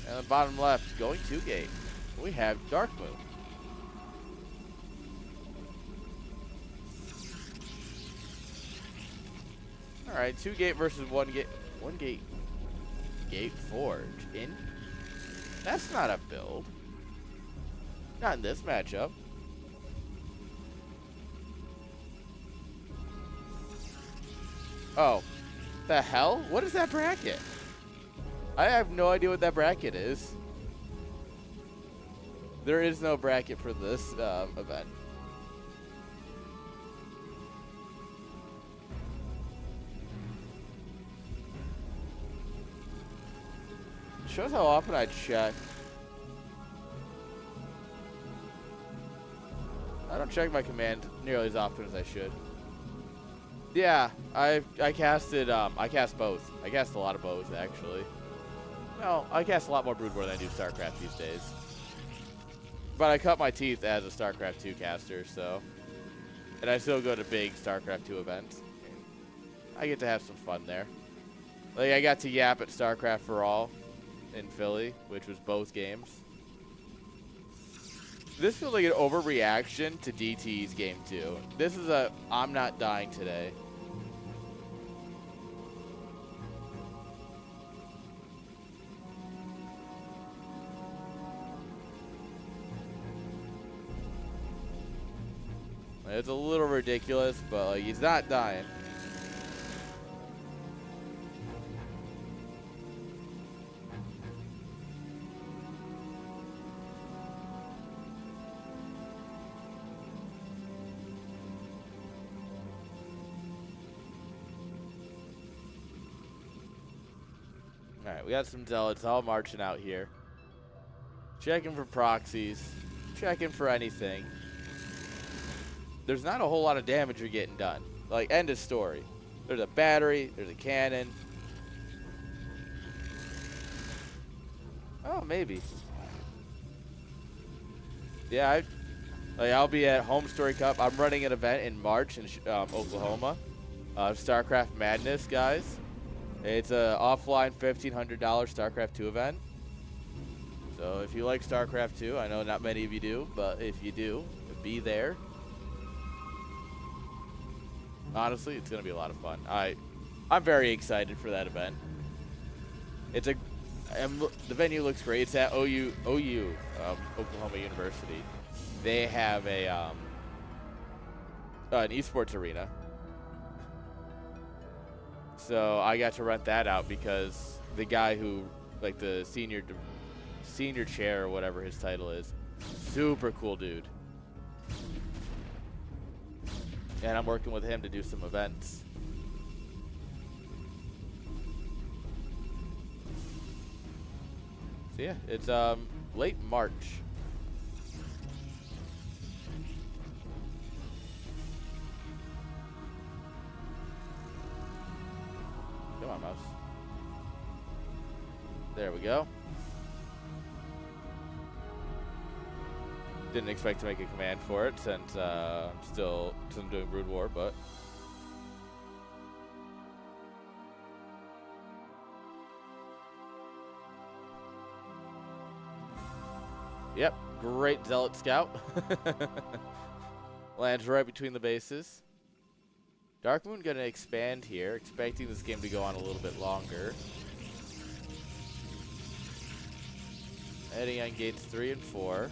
And the bottom left, going 2-gate, we have Dorkmoon. All right, 2-gate versus 1-gate. 1-gate. Gate Forge. That's not a build. Not in this matchup. Oh. The hell? What is that bracket? I have no idea what that bracket is. There is no bracket for this event. Shows how often I check. I don't check my command nearly as often as I should. Yeah, I casted I cast both. I cast a lot of both actually. No, I cast a lot more Brood War than I do StarCraft these days. But I cut my teeth as a StarCraft 2 caster, so, and I still go to big StarCraft 2 events. I get to have some fun there. Like I got to yap at StarCraft for All in Philly, which was both games. This feels like an overreaction to DT's game 2. This is a I'm not dying today. It's a little ridiculous, but like he's not dying. Alright, we got some zealots all marching out here. Checking for proxies. Checking for anything. There's not a whole lot of damage you're getting done. Like, end of story. There's a battery. There's a cannon. Oh, maybe. Yeah, I'll be at Home Story Cup. I'm running an event in March in Oklahoma. StarCraft Madness, guys. It's a offline $1,500 StarCraft 2 event. So if you like StarCraft 2, I know not many of you do, but if you do, be there. Honestly, it's gonna be a lot of fun. I'm very excited for that event. It's the venue looks great. It's at OU, Oklahoma University. They have an esports arena. So I got to rent that out because the guy who, like the senior chair or whatever his title is, super cool dude. And I'm working with him to do some events. So yeah, it's late March. Come on, mouse. There we go. Didn't expect to make a command for it since I'm still doing Brood War, but yep, great Zealot Scout. Lands right between the bases. Dorkmoon gonna expand here, expecting this game to go on a little bit longer. Heading on gates 3 and 4.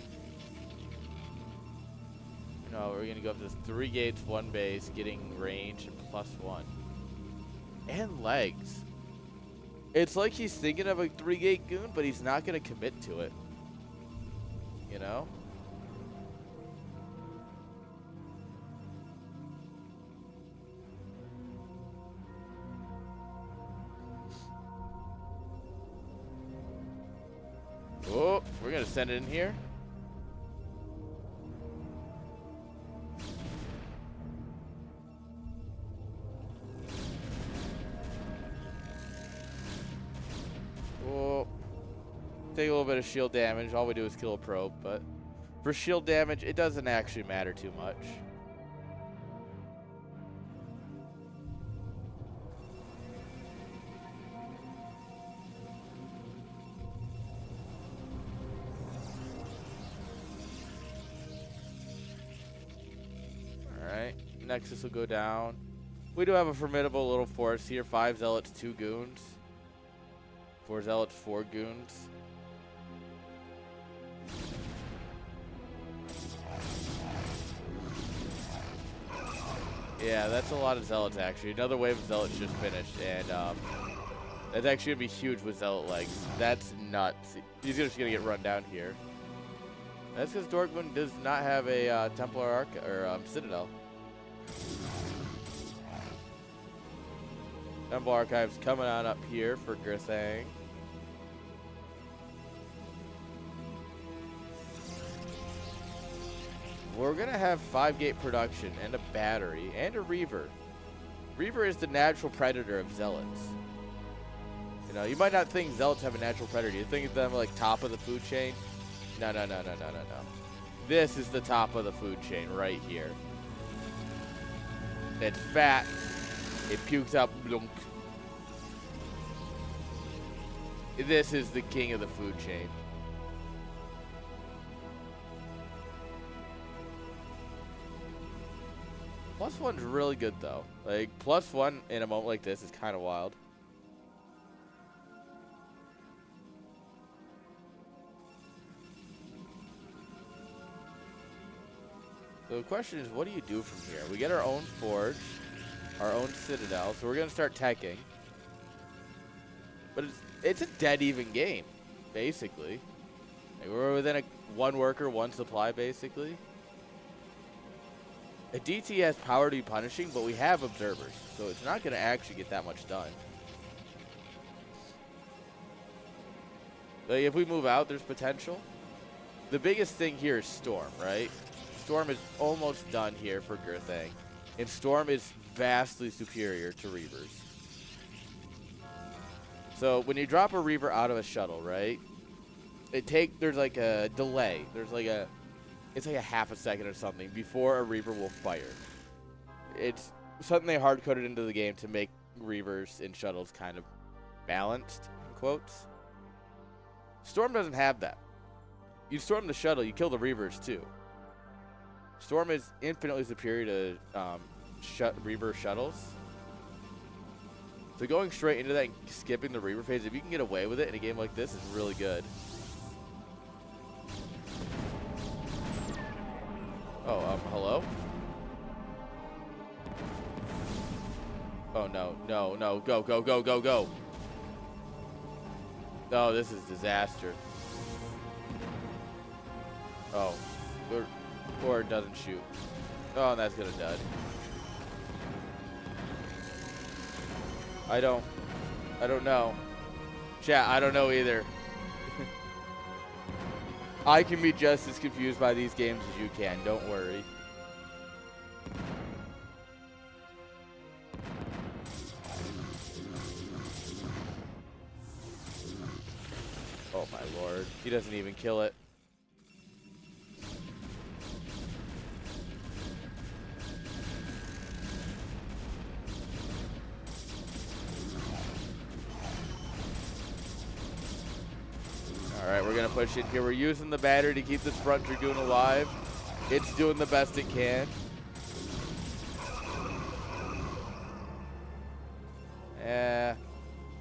No, we're gonna go up to 3 gates, 1 base, getting range and +1. And legs. It's like he's thinking of a 3-gate goon, but he's not gonna commit to it. You know? Oh, we're gonna send it in here. Oh, take a little bit of shield damage. All we do is kill a probe, but for shield damage, it doesn't actually matter too much. Nexus will go down. We do have a formidable little force here. 5 Zealots, 2 Goons. 4 Zealots, 4 Goons. Yeah, that's a lot of Zealots, actually. Another wave of Zealots just finished, and that's actually going to be huge with Zealot legs. That's nuts. He's just going to get run down here. That's because Dorkmoon does not have a Templar Arc or Citadel. Temple Archives coming on up here for Gurthang. We're going to have 5-gate production and a battery and a Reaver. Reaver is the natural predator of Zealots. You know, you might not think Zealots have a natural predator. You think of them like top of the food chain. No. This is the top of the food chain right here. It's fat. It pukes up. Blunk. This is the king of the food chain. +1's really good though. Like +1 in a moment like this is kind of wild. So the question is, what do you do from here? We get our own forge, our own citadel, so we're gonna start teching. But it's a dead even game, basically. Like we're within a 1 worker, 1 supply, basically. A DT has power to be punishing, but we have observers, so it's not going to actually get that much done. Like if we move out, there's potential. The biggest thing here is Storm, right? Storm is almost done here for Gurthang, and Storm is vastly superior to Reavers. So when you drop a Reaver out of a shuttle, right? There's like a delay. It's like a half a second or something before a Reaver will fire. It's something they hard-coded into the game to make Reavers and shuttles kind of balanced, in quotes. Storm doesn't have that. You storm the shuttle, you kill the Reavers too. Storm is infinitely superior to Reaver shuttles. So going straight into that and skipping the Reaver phase, if you can get away with it in a game like this, is really good. Oh, hello? Oh, no, go. Oh, this is disaster. Oh, or it doesn't shoot. Oh, and that's gonna dud. I don't know. Chat, I don't know either. I can be just as confused by these games as you can. Don't worry. Oh my lord. He doesn't even kill it. Alright, we're going to push in here. We're using the battery to keep this front Dragoon alive. It's doing the best it can.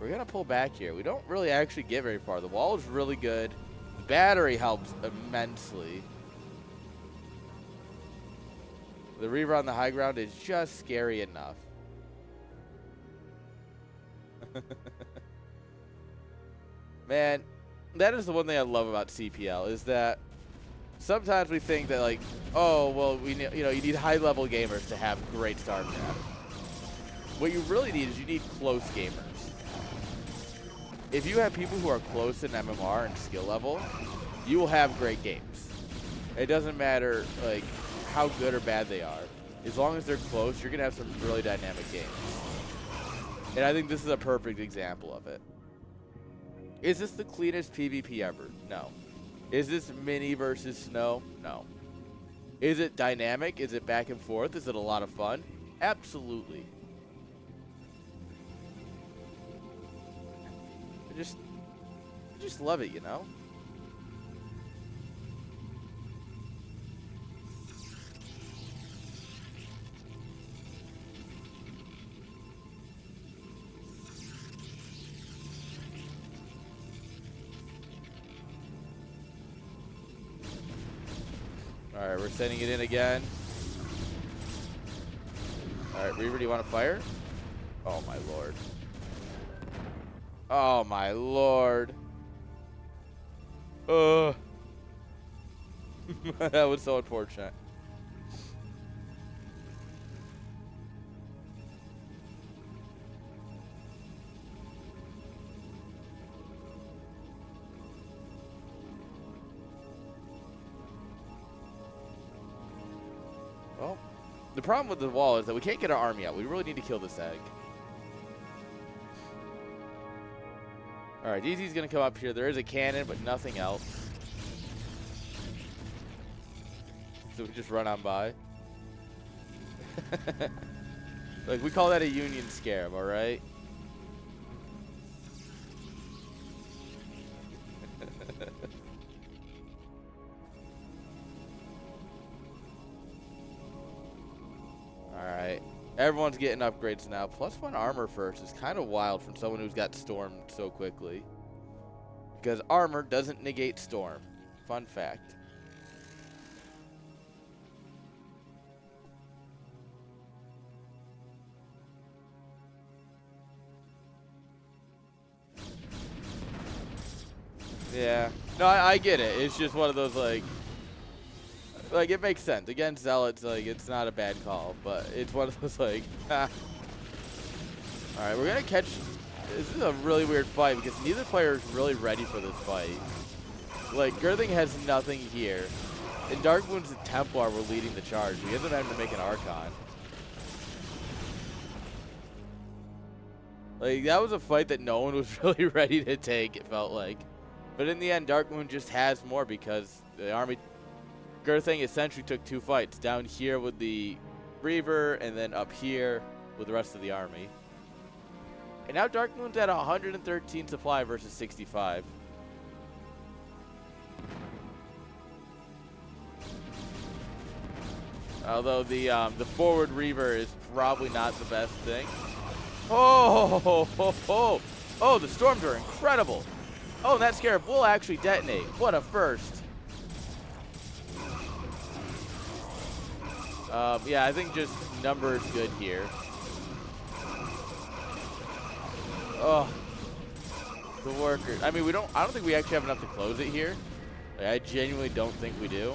We're going to pull back here. We don't really actually get very far. The wall is really good. The battery helps immensely. The Reaver on the high ground is just scary enough. Man, that is the one thing I love about CPL is that sometimes we think that like, oh, well, you need high-level gamers to have great Starcraft. What you really need is you need close gamers. If you have people who are close in MMR and skill level, you will have great games. It doesn't matter like how good or bad they are. As long as they're close, you're gonna have some really dynamic games. And I think this is a perfect example of it. Is this the cleanest PvP ever? No. Is this mini versus snow? No. Is it dynamic? Is it back and forth? Is it a lot of fun? Absolutely. I just love it, you know? Alright, we're sending it in again. Alright, Reaver, do you want to fire? Oh my lord. Oh my lord. Ugh. That was so unfortunate. Well, the problem with the wall is that we can't get our army out. We really need to kill this egg. Alright, DZ's gonna come up here. There is a cannon, but nothing else. So we just run on by. Like, we call that a Union Scarab, alright? Alright. Everyone's getting upgrades now. +1 armor first is kind of wild from someone who's got stormed so quickly. Because armor doesn't negate storm. Fun fact. Yeah. No, I get it. It's just one of those, like, it makes sense. Against Zealots, like, it's not a bad call, but it's one of those, like, ha. Alright, we're going to catch. This is a really weird fight because neither player is really ready for this fight. Like, Gurthang has nothing here. And Dorkmoon's and Templar were leading the charge. We ended up having to make an Archon. Like, that was a fight that no one was really ready to take, it felt like. But in the end, Dorkmoon just has more because the army, Gurthang essentially took 2 fights. Down here with the Reaver, and then up here with the rest of the army. And now Dorkmoon's at 113 supply versus 65. Although the forward Reaver is probably not the best thing. Oh, the storms are incredible. Oh, and that Scarab will actually detonate. What a first. Yeah, I think just numbers good here. Oh, the workers. I mean, I don't think we actually have enough to close it here. Like, I genuinely don't think we do.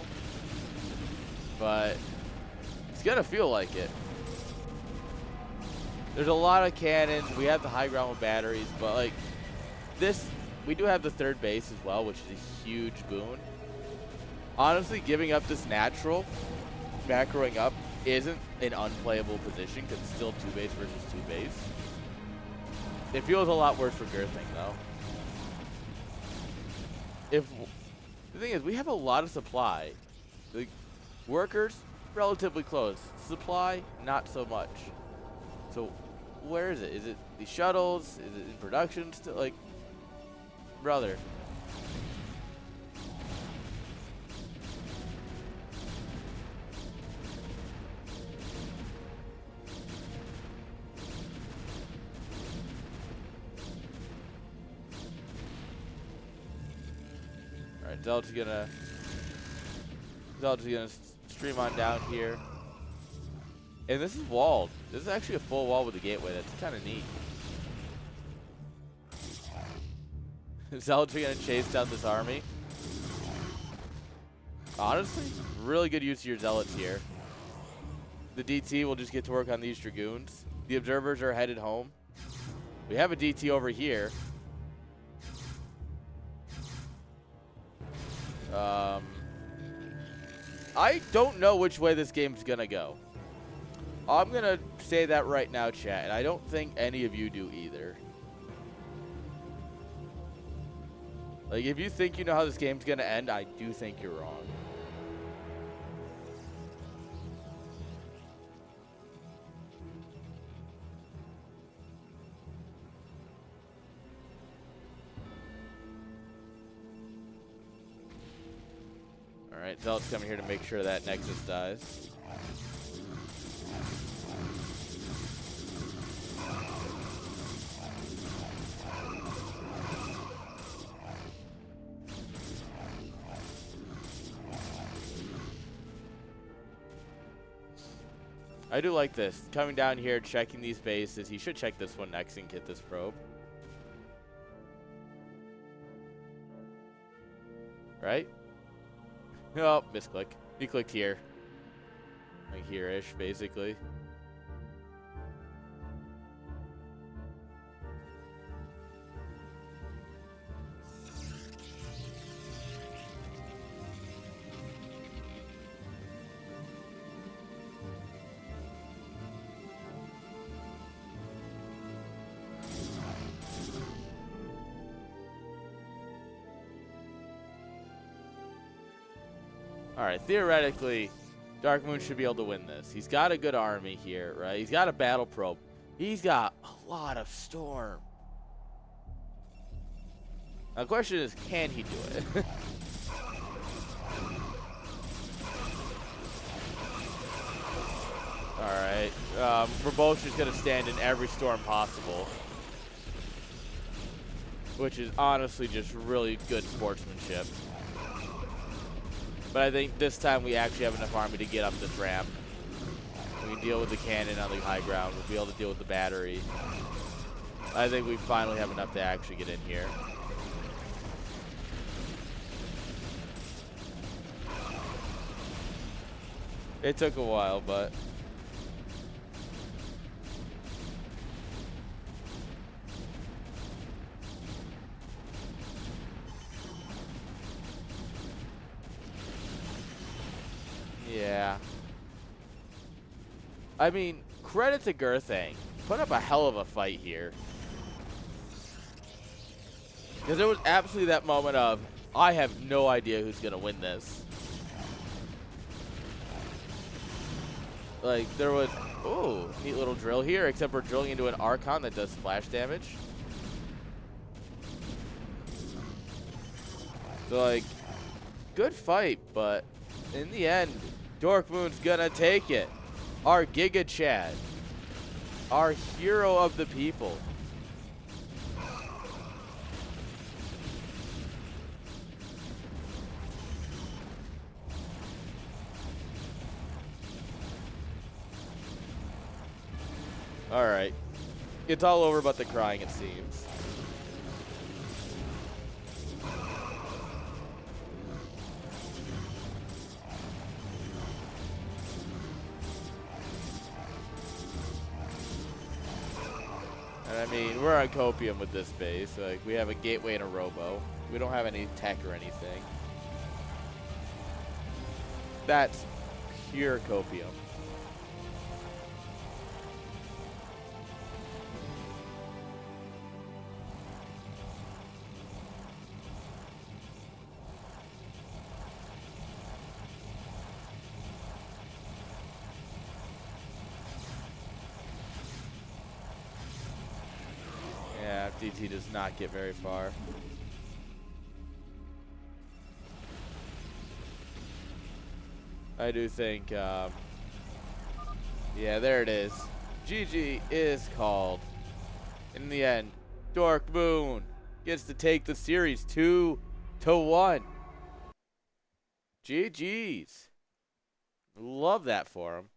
But it's gonna feel like it. There's a lot of cannons. We have the high ground with batteries, but like this, we do have the 3rd base as well, which is a huge boon. Honestly, giving up this natural, macroing up, isn't an unplayable position because it's still 2 base versus 2 base. It feels a lot worse for Gurthang though. The thing is, we have a lot of supply. The workers, relatively close. Supply, not so much. So, where is it? Is it the shuttles? Is it in production still? Like, brother. Alright, Zealot's gonna stream on down here. And this is walled. This is actually a full wall with the gateway. That's kind of neat. Zealots are going to chase down this army. Honestly, really good use of your Zealots here. The DT will just get to work on these Dragoons. The Observers are headed home. We have a DT over here. I don't know which way this game's going to go. I'm going to say that right now, chat, and I don't think any of you do either. Like, if you think you know how this game's going to end, I do think you're wrong. Alright, Zealot's coming here to make sure that Nexus dies. I do like this. Coming down here, checking these bases. He should check this one next and get this probe. Right? Oh, misclick. He clicked here. Like here-ish, basically. Alright, theoretically, Dorkmoon should be able to win this. He's got a good army here, right? He's got a battle probe. He's got a lot of storm. Now, the question is, can he do it? Alright, we're both just going to stand in every storm possible. Which is honestly just really good sportsmanship. But I think this time we actually have enough army to get up this ramp. We can deal with the cannon on the high ground. We'll be able to deal with the battery. I think we finally have enough to actually get in here. It took a while, but... yeah. I mean, credit to Gurthang. Put up a hell of a fight here. Because there was absolutely that moment of, I have no idea who's going to win this. Like, there was, ooh, neat little drill here, except we're drilling into an Archon that does splash damage. So, like, good fight, but in the end, Dorkmoon's gonna take it. Our Giga Chad. Our hero of the people. Alright. It's all over but the crying, it seems. And I mean, we're on copium with this base. Like, we have a gateway and a robo. We don't have any tech or anything. That's pure copium. Yeah, DT does not get very far. I do think, yeah, there it is. GG is called. In the end, Dorkmoon gets to take the series 2-1. GG's. Love that for him.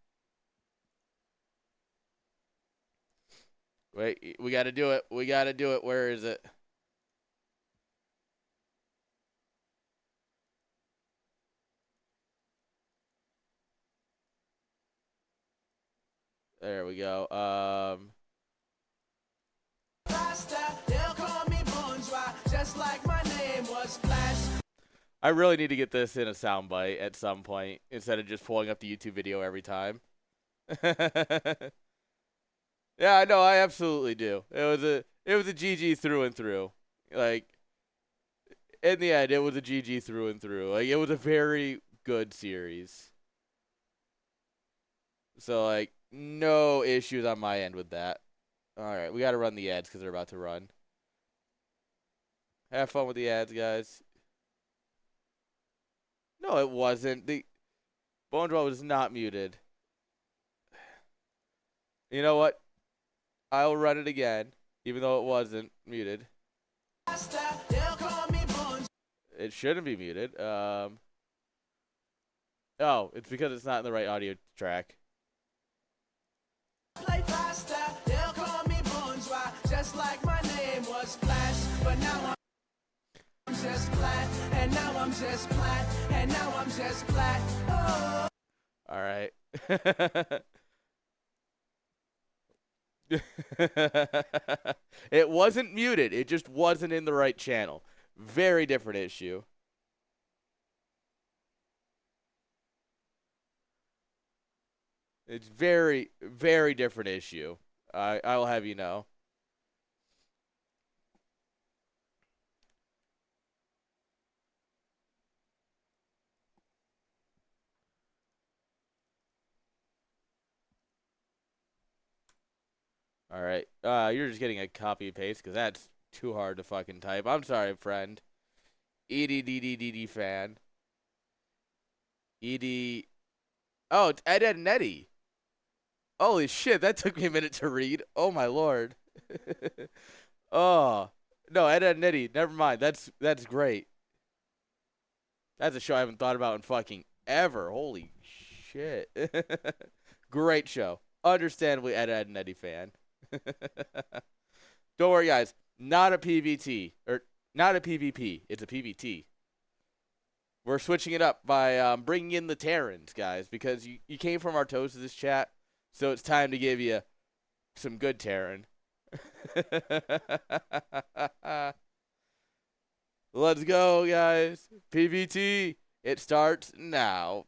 Wait, we got to do it. We got to do it. Where is it? There we go. I really need to get this in a soundbite at some point instead of just pulling up the YouTube video every time. Yeah, I know. I absolutely do. It was a GG through and through. Like, in the end, it was a GG through and through. Like, it was a very good series. So, like, no issues on my end with that. All right, we got to run the ads because they're about to run. Have fun with the ads, guys. No, it wasn't. The Bonjwas was not muted. You know what? I'll run it again, even though it wasn't muted. It shouldn't be muted. Oh, it's because it's not in the right audio track. faster. They'll call me Bonjwas, just like my name was Flash. But now I'm just flat, and now I'm just flat, and now I'm just flat. Oh. All right. It wasn't muted. It just wasn't in the right channel. Very different issue. It's very, very different issue. I will have you know. All right. You're just getting a copy and paste because that's too hard to fucking type. I'm sorry, friend. EDEdDNEdDYFaN. ED. Oh, it's EDEdDNEdDY. Holy shit, that took me a minute to read. Oh my lord. Oh no, EDEdDNEdDY. Never mind. That's great. That's a show I haven't thought about in fucking ever. Holy shit. Great show. Understandably, EDEdDNEdDYFaN. Don't worry, guys. Not a PVT or not a PvP. It's a PVT. We're switching it up by bringing in the Terrans, guys, because you came from Artosis' chat, so it's time to give you some good Terran. Let's go, guys. PVT. It starts now.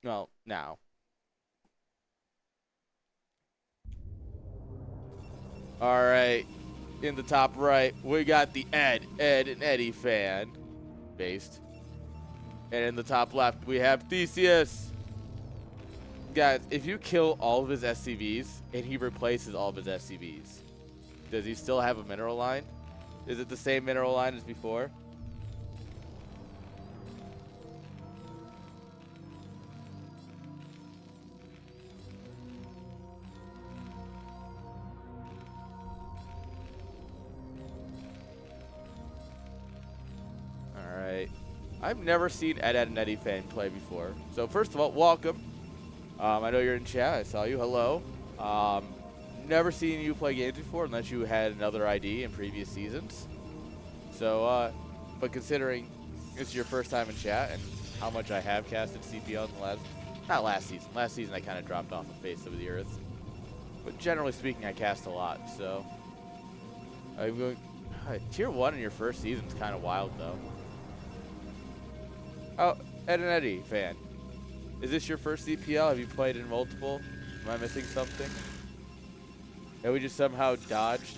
Well, now. All right. In the top right, we got the EDEdDNEdDYFaN based. And in the top left, we have Theseus. Guys, if you kill all of his SCVs and he replaces all of his SCVs, does he still have a mineral line? Is it the same mineral line as before? All right. I've never seen EDEdDNEdDYFaN play before. So first of all, welcome. I know you're in chat. I saw you. Hello. Never seen you play games before unless you had another ID in previous seasons. So, but considering it's your first time in chat and how much I have casted CPL in the not last season. Last season I kind of dropped off the face of the earth. But generally speaking, I cast a lot. So, I'm going. Tier 1 in your first season is kind of wild, though. Oh, EDEdDNEdDYFaN. Is this your first CPL? Have you played in multiple? Am I missing something? Have we just somehow dodged?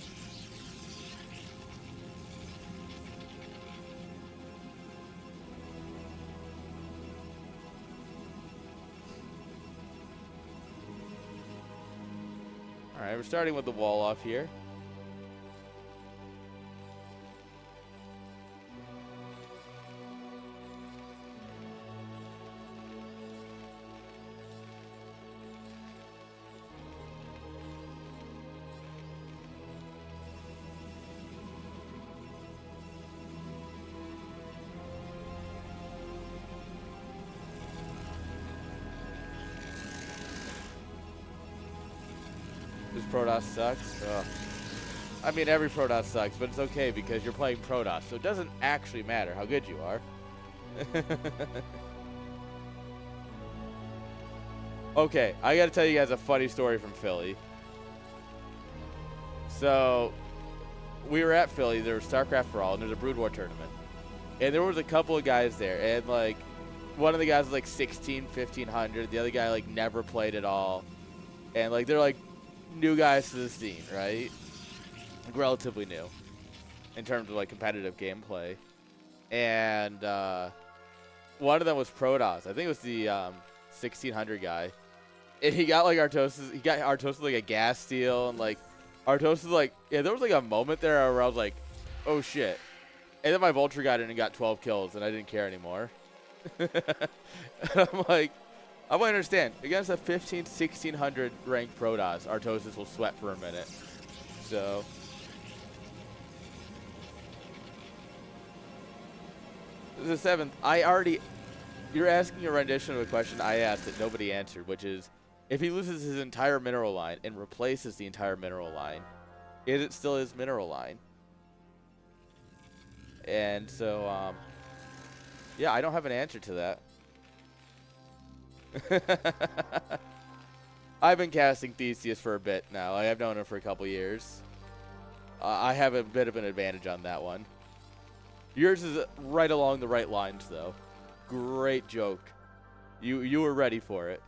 Alright, we're starting with the wall off here. This Protoss sucks. Ugh. I mean, every Protoss sucks, but it's okay because you're playing Protoss, so it doesn't actually matter how good you are. Okay, I gotta tell you guys a funny story from Philly. So, we were at Philly, there was Starcraft for All, and there's a Brood War tournament. And there was a couple of guys there, and like, one of the guys was like 1500, the other guy like never played at all. And like, they're like new guys to the scene, right? Like, relatively new in terms of like competitive gameplay. And one of them was Protoss. I think it was the 1600 guy. And he got like Artosis. He got Artosis like a gas steal, and like Artosis like, yeah, there was like a moment there where I was like, oh shit. And then my Vulture got in and got 12 kills, and I didn't care anymore. And I'm like, I want to understand. Against a 1600 ranked Protoss, Artosis will sweat for a minute. So. The 7th, you're asking a rendition of a question I asked that nobody answered, which is, If he loses his entire mineral line and replaces the entire mineral line, is it still his mineral line? And so, yeah, I don't have an answer to that. I've been casting Theseus for a bit now. I've known him for a couple years. I have a bit of an advantage on that one. Yours is right along the right lines, though. Great joke. You were ready for it.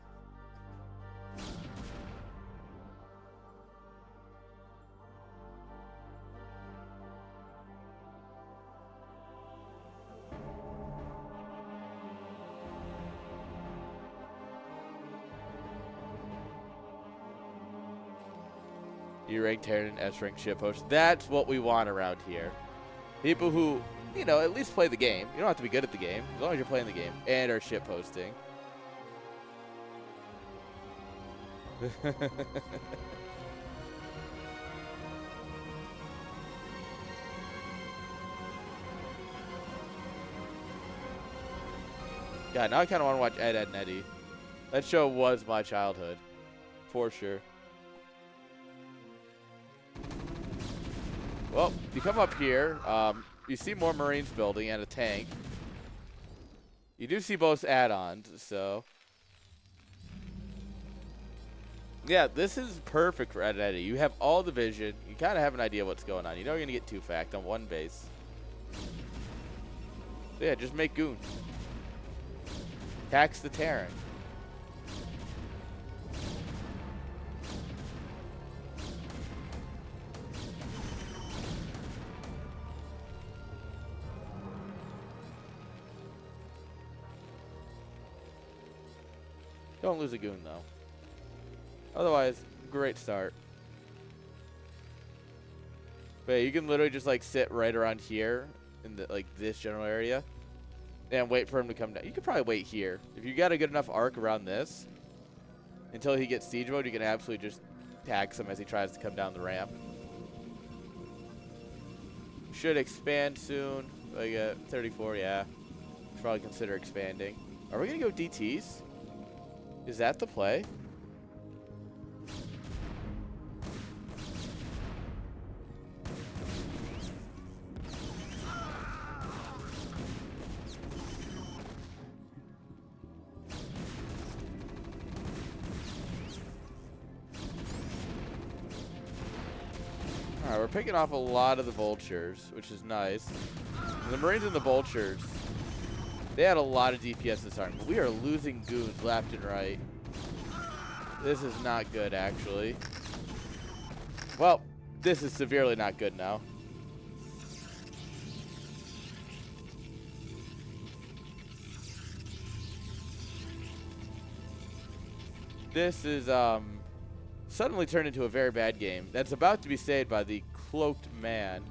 E-ranked Airn, S-ranked shitpost. That's what we want around here. People who, you know, at least play the game. You don't have to be good at the game, as long as you're playing the game and are shitposting. God, now I kind of want to watch Ed, Edd, and Eddy. That show was my childhood, for sure. Well, you come up here, you see more Marines building and a tank. You do see both add-ons, so. Yeah, this is perfect for Ed, and Eddy. You have all the vision. You kind of have an idea what's going on. You know you're going to get 2-fact on one base. So yeah, just make goons. Tax the Terran. Don't lose a goon, though. Otherwise, great start. But yeah, you can literally just, like, sit right around here in, the, like, this general area and wait for him to come down. You could probably wait here. If you got a good enough arc around this until he gets siege mode, you can absolutely just tax him as he tries to come down the ramp. Should expand soon. Like, 34, yeah. Should probably consider expanding. Are we going to go DTs? Is that the play? Alright, we're picking off a lot of the vultures, which is nice. The Marines and the vultures, they had a lot of DPS this time, but we are losing goons left and right. This is not good, actually. Well, this is severely not good now. This is, suddenly turned into a very bad game. That's about to be saved by the cloaked man.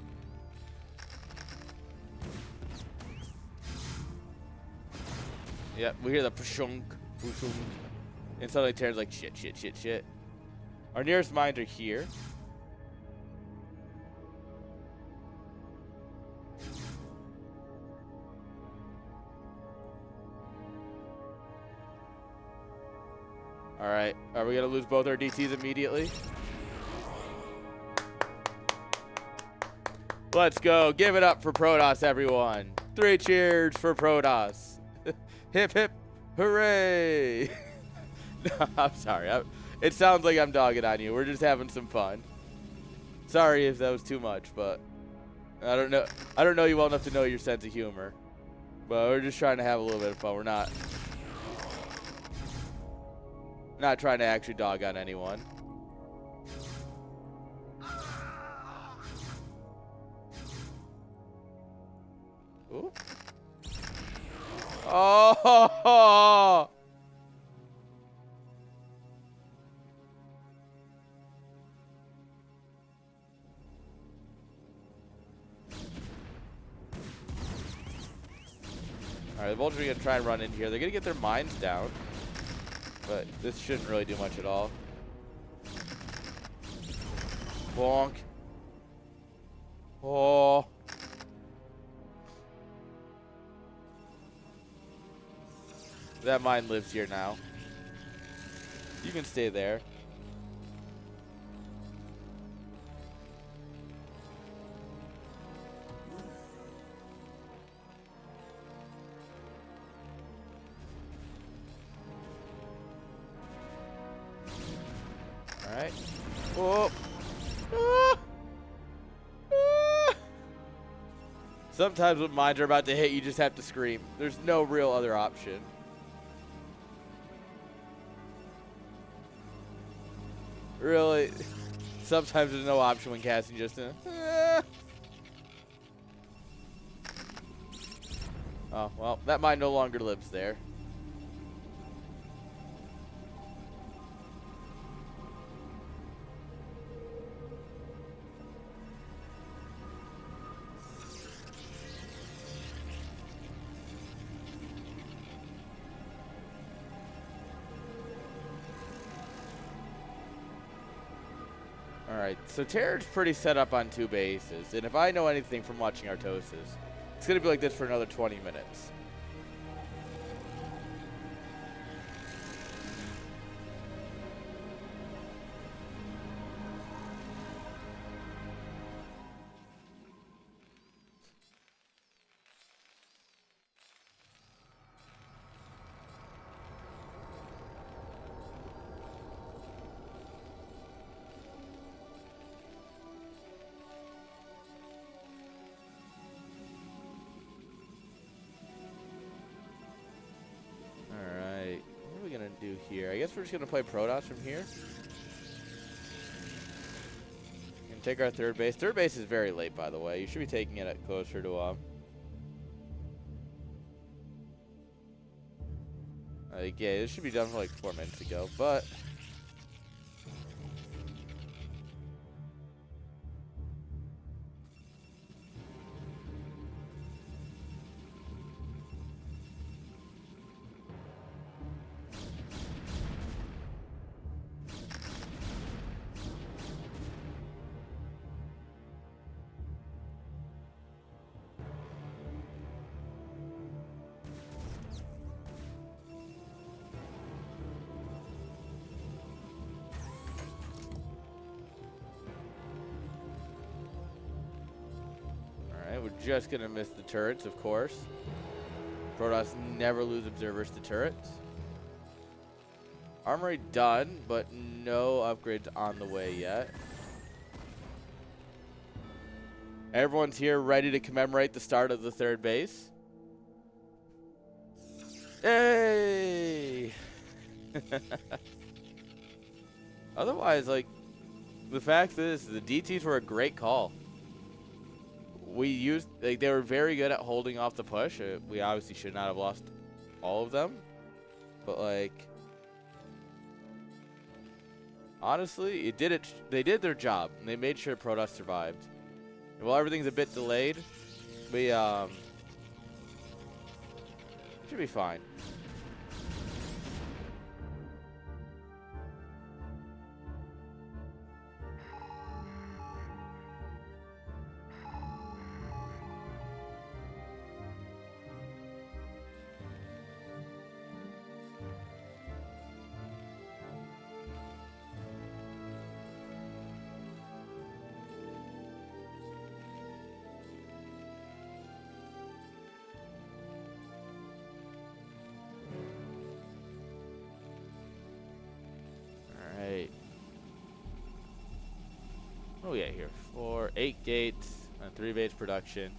Yep, we hear the pshunk, pshunk, and suddenly Terran's like, shit, shit, shit, shit. Our nearest mines are here. Alright, are we going to lose both our DTs immediately? Let's go. Give it up for Protoss, everyone. 3 cheers for Protoss. Hip, hip, hooray. No, I'm sorry. It sounds like I'm dogging on you. We're just having some fun. Sorry if that was too much, but I don't know you well enough to know your sense of humor. But we're just trying to have a little bit of fun. We're not trying to actually dog on anyone. Ooh. Oh! Alright, the Vultures are going to try and run in here. They're going to get their mines down. But this shouldn't really do much at all. Bonk. Oh. That mine lives here now. You can stay there. Alright. Whoa. Ah! Ah! Sometimes when mines are about to hit, you just have to scream. There's no real other option. Really, sometimes there's no option when casting just in. Oh, well, that mine no longer lives there. Alright, so Terror's pretty set up on 2 bases, and if I know anything from watching Artosis, it's going to be like this for another 20 minutes. Do here. I guess we're just gonna play Protoss from here. And take our third base. Third base is very late, by the way. You should be taking it at closer to like, yeah, this should be done for like 4 minutes ago, but we're just gonna miss the turrets, of course. Protoss never lose observers to turrets. Armory done, but no upgrades on the way yet. Everyone's here ready to commemorate the start of the third base. Yay! Otherwise, like, the fact is, the DTs were a great call. We used, like, they were very good at holding off the push. We obviously should not have lost all of them, but like, honestly, they did their job, and they made sure Protoss survived. And while everything's a bit delayed, we should be fine. Oh yeah, here 8 gates and 3 base production.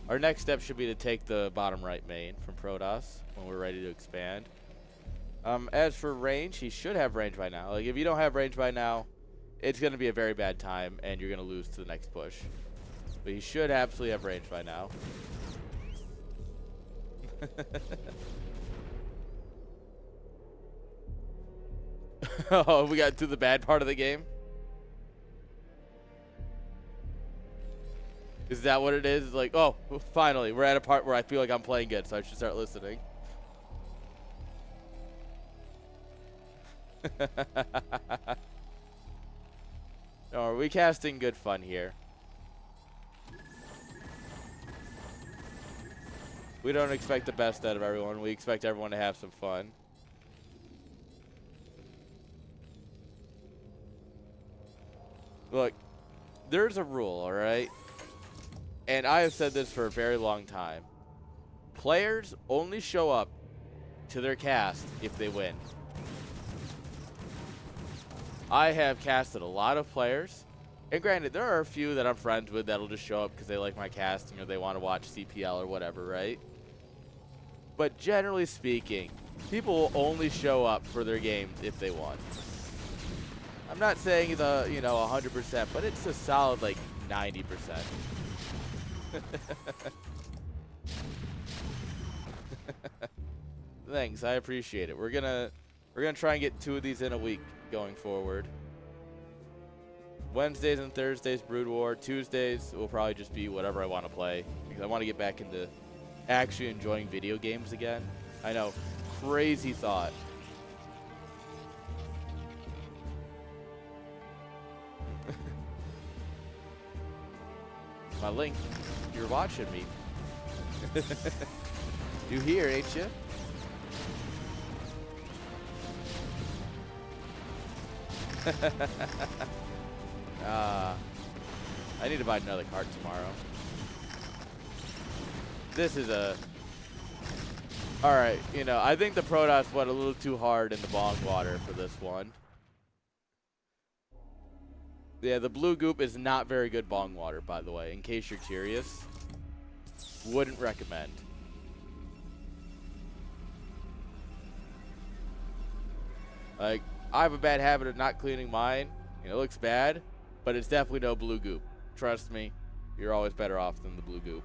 Our next step should be to take the bottom right main from Protoss when we're ready to expand. As for range, he should have range by now. Like, if you don't have range by now, it's going to be a very bad time and you're going to lose to the next push. But he should absolutely have range by now. Oh, we got to the bad part of the game? Is that what it is? It's like, oh, finally, we're at a part where I feel like I'm playing good, so I should start listening. No, are we casting good fun here? We don't expect the best out of everyone. We expect everyone to have some fun. Look, there's a rule, all right? And I have said this for a very long time. Players only show up to their cast if they win. I have casted a lot of players. And granted, there are a few that I'm friends with that'll just show up because they like my casting or they want to watch CPL or whatever, right? But generally speaking, people will only show up for their games if they won. I'm not saying it's a, 100%, but it's a solid like 90%. Thanks, I appreciate it. We're gonna try and get 2 of these in a week going forward. Wednesdays and Thursdays, Brood War. Tuesdays will probably just be whatever I want to play because I want to get back into actually enjoying video games again. I know, crazy thought. My link, you're watching me. You here, ain't you? I need to buy another cart tomorrow. This is a... Alright, I think the Protoss went a little too hard in the bong water for this one. Yeah, the blue goop is not very good bong water, by the way, in case you're curious. Wouldn't recommend. Like, I have a bad habit of not cleaning mine. It looks bad, but it's definitely no blue goop. Trust me, you're always better off than the blue goop.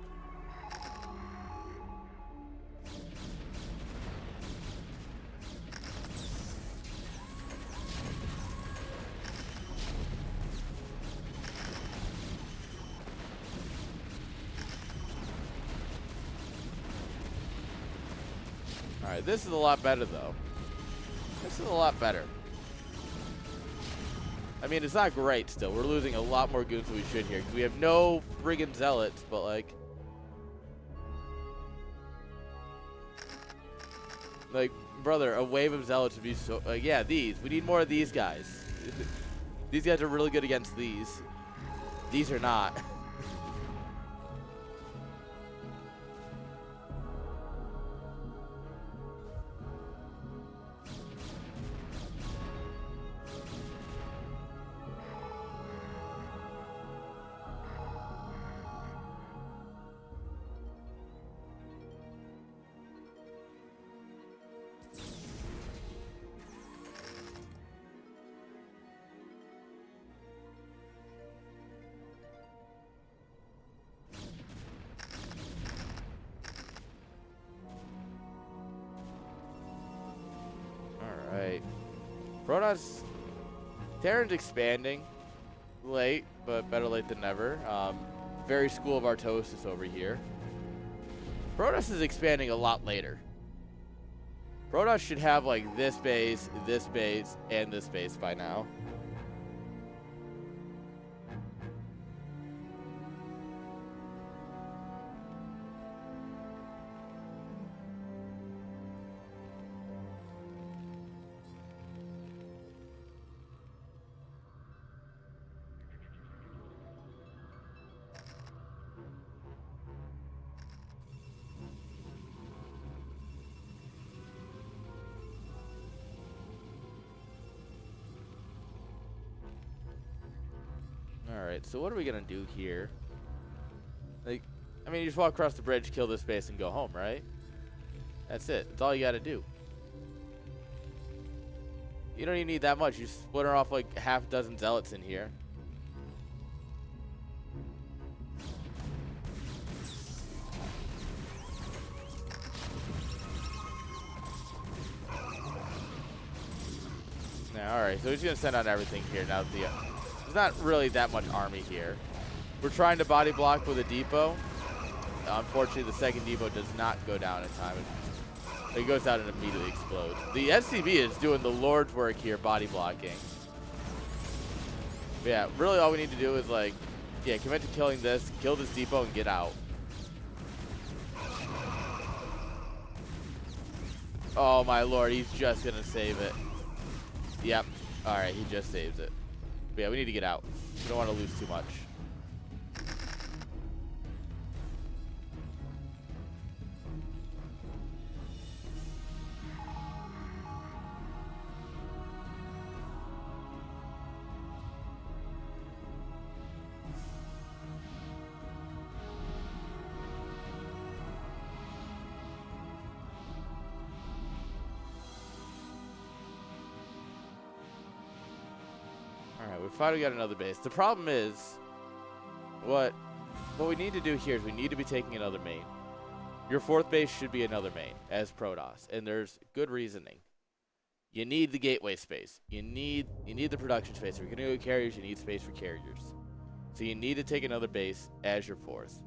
Alright, this is a lot better, though. This is a lot better. I mean, it's not great still. We're losing a lot more goons than we should here. Because we have no friggin' zealots, but like... Like, brother, a wave of zealots would be so... yeah, these. We need more of these guys. These guys are really good against these. These are not. Alright. Protoss... Terran's expanding. Late, but better late than never. Very School of Artosis over here. Protoss is expanding a lot later. Protoss should have like this base, and this base by now. Alright, so what are we gonna do here? Like, I mean, you just walk across the bridge, kill this base, and go home, right? That's it. That's all you gotta do. You don't even need that much. You split her off like half a dozen zealots in here. Now, alright, so he's gonna send out everything here now that there's not really that much army here. We're trying to body block with a depot. Unfortunately, the second depot does not go down in time. It goes out and immediately explodes. The SCV is doing the Lord's work here, body blocking. But yeah, really all we need to do is like, yeah, commit to killing this, kill this depot, and get out. Oh my lord, he's just gonna save it. Yep. Alright, he just saves it. But yeah, we need to get out. We don't want to lose too much. Alright, we finally got another base. The problem is, what we need to do here is we need to be taking another main. Your fourth base should be another main as Protoss, and there's good reasoning. You need the gateway space. You need the production space. If you're gonna go carriers, you need space for carriers. So you need to take another base as your fourth.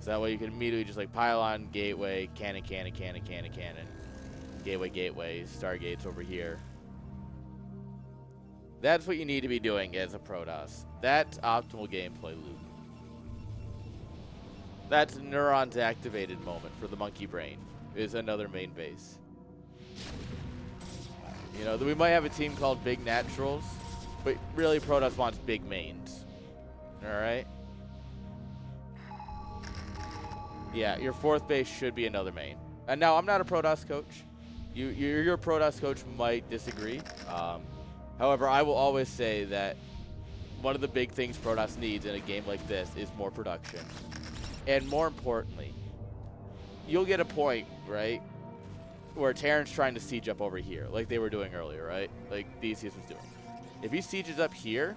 So that way you can immediately just like pile on gateway, cannon, gateway, stargates over here. That's what you need to be doing as a Protoss. That's optimal gameplay loop. That's neurons activated moment for the monkey brain, is another main base. You know, we might have a team called Big Naturals, but really Protoss wants big mains. Alright? Yeah, your fourth base should be another main. And now, I'm not a Protoss coach. Your Protoss coach might disagree. However, I will always say that one of the big things Protoss needs in a game like this is more production. And more importantly, you'll get a point, right, where Terran's trying to siege up over here, like they were doing earlier, right? Like Theseus was doing. If he sieges up here,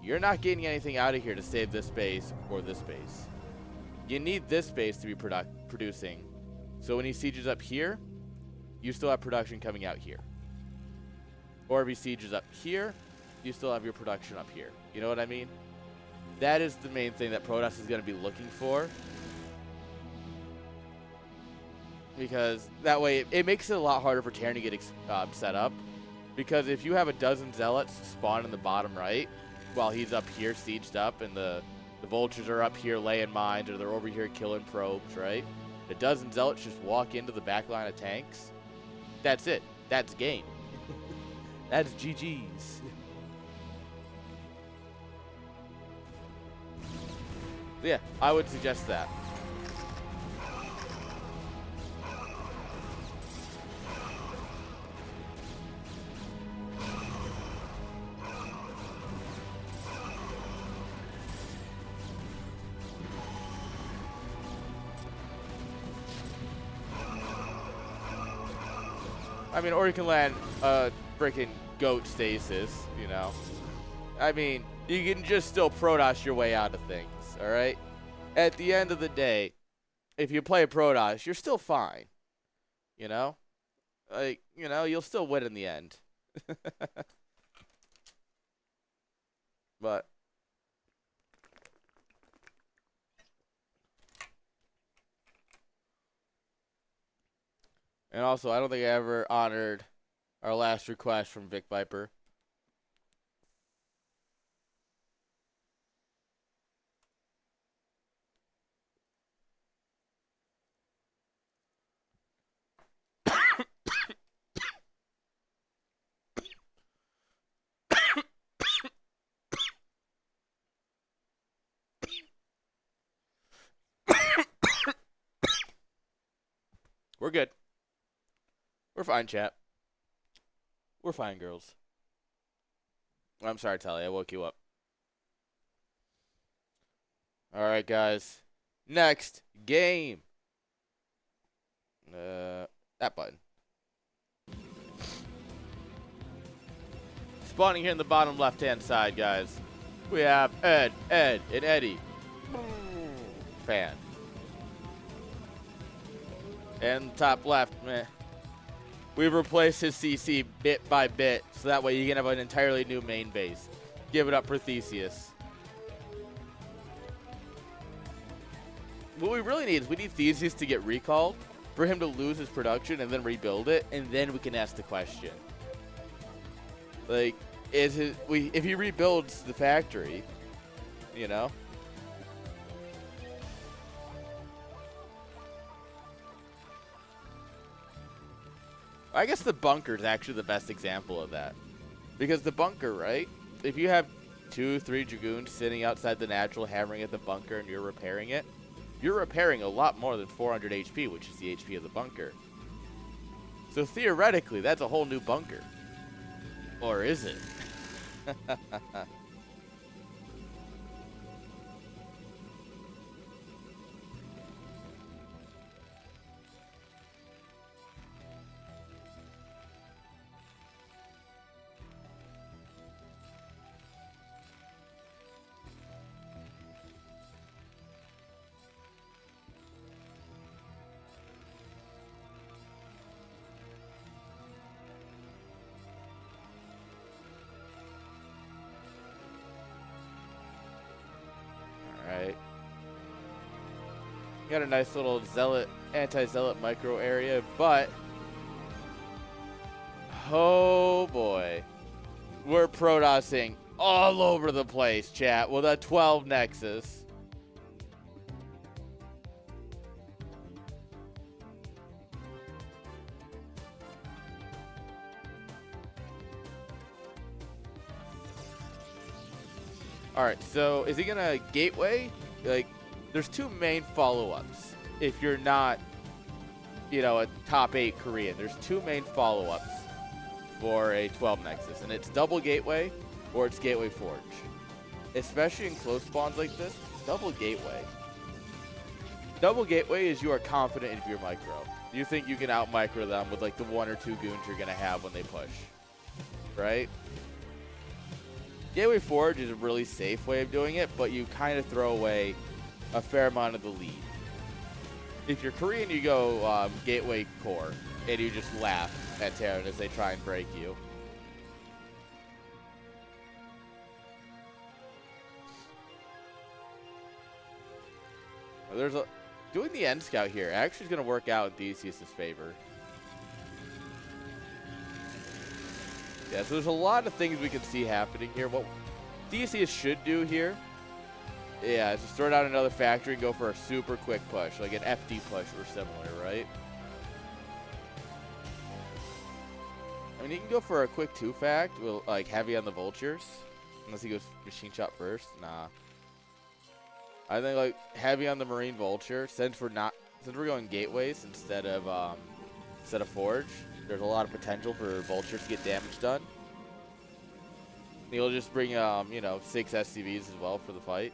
you're not getting anything out of here to save this base or this base. You need this base to be producing. So when he sieges up here, you still have production coming out here. Or if he sieges up here, you still have your production up here. You know what I mean? That is the main thing that Protoss is going to be looking for. Because that way, it makes it a lot harder for Terran to get set up. Because if you have a dozen Zealots spawn in the bottom right, while he's up here sieged up, and the Vultures are up here laying mines, or they're over here killing probes, right? A dozen Zealots just walk into the back line of tanks. That's it. That's game. That's GG's. Yeah, I would suggest that. I mean, or you can land a freaking goat stasis, you know. I mean, you can just still Protoss your way out of things, all right? At the end of the day, if you play Protoss, you're still fine, you know? Like, you know, you'll still win in the end. But and also, I don't think I ever honored our last request from Vic Viper. We're good. We're fine, chat. We're fine, girls. I'm sorry, Tally. I woke you up. All right, guys. Next game. That button. Spawning here in the bottom left-hand side, guys. We have Ed, and Eddie. Fan. And top left, meh. We've replaced his CC bit by bit, so that way you can have an entirely new main base. Give it up for Theseus. What we really need is we need Theseus to get recalled, for him to lose his production and then rebuild it, and then we can ask the question. Like, if he rebuilds the factory, you know? I guess the bunker is actually the best example of that. Because the bunker, right? If you have 2-3 dragoons sitting outside the natural hammering at the bunker and you're repairing it, you're repairing a lot more than 400 HP, which is the HP of the bunker. So theoretically, that's a whole new bunker. Or is it? Alright. Got a nice little zealot, anti-zealot micro area, but oh boy. We're Protosing all over the place, chat, with a 12 Nexus. Alright, so is he gonna gateway? Like, there's two main follow-ups. If you're not, you know, a top 8 Korean, there's two main follow-ups for a 12 Nexus, and it's double gateway or it's gateway forge. Especially in close spawns like this, double gateway. Double gateway is you are confident in your micro. You think you can out micro them with like the 1 or 2 goons you're gonna have when they push, right? Gateway forge is a really safe way of doing it, but you kind of throw away a fair amount of the lead. If you're Korean, you go gateway core, and you just laugh at Terran as they try and break you. There's a doing the end scout here actually is going to work out in Theseus' favor. Yeah, so there's a lot of things we can see happening here. What Theseus should do here, yeah, is just throw down another factory and go for a super quick push, like an FD push or similar, right? I mean, he can go for a quick 2-fact, with, like, heavy on the vultures. Unless he goes machine shot first. Nah. I think, like, heavy on the marine vulture, since we're going gateways instead of forge. There's a lot of potential for vultures to get damage done. He'll just bring, you know, 6 SCVs as well for the fight.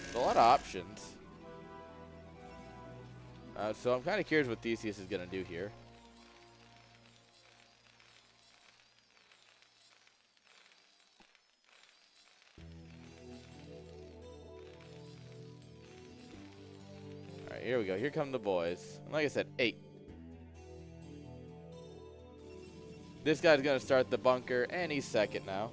There's a lot of options. So I'm kind of curious what Theseus is going to do here. All right, here we go. Here come the boys. Like I said, 8. This guy's going to start the bunker any second now.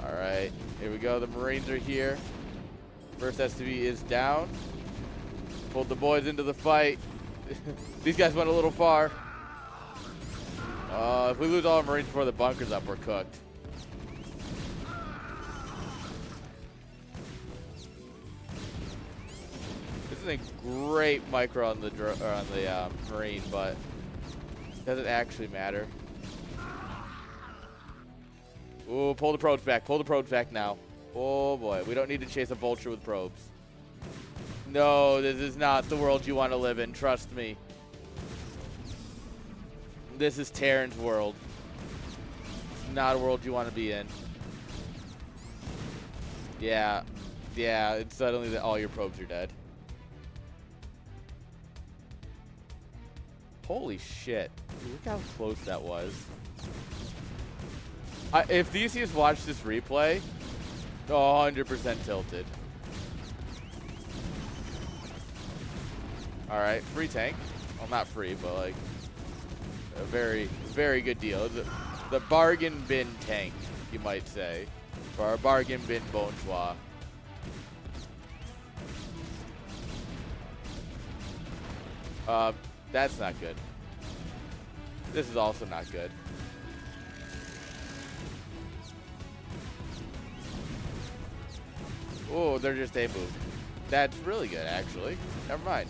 Alright, here we go. The Marines are here. First SCV is down. Pulled the boys into the fight. These guys went a little far. If we lose all our Marines before the bunker's up, we're cooked. This is a great micro on the Marine, but it doesn't actually matter. Ooh, pull the probes back. Pull the probes back now. Oh, boy. We don't need to chase a vulture with probes. No, this is not the world you want to live in. Trust me. This is Terran's world. It's not a world you want to be in. Yeah. Yeah, it's suddenly that all your probes are dead. Holy shit. Dude, look how close that was. If Theseus watched this replay, 100% tilted. Alright, free tank. Well, not free, but like a very, very good deal. The bargain bin tank, you might say. Or a bargain bin Bonjwas. That's not good. This is also not good. Oh, they're just a move. That's really good, actually. Never mind.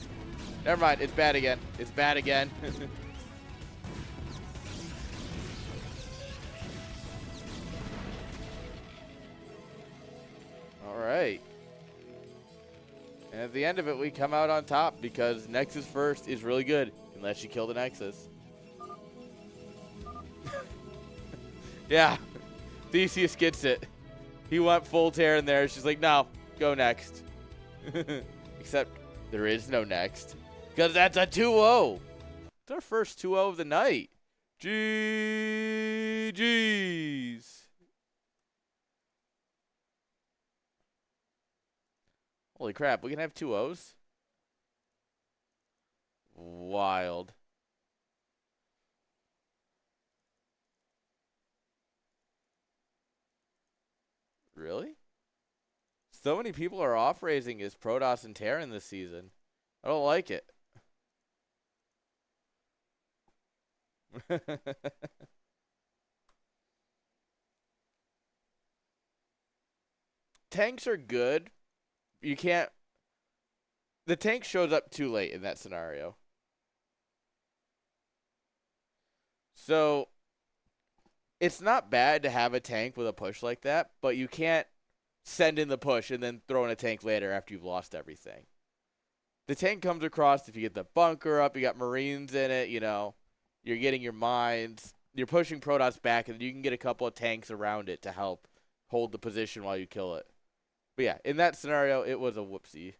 Never mind. It's bad again. It's bad again. All right. And at the end of it, we come out on top because Nexus first is really good, unless you kill the Nexus. Yeah. Theseus gets it. He went full tear in there. She's like, no, go next. Except there is no next. Because that's a 2-0. It's our first 2-0 of the night. GG's. Holy crap, we can have 2-0s? Wild. Really? So many people are off-raising his Protoss and Terran this season. I don't like it. Tanks are good. You can't... The tank shows up too late in that scenario. So, it's not bad to have a tank with a push like that, but you can't send in the push and then throw in a tank later after you've lost everything. The tank comes across if you get the bunker up, you got Marines in it, you know, you're getting your mines, you're pushing Protoss back, and you can get a couple of tanks around it to help hold the position while you kill it. But yeah, in that scenario, it was a whoopsie,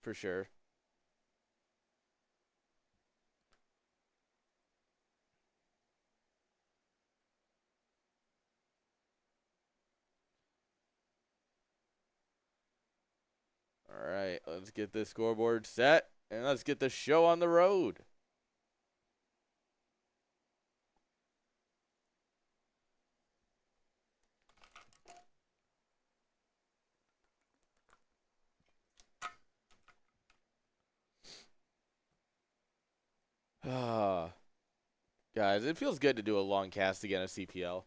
for sure. All right, let's get this scoreboard set, and let's get the show on the road. Guys, it feels good to do a long cast again at CPL.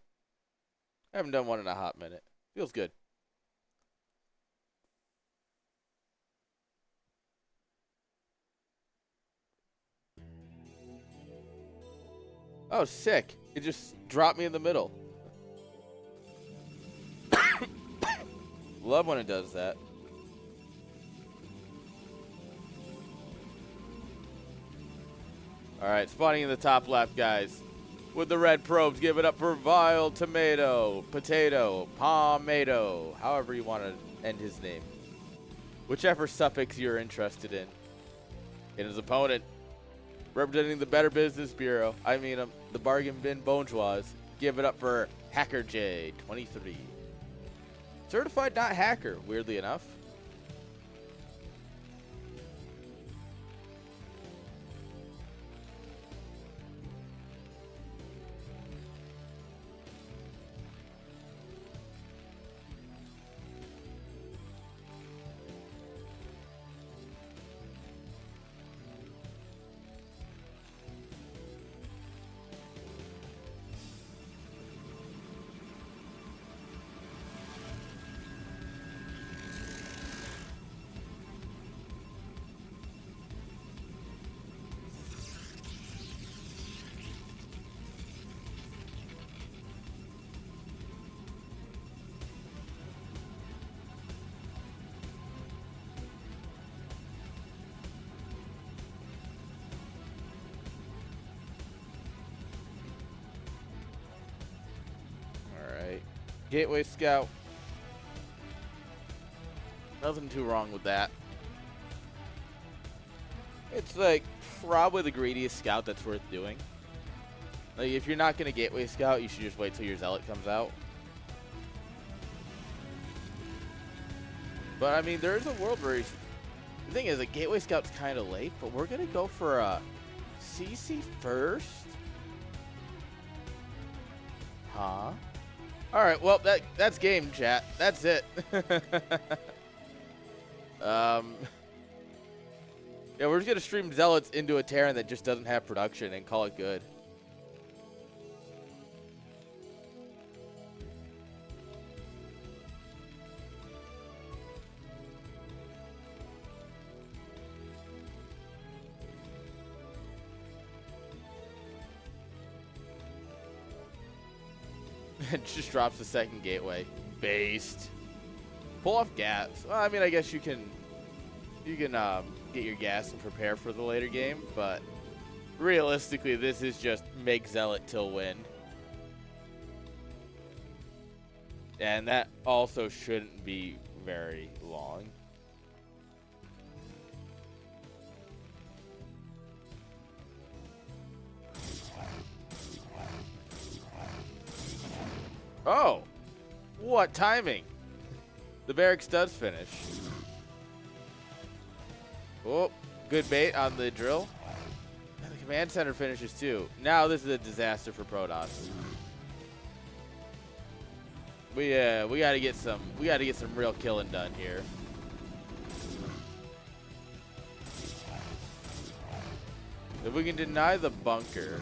I haven't done one in a hot minute. Feels good. Oh, sick. It just dropped me in the middle. Love when it does that. All right, spawning in the top left, guys. With the red probes, give it up for viletomato, potato, palmato, however you want to end his name. Whichever suffix you're interested in. And his opponent, representing the Better Business Bureau, the bargain bin Bonjwas, give it up for hackerj 23. Certified not hacker, weirdly enough. Gateway Scout. Nothing too wrong with that. It's like probably the greediest scout that's worth doing. Like if you're not gonna Gateway Scout, you should just wait till your Zealot comes out. But I mean, there is a world where the thing is, a Gateway Scout's kind of late, but we're gonna go for a CC first. Huh? All right, well that's game, chat. That's it. Yeah, we're just gonna stream Zealots into a Terran that just doesn't have production and call it good. And just drops the second gateway. Based. Pull off gas. Well, I mean, I guess you can get your gas and prepare for the later game, but realistically, this is just make Zealot till win. And that also shouldn't be very long. Oh, what timing? The barracks does finish. Oh, good bait on the drill. And the command center finishes too. Now this is a disaster for Protoss. We gotta get some real killing done here. If we can deny the bunker.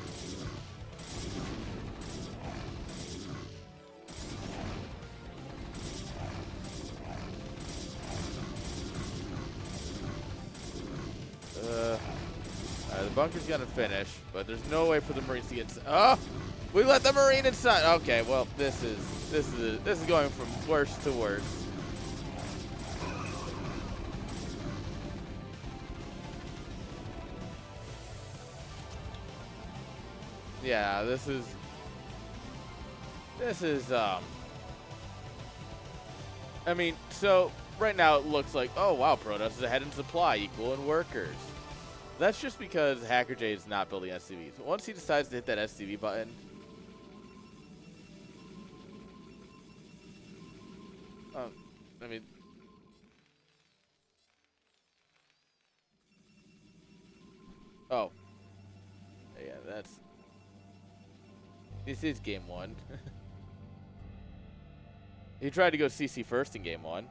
The bunker's gonna finish, but there's no way for the Marines to get. Oh, we let the Marine inside. Okay, well this is going from worse to worse. Yeah, this is I mean, so right now it looks like, oh wow, Protoss is ahead in supply, equal in workers. That's just because hackerj is not building SCVs. Once he decides to hit that SCV button, I mean, oh, yeah, this is game one. He tried to go CC first in game one.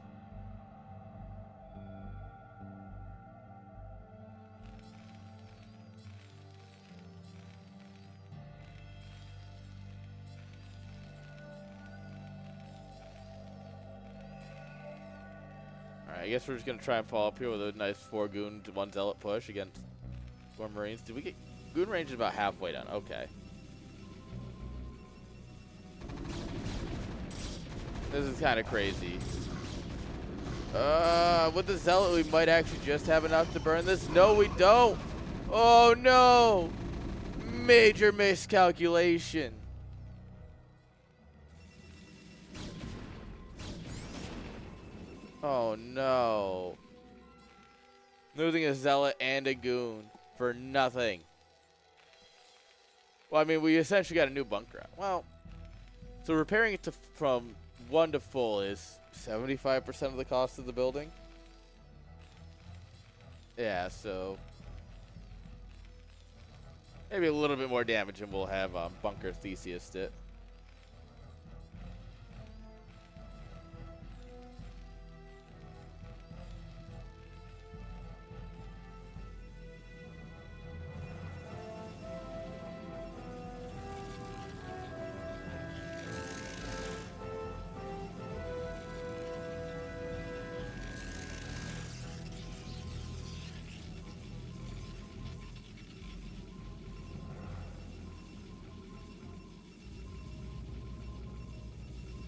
I guess we're just going to try and follow up here with a nice 4 goon to 1 zealot push against 4 Marines. Did we get goon range is about halfway done? Okay. This is kind of crazy. With the zealot, we might actually just have enough to burn this. No, we don't. Oh, no. Major miscalculation. Oh no. Losing a zealot and a goon for nothing. Well, I mean, we essentially got a new bunker out. Well, so repairing it from 1 to full is 75% of the cost of the building. Yeah, so maybe a little bit more damage and we'll have Bunker Theseus it.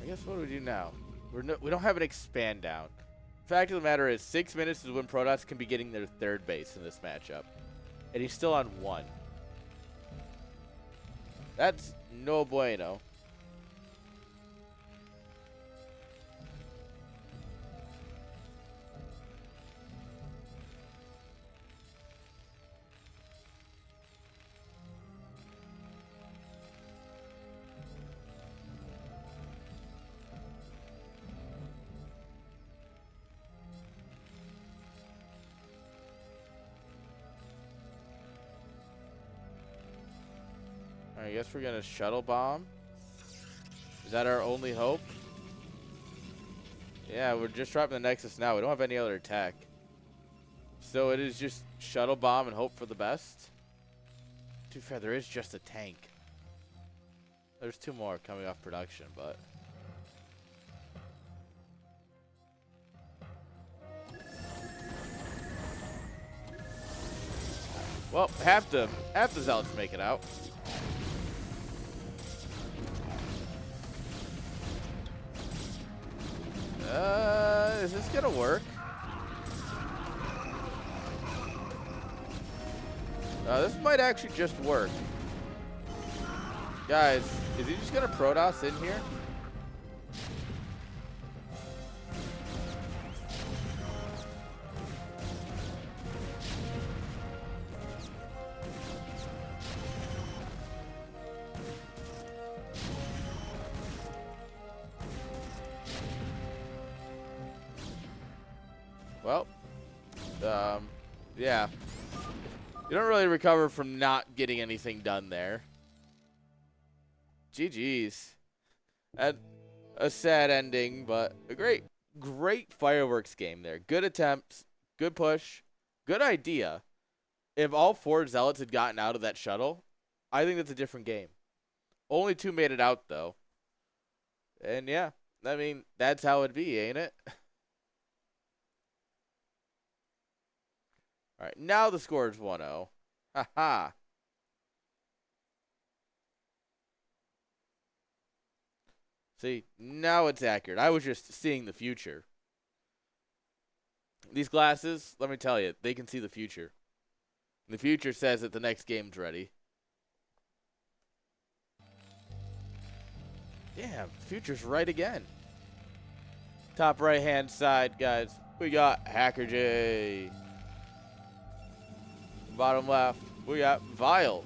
I guess what do we do now? We don't have an expand down. Fact of the matter is, 6 minutes is when Protoss can be getting their 3rd base in this matchup. And he's still on 1. That's no bueno. I guess we're gonna shuttle bomb. Is that our only hope? Yeah, we're just dropping the Nexus now. We don't have any other attack. So it is just shuttle bomb and hope for the best. To be fair, there is just a tank. There's 2 more coming off production, but well, half the zealots make it out. That'll work. This might actually just work. Guys, is he just gonna Protoss in here? Well, yeah. You don't really recover from not getting anything done there. GG's. A sad ending, but a great fireworks game there. Good attempts, good push, good idea. If all 4 Zealots had gotten out of that shuttle, I think that's a different game. Only 2 made it out, though. And yeah, I mean, that's how it'd be, ain't it? All right, now the score is 1-0. Haha. See, now it's accurate. I was just seeing the future. These glasses, let me tell you, they can see the future. The future says that the next game's ready. Damn, the future's right again. Top right-hand side, guys, we got hackerj. Bottom left, we got Vile.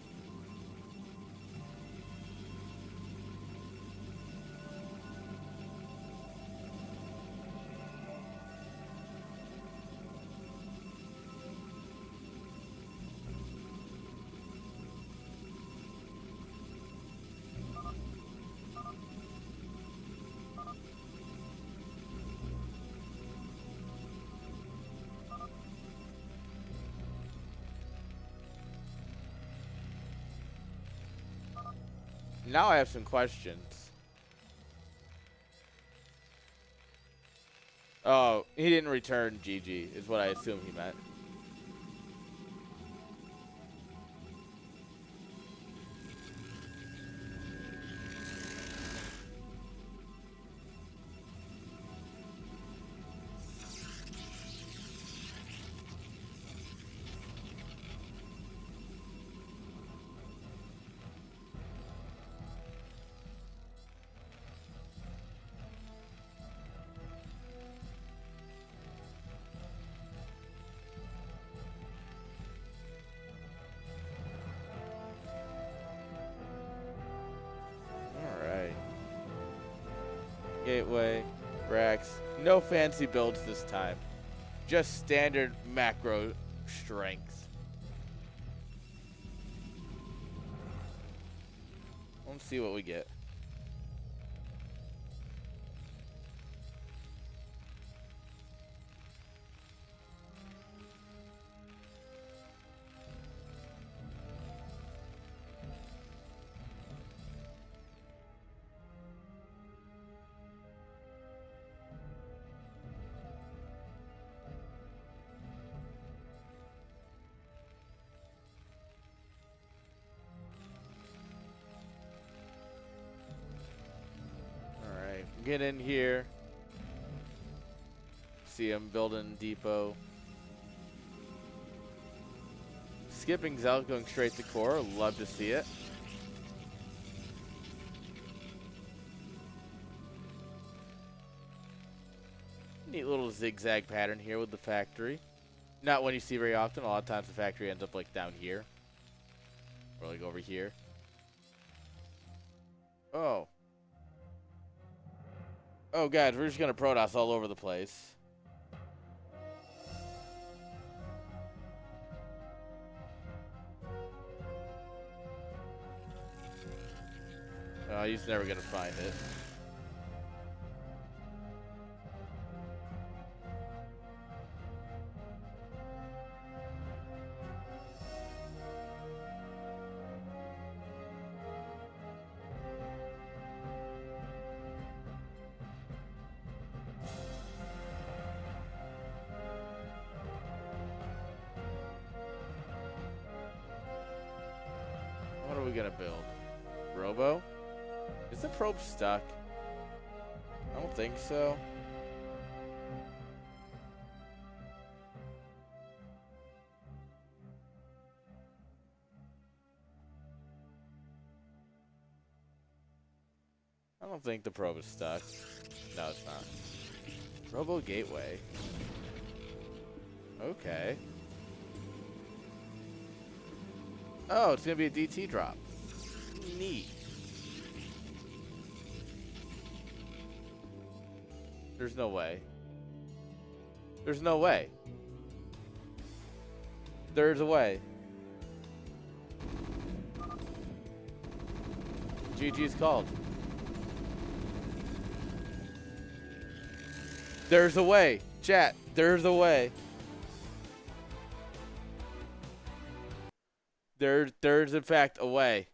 Now I have some questions. Oh, he didn't return GG, is what I assume he meant. Gateway, Brax. No fancy builds this time. Just standard macro strength. Let's see what we get. Get in here. See him building depot. Skipping Zealot going straight to core. Love to see it. Neat little zigzag pattern here with the factory. Not one you see very often. A lot of times the factory ends up like down here. Or like over here. Oh. Oh, guys, we're just going to Protoss all over the place. Oh, he's never going to find it. What are we going to build? Robo? Is the probe stuck? I don't think so. I don't think the probe is stuck. No, it's not. Robo Gateway. Okay. Oh, it's gonna be a DT drop. Neat. There's no way. There's no way. There's a way. GG's called. There's a way. Chat, there's a way. There's in fact a way.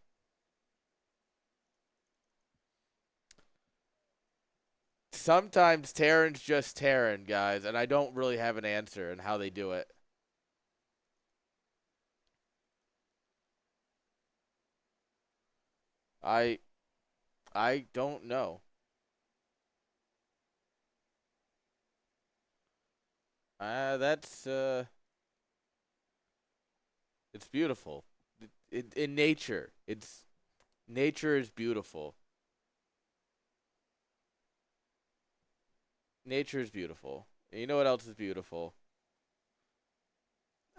Sometimes Terran's just Terran, guys, and I don't really have an answer on how they do it. I don't know. That's it's beautiful. In nature, nature is beautiful. Nature is beautiful. And you know what else is beautiful?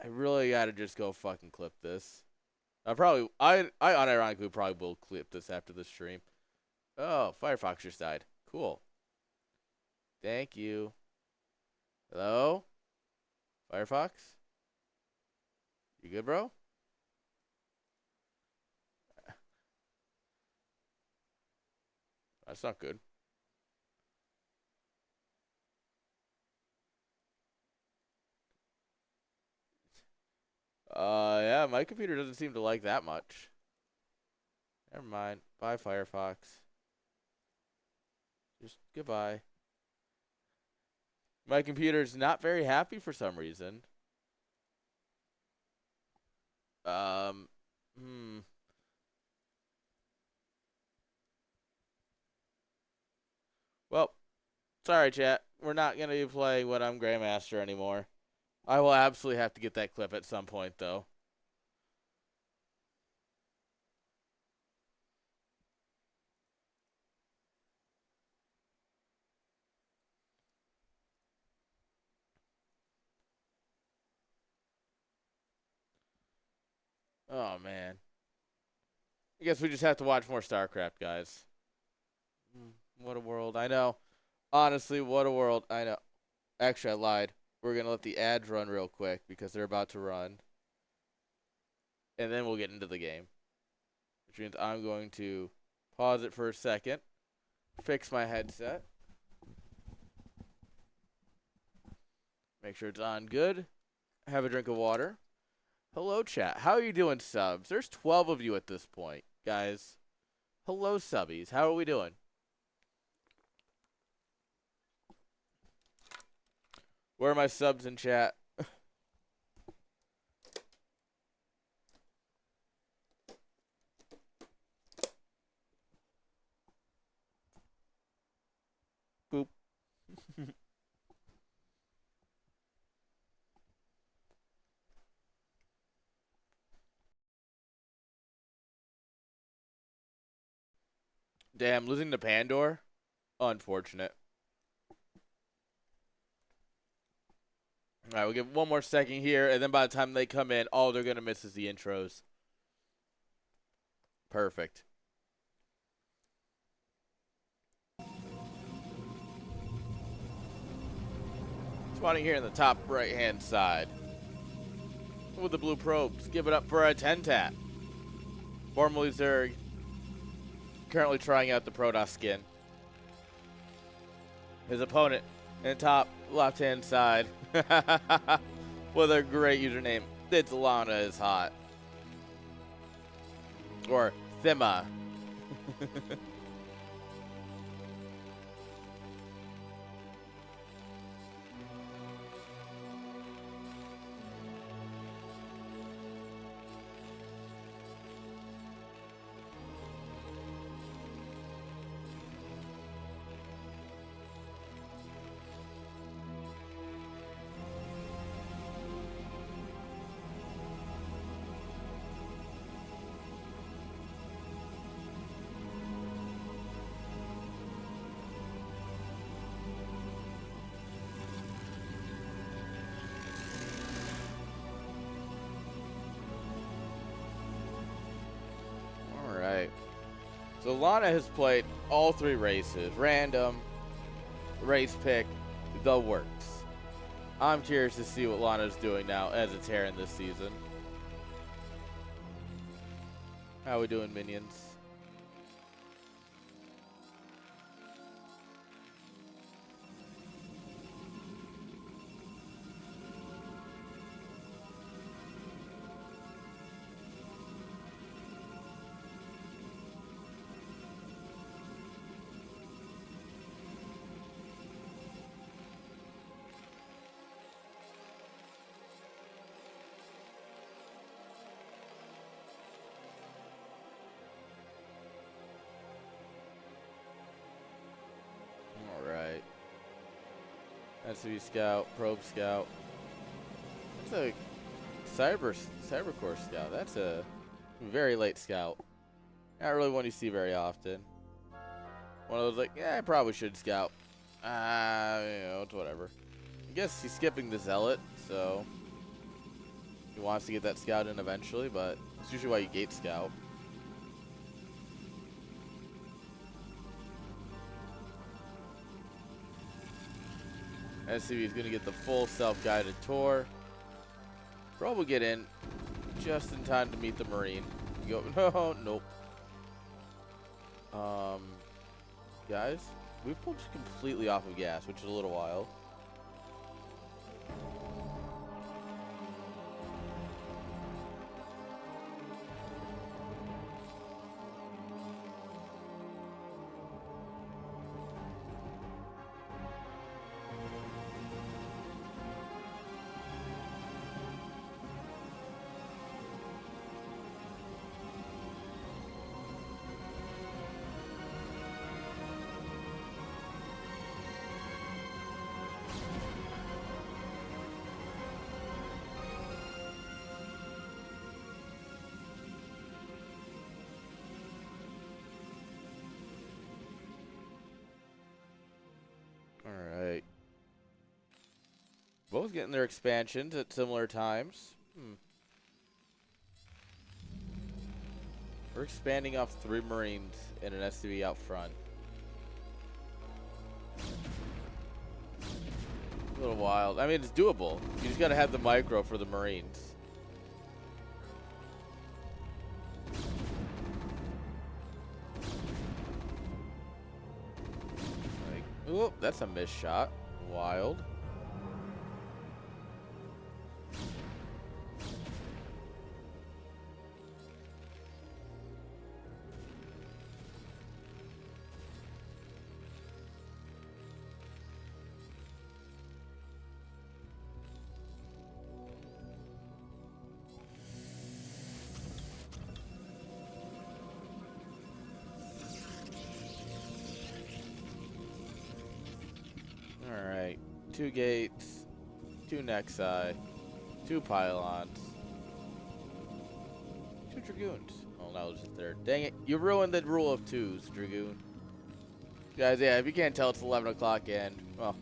I really gotta just go fucking clip this. I unironically probably will clip this after the stream. Oh, Firefox just died. Cool. Thank you. Hello? Firefox? You good, bro? That's not good. Yeah, my computer doesn't seem to like that much. Never mind. Bye, Firefox. Just goodbye. My computer's not very happy for some reason. Well, sorry, chat. We're not going to be playing When I'm Grandmaster anymore. I will absolutely have to get that clip at some point, though. Oh, man. I guess we just have to watch more Starcraft, guys. What a world. I know. Honestly, what a world. I know. Actually, I lied. We're going to let the ads run real quick because they're about to run. And then we'll get into the game. Which means I'm going to pause it for a second. Fix my headset. Make sure it's on good. Have a drink of water. Hello, chat. How are you doing, subs? There's 12 of you at this point, guys. Hello, subbies. How are we doing? Where are my subs in chat? Boop. Damn, losing to Pandor? Unfortunate. All right, we'll give one more second here, and then by the time they come in, all they're going to miss is the intros. Perfect. Spawning here in the top right-hand side. With the blue probes, give it up for a attentat. Formerly Zerg. Currently trying out the Protoss skin. His opponent in the top left-hand side with a great username. It's Lana is hot. Or Thima. So Lana has played all 3 races. Random, race pick, the works. I'm curious to see what Lana's doing now as a Terran this season. How we doing, minions? Alright. SCV Scout, Probe Scout. That's a Cybercore Scout. That's a very late Scout. Not really one you see very often. One of those like, yeah, I probably should Scout. You know, it's whatever. I guess he's skipping the Zealot, so he wants to get that Scout in eventually, but it's usually why you gate Scout. SCV is going to get the full self-guided tour. Probe will get in just in time to meet the Marine. You go, no, nope. Guys, we've pulled completely off of gas, which is a little wild. Alright. Both getting their expansions at similar times. We're expanding off 3 Marines and an SCV out front. A little wild. I mean, it's doable. You just gotta have the micro for the Marines. Oop, that's a missed shot. Wild. Alright. 2 gates, 2 Nexi, 2 pylons, 2 Dragoons. Oh, now it's a 3rd. Dang it. You ruined the rule of 2s, Dragoon. Guys, yeah, if you can't tell, it's 11 o'clock and, well,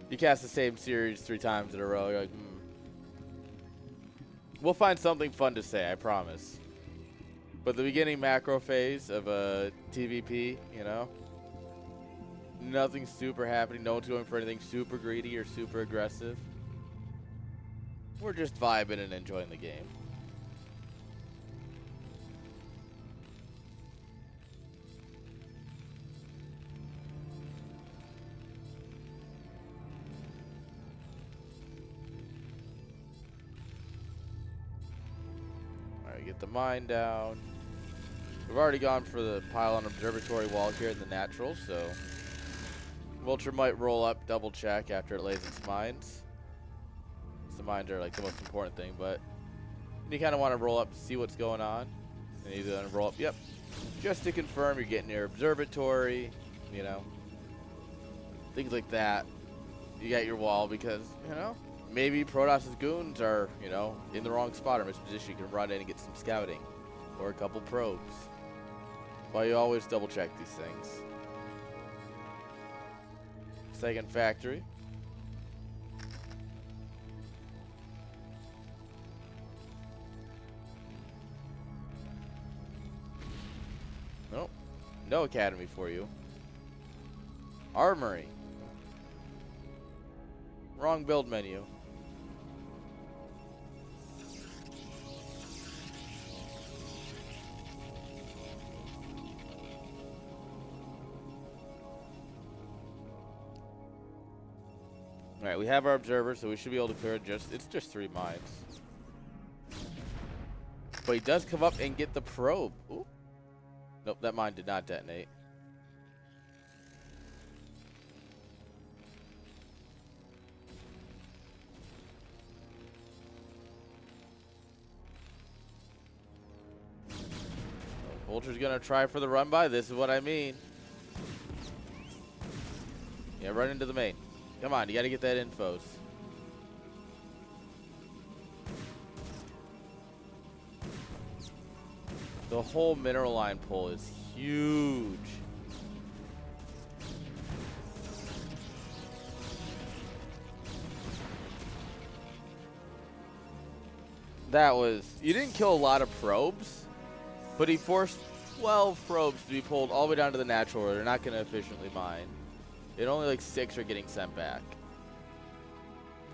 you cast the same series 3 times in a row. You're like, We'll find something fun to say, I promise. But the beginning macro phase of a TVP, you know? Nothing super happening. No one's going for anything super greedy or super aggressive. We're just vibing and enjoying the game. Alright, get the mine down. We've already gone for the pylon observatory wall here in the natural, so Vulture might roll up, double check after it lays its mines. The mines are like the most important thing, but you kind of want to roll up to see what's going on. And you're going to roll up, yep, just to confirm you're getting your observatory, you know, things like that. You got your wall because, you know, maybe Protoss's goons are, you know, in the wrong spot or misposition. You can run in and get some scouting or a couple probes. Why you always double check these things. Second factory. Nope. No academy for you. Armory. Wrong build menu. Alright, we have our observer, so we should be able to clear it. It's just 3 mines. But he does come up and get the probe. Ooh. Nope, that mine did not detonate. Vulture's gonna try for the run by. This is what I mean. Yeah, run into the main. Come on, you gotta get that infos. The whole mineral line pull is huge. That was... You didn't kill a lot of probes, but he forced 12 probes to be pulled all the way down to the natural where they're not going to efficiently mine. And only like 6 are getting sent back.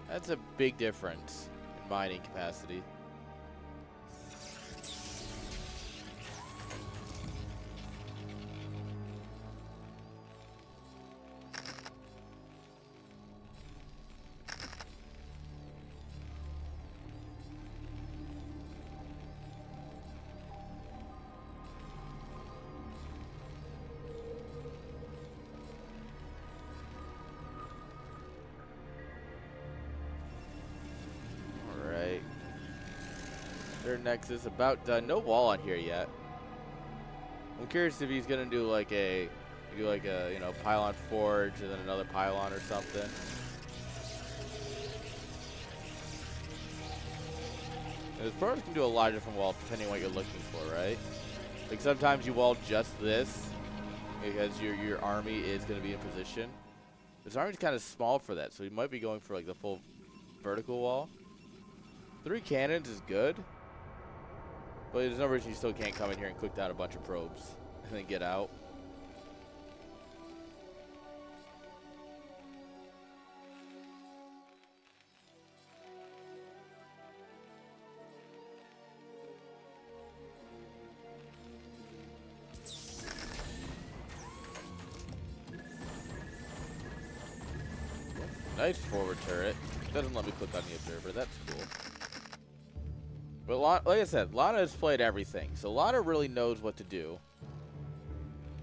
That's a big difference in mining capacity. Nexus about done. No wall on here yet. I'm curious if he's gonna do like a you know, pylon forge and then another pylon or something. And this probably can do a lot of different walls depending on what you're looking for, right? Like sometimes you wall just this because your army is gonna be in position. This army's kind of small for that, so he might be going for like the full vertical wall. 3 cannons is good. But there's no reason you still can't come in here and click down a bunch of probes and then get out. Nice forward turret. Doesn't let me click on the observer. That's cool. But like I said, Lana has played everything, so Lana really knows what to do.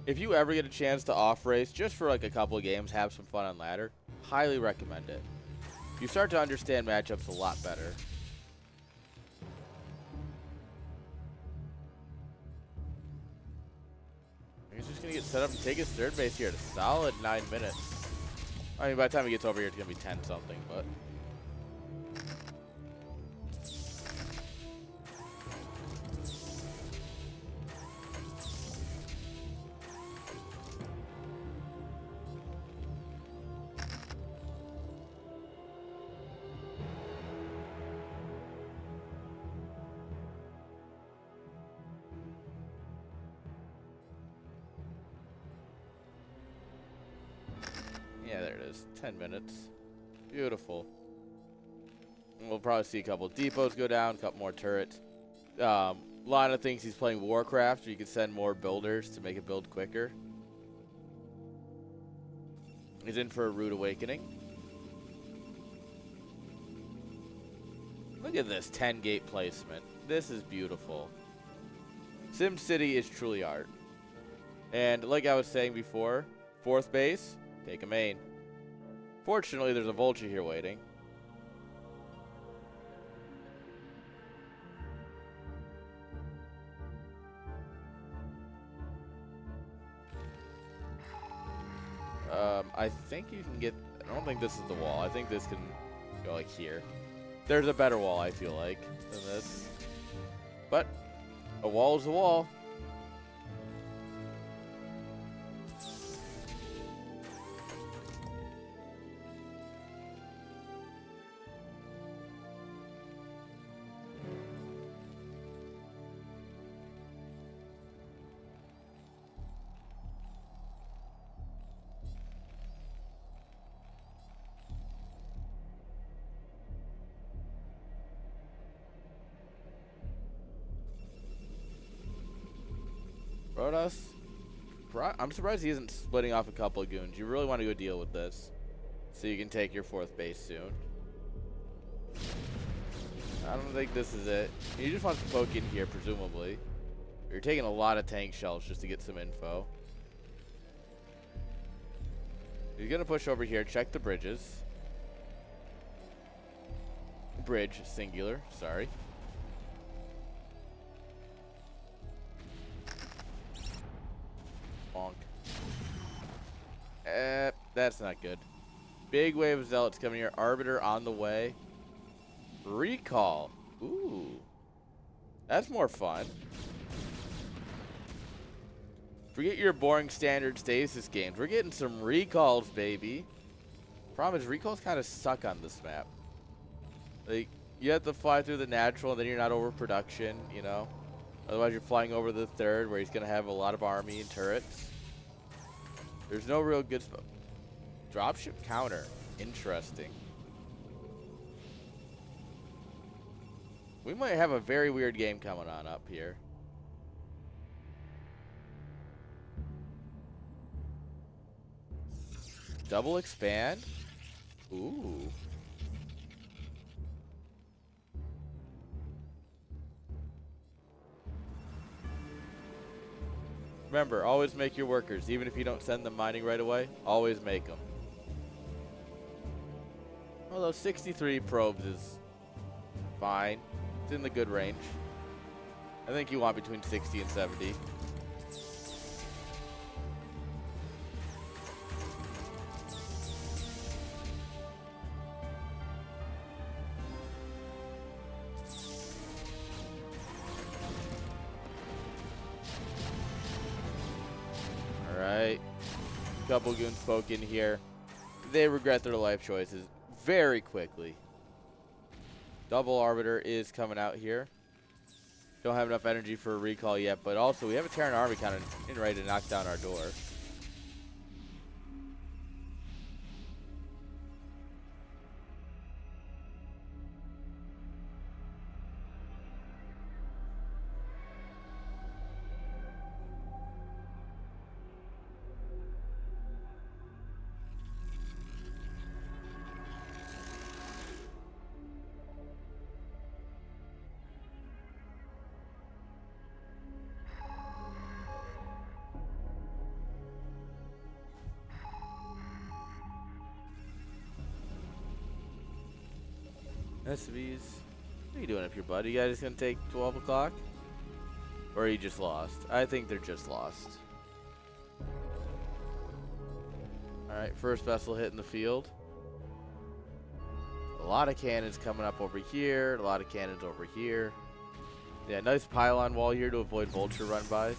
If you ever get a chance to off-race, just for like a couple of games, have some fun on ladder, highly recommend it. You start to understand matchups a lot better. He's just going to get set up and take his third base here at a solid 9 minutes. I mean, by the time he gets over here, it's going to be 10 something, but... Yeah, there it is. 10 minutes. Beautiful. And we'll probably see a couple depots go down, a couple more turrets. Lana thinks he's playing Warcraft, where you can send more builders to make it build quicker. He's in for a rude awakening. Look at this 10 gate placement. This is beautiful. Sim City is truly art. And like I was saying before, 4th base, take a main. Fortunately, there's a vulture here waiting. I think you can get... I don't think this is the wall. I think this can go like here. There's a better wall, I feel like, than this. But a wall is a wall. Protoss. I'm surprised he isn't splitting off a couple of goons. You really want to go deal with this, so you can take your 4th base soon. I don't think this is it. He just wants to poke in here, presumably. You're taking a lot of tank shells just to get some info. He's gonna push over here, check the bridges. Bridge, singular, sorry. Bonk. That's not good. Big wave of zealots coming here. Arbiter on the way. Recall. Ooh. That's more fun. Forget your boring standard stasis games. We're getting some recalls, baby. Problem is, recalls kind of suck on this map. Like, you have to fly through the natural, and then you're not overproduction, you know? Otherwise, you're flying over the 3rd, where he's going to have a lot of army and turrets. There's no real good spot. Dropship counter. Interesting. We might have a very weird game coming on up here. Double expand? Ooh. Remember, always make your workers. Even if you don't send them mining right away, always make them. Although 63 probes is fine. It's in the good range. I think you want between 60 and 70. Alright. Couple goons poke in here. They regret their life choices very quickly. Double Arbiter is coming out here. Don't have enough energy for a recall yet, but also we have a Terran army kind of in ready to knock down our door. SVs. What are you doing up here, buddy? You guys gonna take 12 o'clock? Or are you just lost? I think they're just lost. Alright, first vessel hitting the field. A lot of cannons coming up over here. A lot of cannons over here. Yeah, nice pylon wall here to avoid vulture run-bys.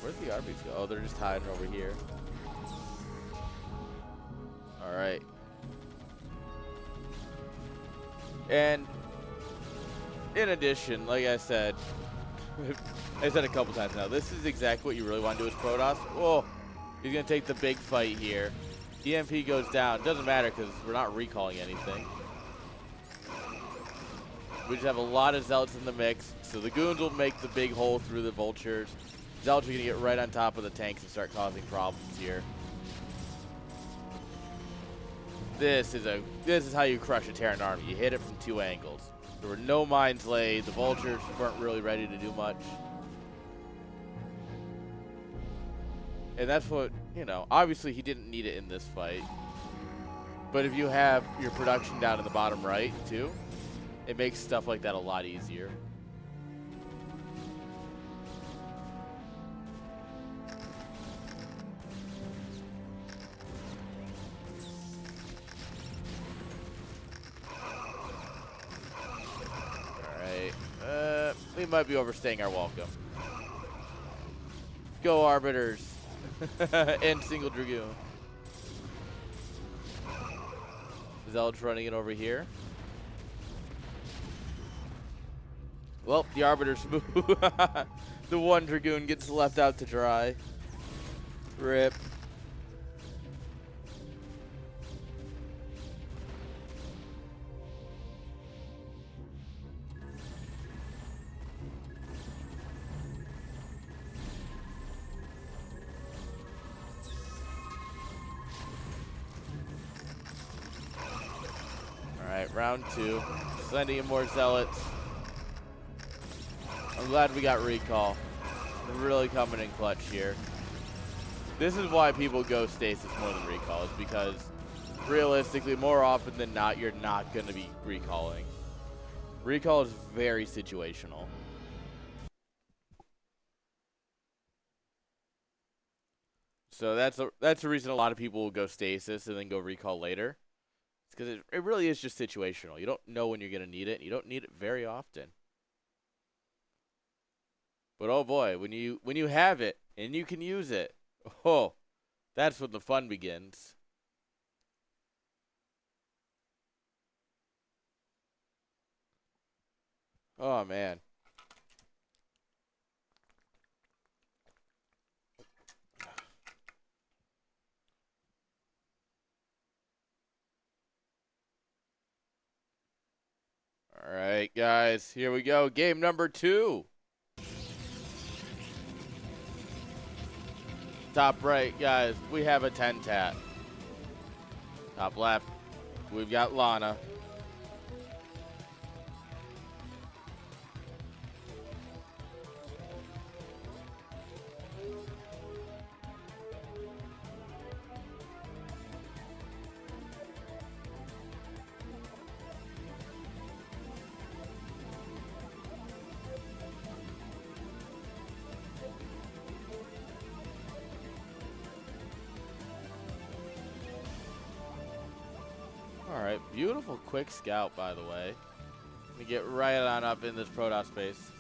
Where'd the armies go? Oh, they're just hiding over here. Alright. And in addition, like I said, I said a couple times now, this is exactly what you really want to do with Protoss. Oh, he's going to take the big fight here. EMP goes down. Doesn't matter because we're not recalling anything. We just have a lot of zealots in the mix, so the goons will make the big hole through the vultures. Zealots are going to get right on top of the tanks and start causing problems here. This is how you crush a Terran army. You hit it from two angles. There were no mines laid. The vultures weren't really ready to do much. And that's what, you know, obviously he didn't need it in this fight. But if you have your production down in the bottom right, too, it makes stuff like that a lot easier. We might be overstaying our welcome. Go Arbiters. And single Dragoon. Zealots running it over here. Well, the Arbiters move. The one Dragoon gets left out to dry. Rip. Alright, round 2. Sending in more zealots. I'm glad we got recall. Really coming in clutch here. This is why people go stasis more than recall, is because realistically, more often than not, you're not going to be recalling. Recall is very situational. So that's the reason a lot of people will go stasis and then go recall later. It's because it really is just situational. You don't know when you're going to need it, and you don't need it very often. But oh boy, when you have it and you can use it, oh, that's when the fun begins. Oh man. All right, guys, here we go. Game number 2. Top right, guys, we have a attentat. Top left, we've got Lana. All right, beautiful quick scout, by the way. Let me get right on up in this Protoss space.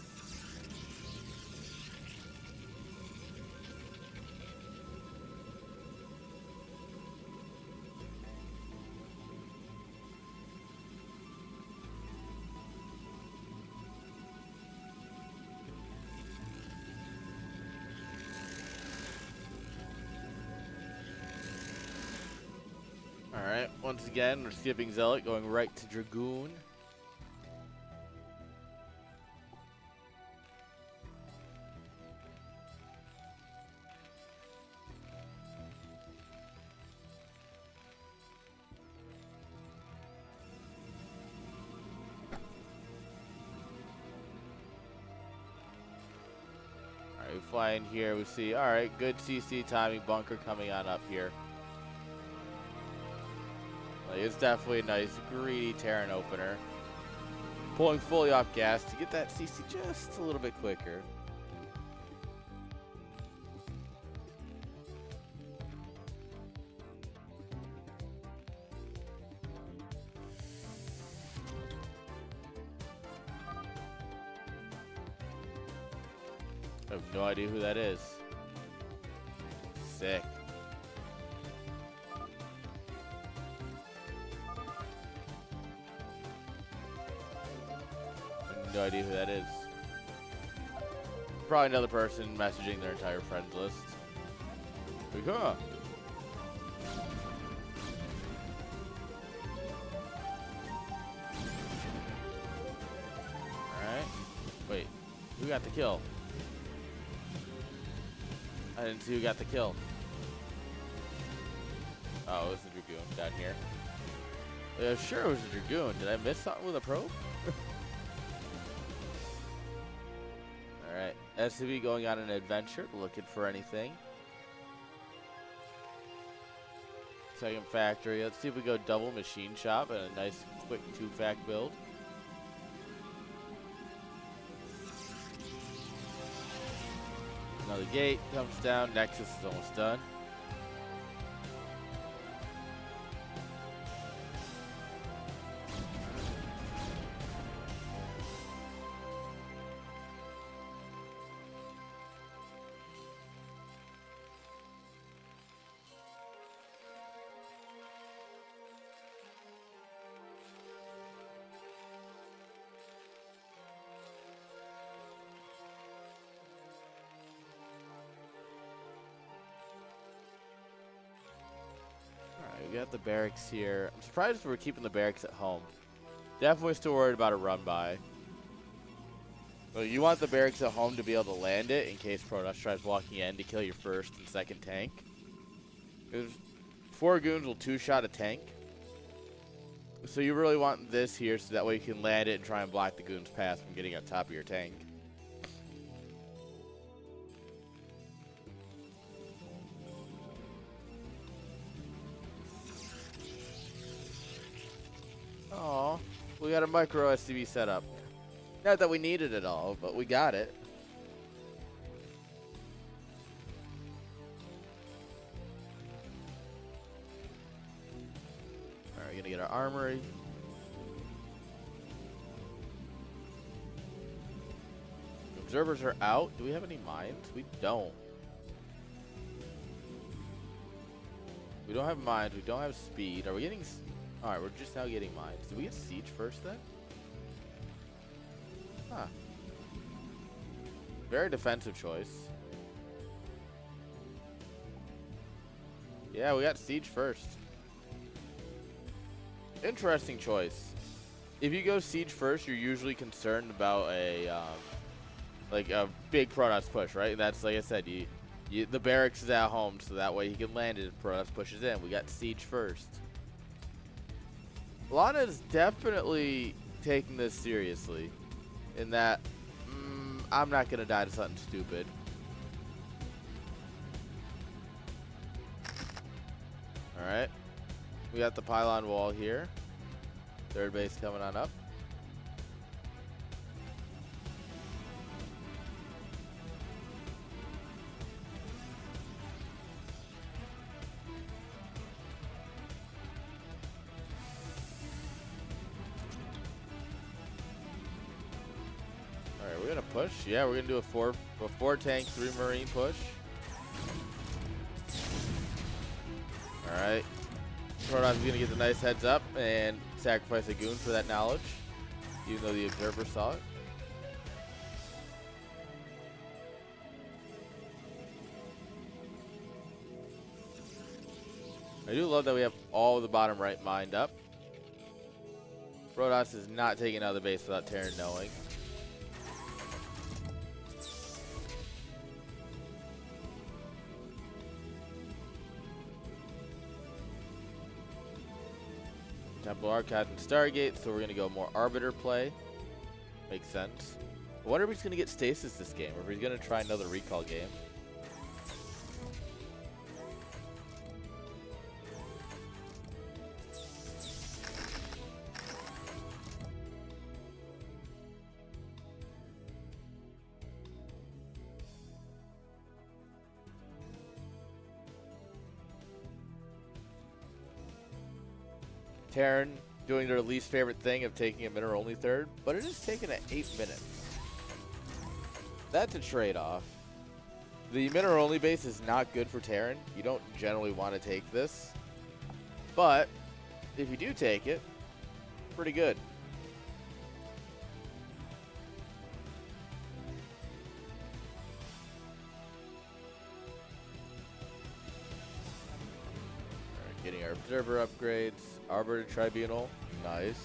Alright, once again, we're skipping Zealot, going right to Dragoon. Alright, we fly in here, we see, alright, good CC timing, bunker coming on up here. Like, it's definitely a nice, greedy Terran opener. Pulling fully off gas to get that CC just a little bit quicker. I have no idea who that is. Sick. No idea who that is. Probably another person messaging their entire friends list. Like, huh. Alright. Wait. Who got the kill? I didn't see who got the kill. Oh, it was the Dragoon down here. Yeah, sure it was the Dragoon. Did I miss something with a probe? Alright, SCV going on an adventure, looking for anything. Second factory. Let's see if we go double machine shop and a nice quick 2-fact build. Another gate comes down. Nexus is almost done. We got the barracks here. I'm surprised we're keeping the barracks at home. Definitely still worried about a run by. But you want the barracks at home to be able to land it in case Protoss tries walking in to kill your first and second tank. Because 4 goons will 2-shot a tank. So you really want this here so that way you can land it and try and block the goon's path from getting on top of your tank. Oh, we got a micro SCV set up. Not that we needed it all, but we got it. Alright, gonna get our armory. Observers are out. Do we have any mines? We don't. We don't have mines. We don't have speed. Are we getting... Alright, we're just now getting mines. Did we get siege first then? Huh. Very defensive choice. Yeah, we got siege first. Interesting choice. If you go siege first, you're usually concerned about a like a big Protoss push, right? And that's, like I said, the barracks is at home, so that way he can land it if Protoss pushes in. We got siege first. Lana's definitely taking this seriously, in that I'm not gonna die to something stupid. All right, we got the pylon wall here. Third base coming on up. Alright, we're gonna push. Yeah, we're gonna do a four tank, 3 marine push. Alright. Protoss is gonna get the nice heads up and sacrifice a goon for that knowledge, even though the observer saw it. I do love that we have all the bottom right mined up. Protoss is not taking out of the base without Terran knowing. Temple Archive and Stargate, so we're going to go more Arbiter play. Makes sense. I wonder if he's going to get Stasis this game, or if he's going to try another recall game. Terran doing their least favorite thing of taking a mineral only third, but it is taken at 8 minutes. That's a trade-off. The mineral only base is not good for Terran. You don't generally want to take this, but if you do take it, pretty good. Alright, getting our observer upgrades. Arbiter Tribunal, nice.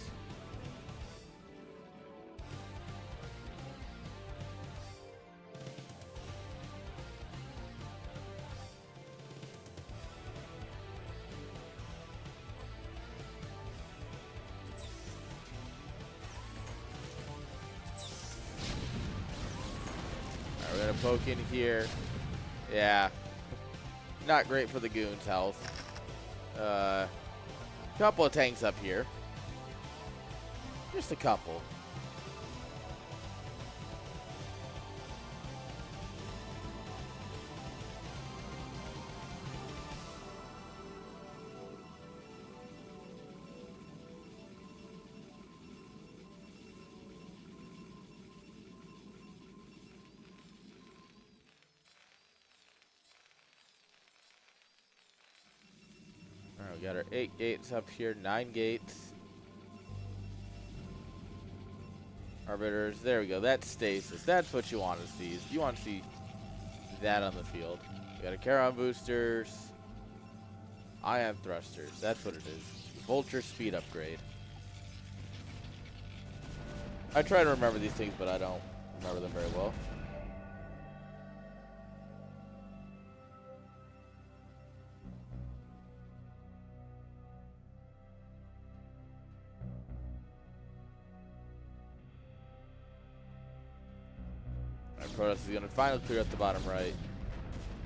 Alright, we're gonna poke in here. Yeah. Not great for the goon's health. Couple of tanks up here. Just a couple. Alright, we got our 8 gates up here, 9 gates. Arbiters, there we go. That's stasis. That's what you want to see. You want to see that on the field. We got a Charon boosters, ion thrusters. That's what it is. Vulture speed upgrade. I try to remember these things, but I don't remember them very well. Protoss is gonna finally clear up the bottom right.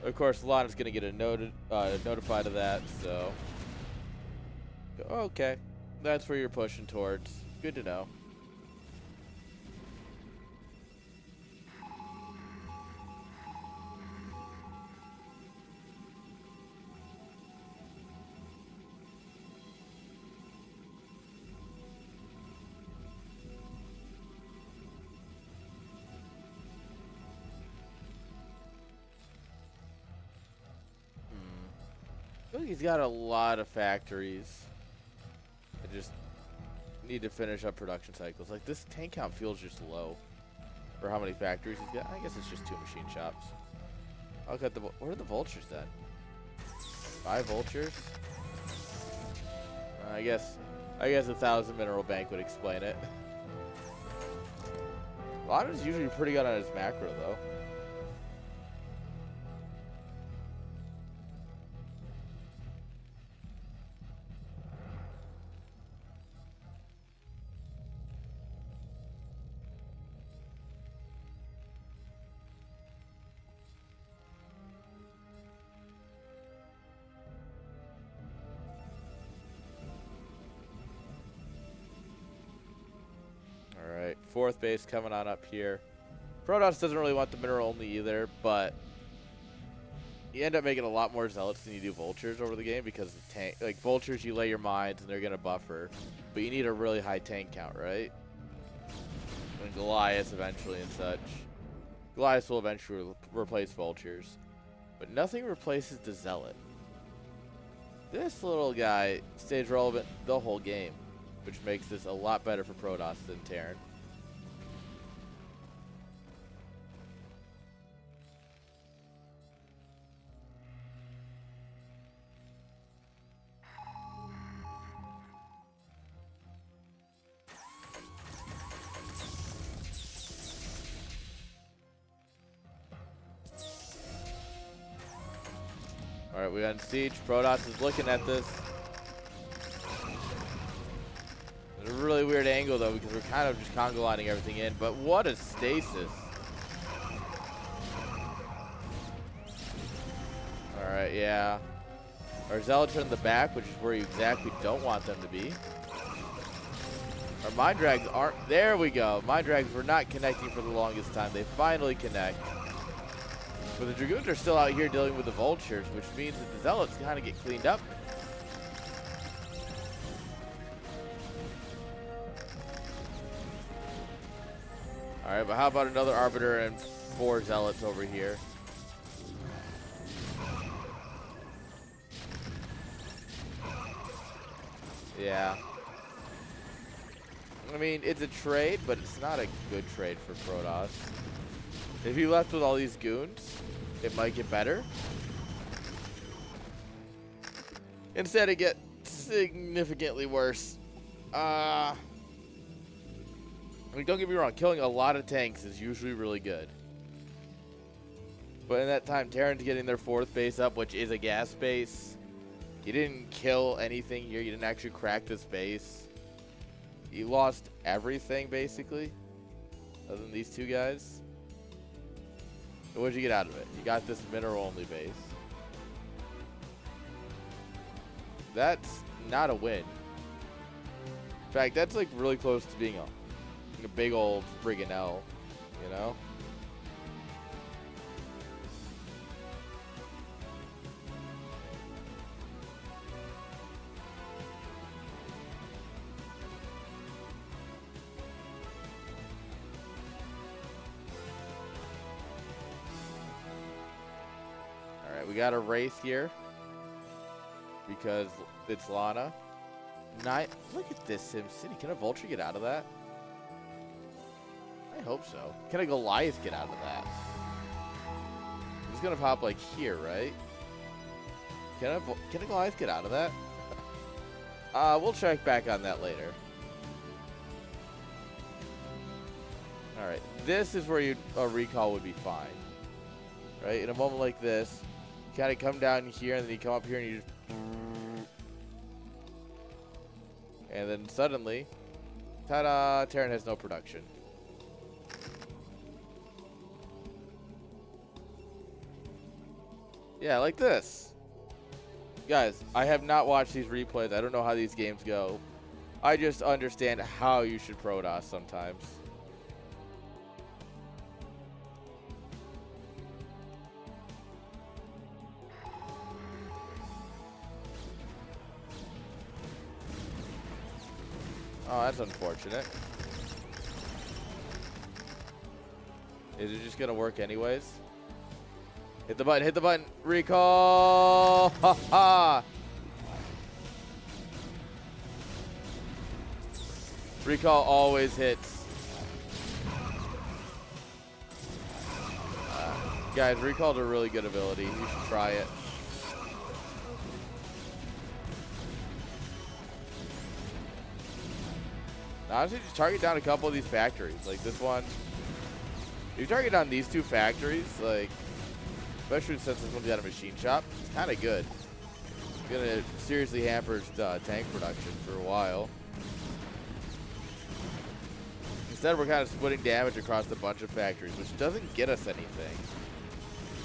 Of course, Lana's gonna get a notified of that. So, okay, that's where you're pushing towards. Good to know. I feel like he's got a lot of factories. I just need to finish up production cycles. Like, this tank count feels just low for how many factories he's got. I guess it's just 2 machine shops. I'll cut the. What are the vultures then? 5 vultures? I guess 1,000 mineral bank would explain it. Lana's usually pretty good on his macro though. Alright, 4th base coming on up here. Protoss doesn't really want the mineral only either, but you end up making a lot more zealots than you do vultures over the game because the tank, like vultures, you lay your mines and they're gonna buffer, but you need a really high tank count, right? And Goliaths eventually and such. Goliaths will eventually replace vultures, but nothing replaces the zealot. This little guy stays relevant the whole game, which makes this a lot better for Protoss than Terran. Alright, we got Siege. Protoss is looking at this. It's a really weird angle though because we're kind of just conga lining everything in, but what a stasis. Alright, yeah. Our zealots are in the back, which is where you exactly don't want them to be. Our mine drags aren't. There we go. Mine drags were not connecting for the longest time. They finally connect. But the Dragoons are still out here dealing with the vultures, which means that the zealots kind of get cleaned up. Alright, but how about another Arbiter and 4 zealots over here? Yeah. I mean, it's a trade, but it's not a good trade for Protoss. If he left with all these goons, it might get better. Instead, it gets significantly worse. I mean, don't get me wrong, killing a lot of tanks is usually really good. But in that time, Terran's getting their 4th base up, which is a gas base. You didn't kill anything here. You didn't actually crack this base. You lost everything, basically, other than these 2 guys. So what'd you get out of it? You got this mineral-only base. That's not a win. In fact, that's like really close to being a big old friggin' L, you know? We got a race here because it's Lana. Look at this Sim City. Can a vulture get out of that? I hope so. Can a Goliath get out of that? It's gonna pop like here, right? Can a Goliath get out of that? We'll check back on that later. All right, this is where a recall would be fine, right? In a moment like this. Kind of come down here and then you come up here and you just, and then suddenly, ta-da! Terran has no production. Yeah, like this. Guys, I have not watched these replays. I don't know how these games go. I just understand how you should Protoss sometimes. Oh, that's unfortunate. Is it just gonna work anyways? Hit the button, hit the button. Recall! Ha ha! Recall always hits. Guys, recall's a really good ability. You should try it. Honestly, just target down a couple of these factories. Like this one. If you target down these two factories, like, especially since this one's got a machine shop, it's kind of good. It's going to seriously hamper tank production for a while. Instead, we're kind of splitting damage across a bunch of factories, which doesn't get us anything.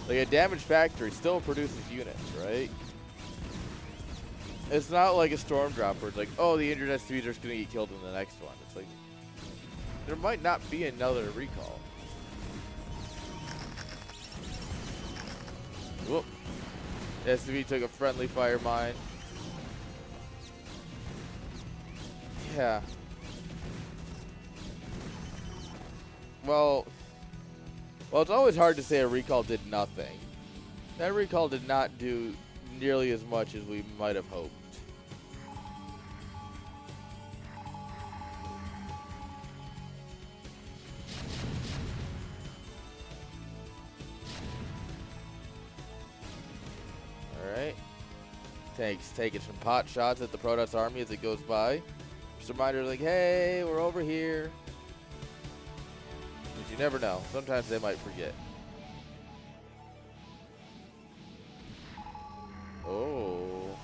Like, a damaged factory still produces units, right? It's not like a storm drop where it's like, oh, the injured S12 is going to get killed in the next one. It's like, there might not be another recall. Whoop. SV took a friendly fire mine. Yeah. Well, it's always hard to say a recall did nothing. That recall did not do nearly as much as we might have hoped. Alright. Tanks taking some pot shots at the Protoss army as it goes by. Just a reminder, like, hey, we're over here. But you never know. Sometimes they might forget. Oh.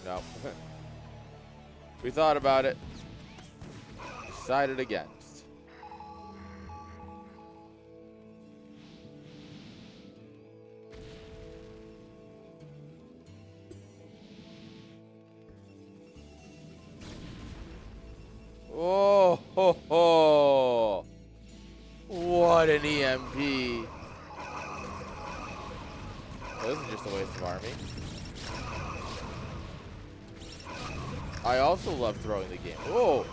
No. We thought about it. Decided against. Oh, ho, ho. What an EMP. Oh, this is just a waste of army. I also love throwing the game. Oh,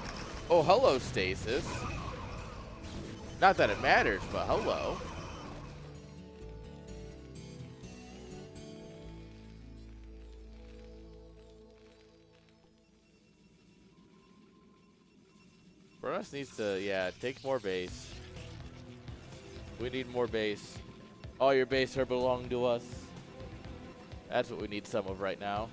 oh, hello, Stasis. Not that it matters, but hello. Protoss needs to, yeah, take more base. We need more base. All your base are belong to us. That's what we need some of right now.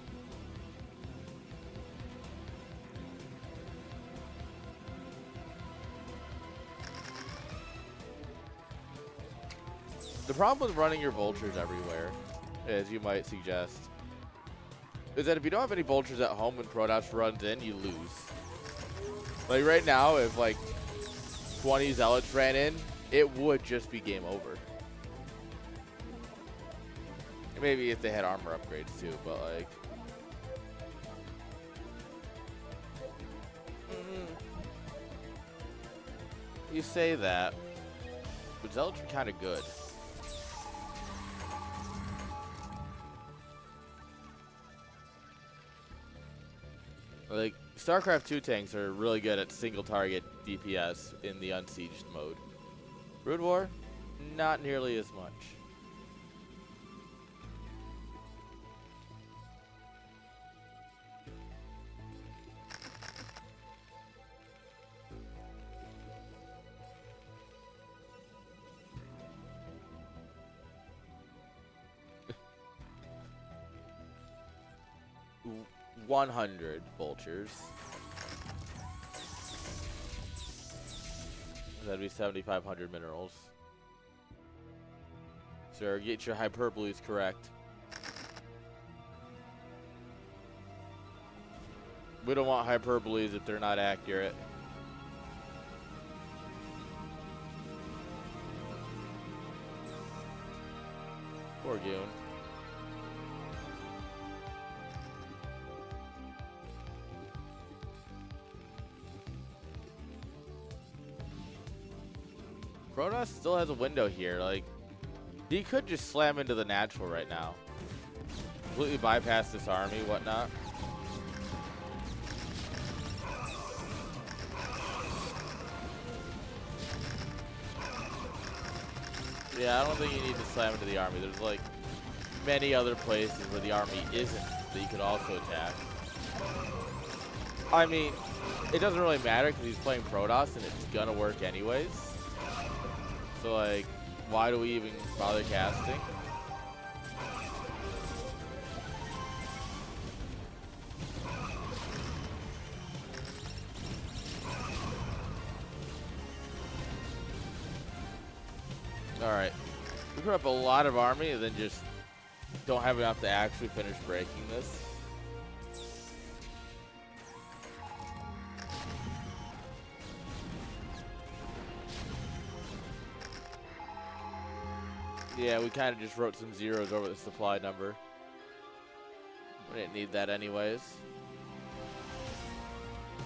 The problem with running your vultures everywhere, as you might suggest, is that if you don't have any vultures at home when Protoss runs in, you lose. Like right now, if like 20 zealots ran in, it would just be game over. Maybe if they had armor upgrades too, but like... You say that, but zealots are kind of good. Like, Starcraft 2 tanks are really good at single target DPS in the unsieged mode. Brood War, not nearly as much. Ooh. 100 vultures. That'd be 7,500 minerals. Sir, get your hyperboles correct. We don't want hyperboles if they're not accurate. Poor Goon. Protoss still has a window here. Like, he could just slam into the natural right now. Completely bypass this army, whatnot. Yeah, I don't think you need to slam into the army. There's like many other places where the army isn't that you could also attack. I mean, it doesn't really matter because he's playing Protoss and it's gonna work anyways. So like, why do we even bother casting? Alright. We put up a lot of army and then just don't have enough to actually finish breaking this. Yeah, we kind of just wrote some zeros over the supply number. We didn't need that anyways.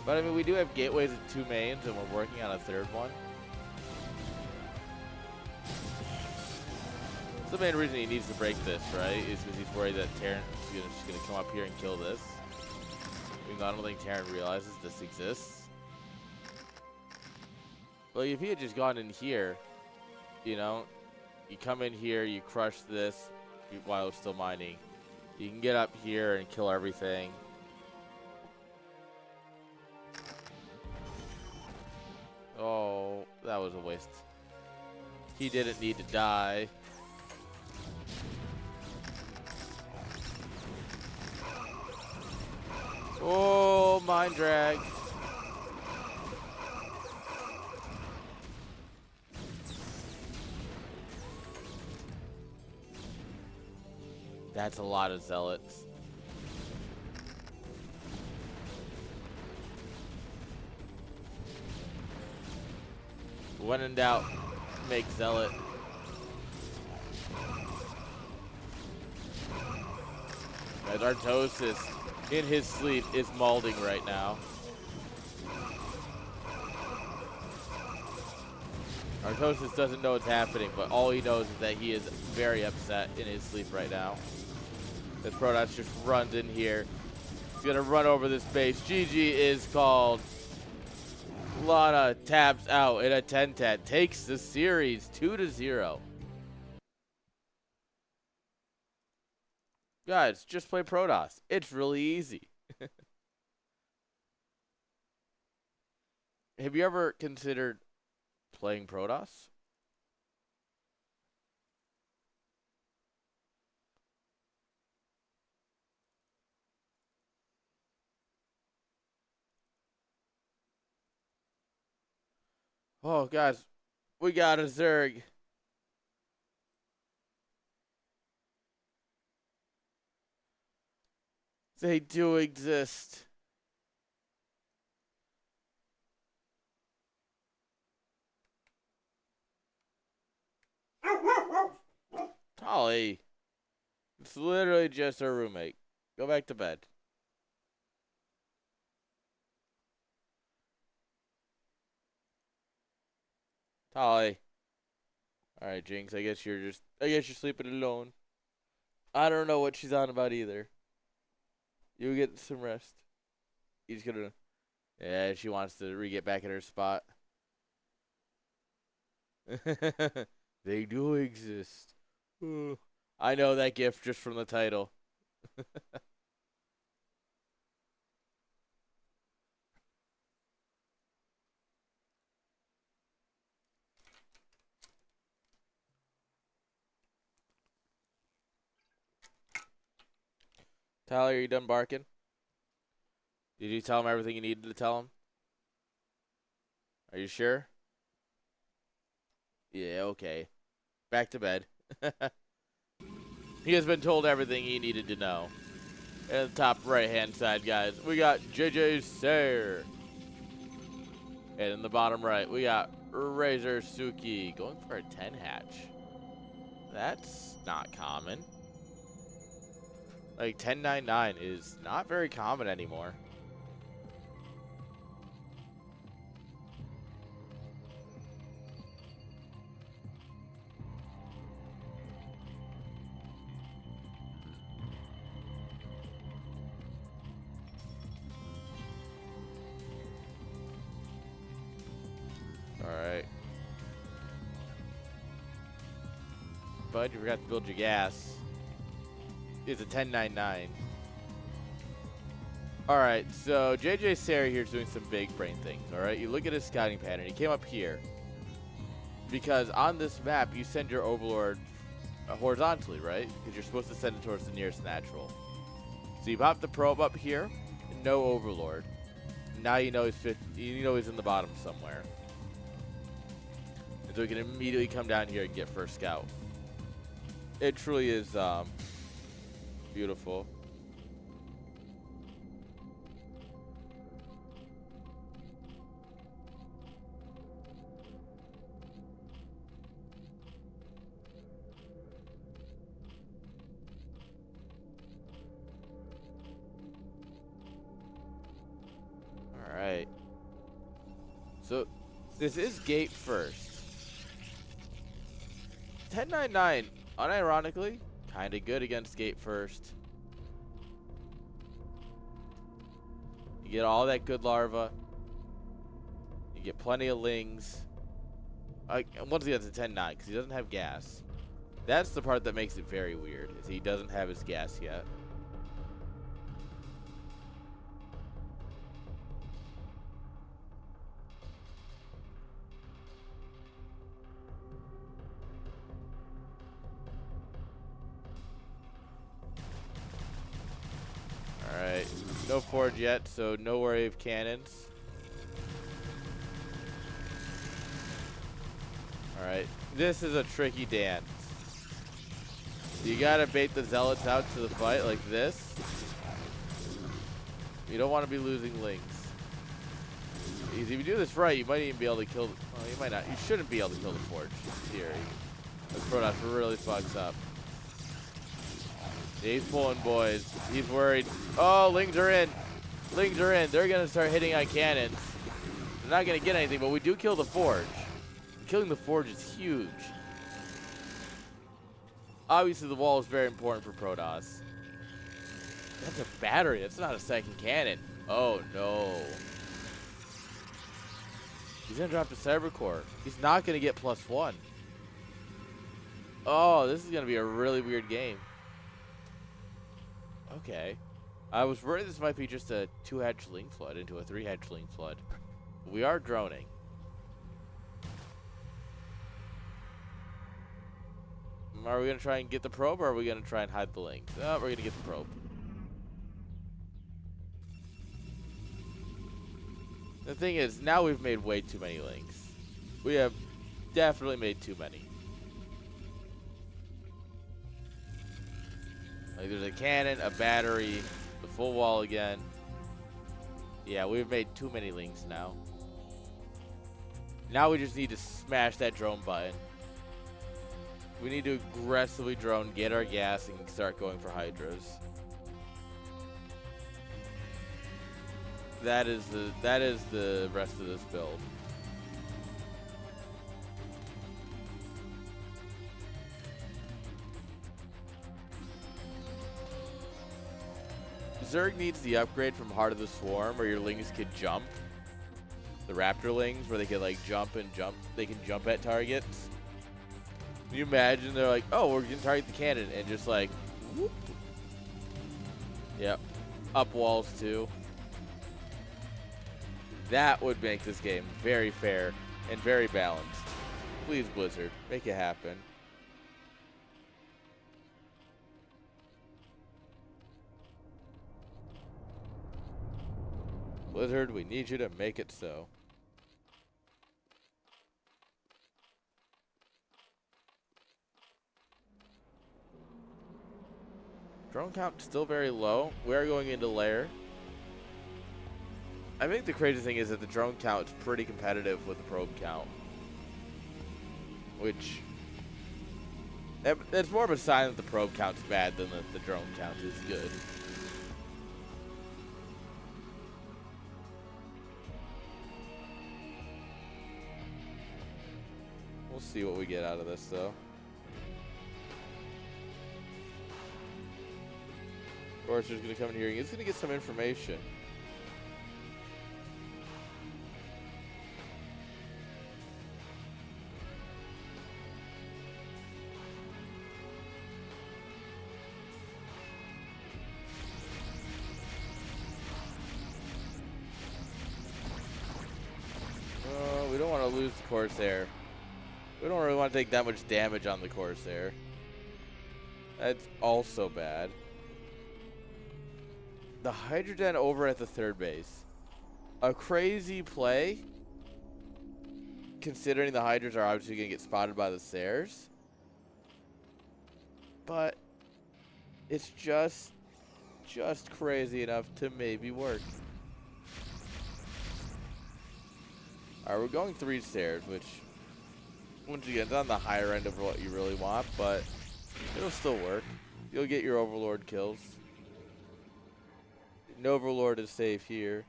But I mean, we do have gateways at 2 mains and we're working on a 3rd one. That's the main reason he needs to break this, right? Is because he's worried that Terran is just going to come up here and kill this. Even though I don't think Terran realizes this exists. But if he had just gone in here, you know, you come in here, you crush this while it's still mining. You can get up here and kill everything. Oh, that was a waste. He didn't need to die. Oh, mind drag. That's a lot of zealots. When in doubt, make zealot. Guys, Artosis in his sleep is malding right now. Artosis doesn't know what's happening, but all he knows is that he is very upset in his sleep right now. This Protoss just runs in here. He's gonna run over this base. GG is called. Lana taps out and attentat takes the series 2-0. Guys, just play Protoss. It's really easy. Have you ever considered playing Protoss? Oh, guys, we got a Zerg. They do exist. Holly. It's literally just her roommate. Go back to bed. Holly. Alright, Jinx, I guess you're sleeping alone. I don't know what she's on about either. You get some rest. He's gonna. Yeah, she wants to get back in her spot. They do exist. Ooh. I know that gift just from the title. Tyler, are you done barking? Did you tell him everything you needed to tell him? Are you sure? Yeah, okay. Back to bed. He has been told everything he needed to know. At the top right-hand side, guys, we got jjsair. And in the bottom right, we got razorsuke going for a 10 hatch. That's not common. Like, 1099 is not very common anymore. bud. You forgot to build your gas. It's a 1099. Alright, so jjsair here is doing some big brain things, alright? You look at his scouting pattern. He came up here. Because on this map, you send your overlord horizontally, right? Because you're supposed to send it towards the nearest natural. So you pop the probe up here, no overlord. Now you know he's in the bottom somewhere. And so he can immediately come down here and get first scout. It truly is beautiful. Alright. So this is gate first. 1099, unironically, kind of good against gate first. You get all that good larva. You get plenty of lings. Once again, it's a 10-9 because he doesn't have gas. That's the part that makes it very weird, is he doesn't have his gas yet. Alright, no forge yet, so no worry of cannons. Alright, this is a tricky dance. You gotta bait the zealots out to the fight like this. You don't want to be losing lings. Because if you do this right, you might even be able to kill. Well, you might not. You shouldn't be able to kill the forge. In theory, the Protoss really fucks up. Yeah, he's pulling, boys. He's worried. Oh, lings are in. Lings are in. They're gonna start hitting on cannons. They're not gonna get anything, but we do kill the forge. Killing the forge is huge. Obviously, the wall is very important for Protoss. That's a battery. That's not a second cannon. Oh, no. He's going to drop the Cyber Core. He's not going to get +1. Oh, this is going to be a really weird game. Okay. I was worried this might be just a 2-hedge Ling Flood into a 3-hedge Ling Flood. We are droning. Are we going to try and get the probe, or are we going to try and hide the link? Oh, we're going to get the probe. The thing is, now we've made way too many links. We have definitely made too many. Like, there's a cannon, a battery, the full wall again. Yeah, we've made too many links now. Now we just need to smash that drone button. We need to aggressively drone, get our gas, and start going for hydras. That is the rest of this build. Zerg needs the upgrade from Heart of the Swarm, where your lings could jump. The raptor lings, where they could like jump and jump. They can jump at targets. Can you imagine they're like, oh, we're gonna target the cannon, and just like, whoop. Yep. Up walls too. That would make this game very fair and very balanced. Please, Blizzard, make it happen. Blizzard, we need you to make it so. Drone count still very low. We are going into lair. I think the crazy thing is that the drone count is pretty competitive with the probe count. Which, that's more of a sign that the probe count's bad than that the drone count is good. We'll see what we get out of this, though. Of course, there's going to come in here. He's going to get some information. lose the Corsair. We don't really want to take that much damage on the Corsair. That's also bad. The Hydroden over at the third base. A crazy play, considering the Hydras are obviously going to get spotted by the Sairs. But it's just crazy enough to maybe work. Alright, we're going 3 Sairs, which, once again, it's on the higher end of what you really want, but it'll still work. You'll get your Overlord kills. An Overlord is safe here.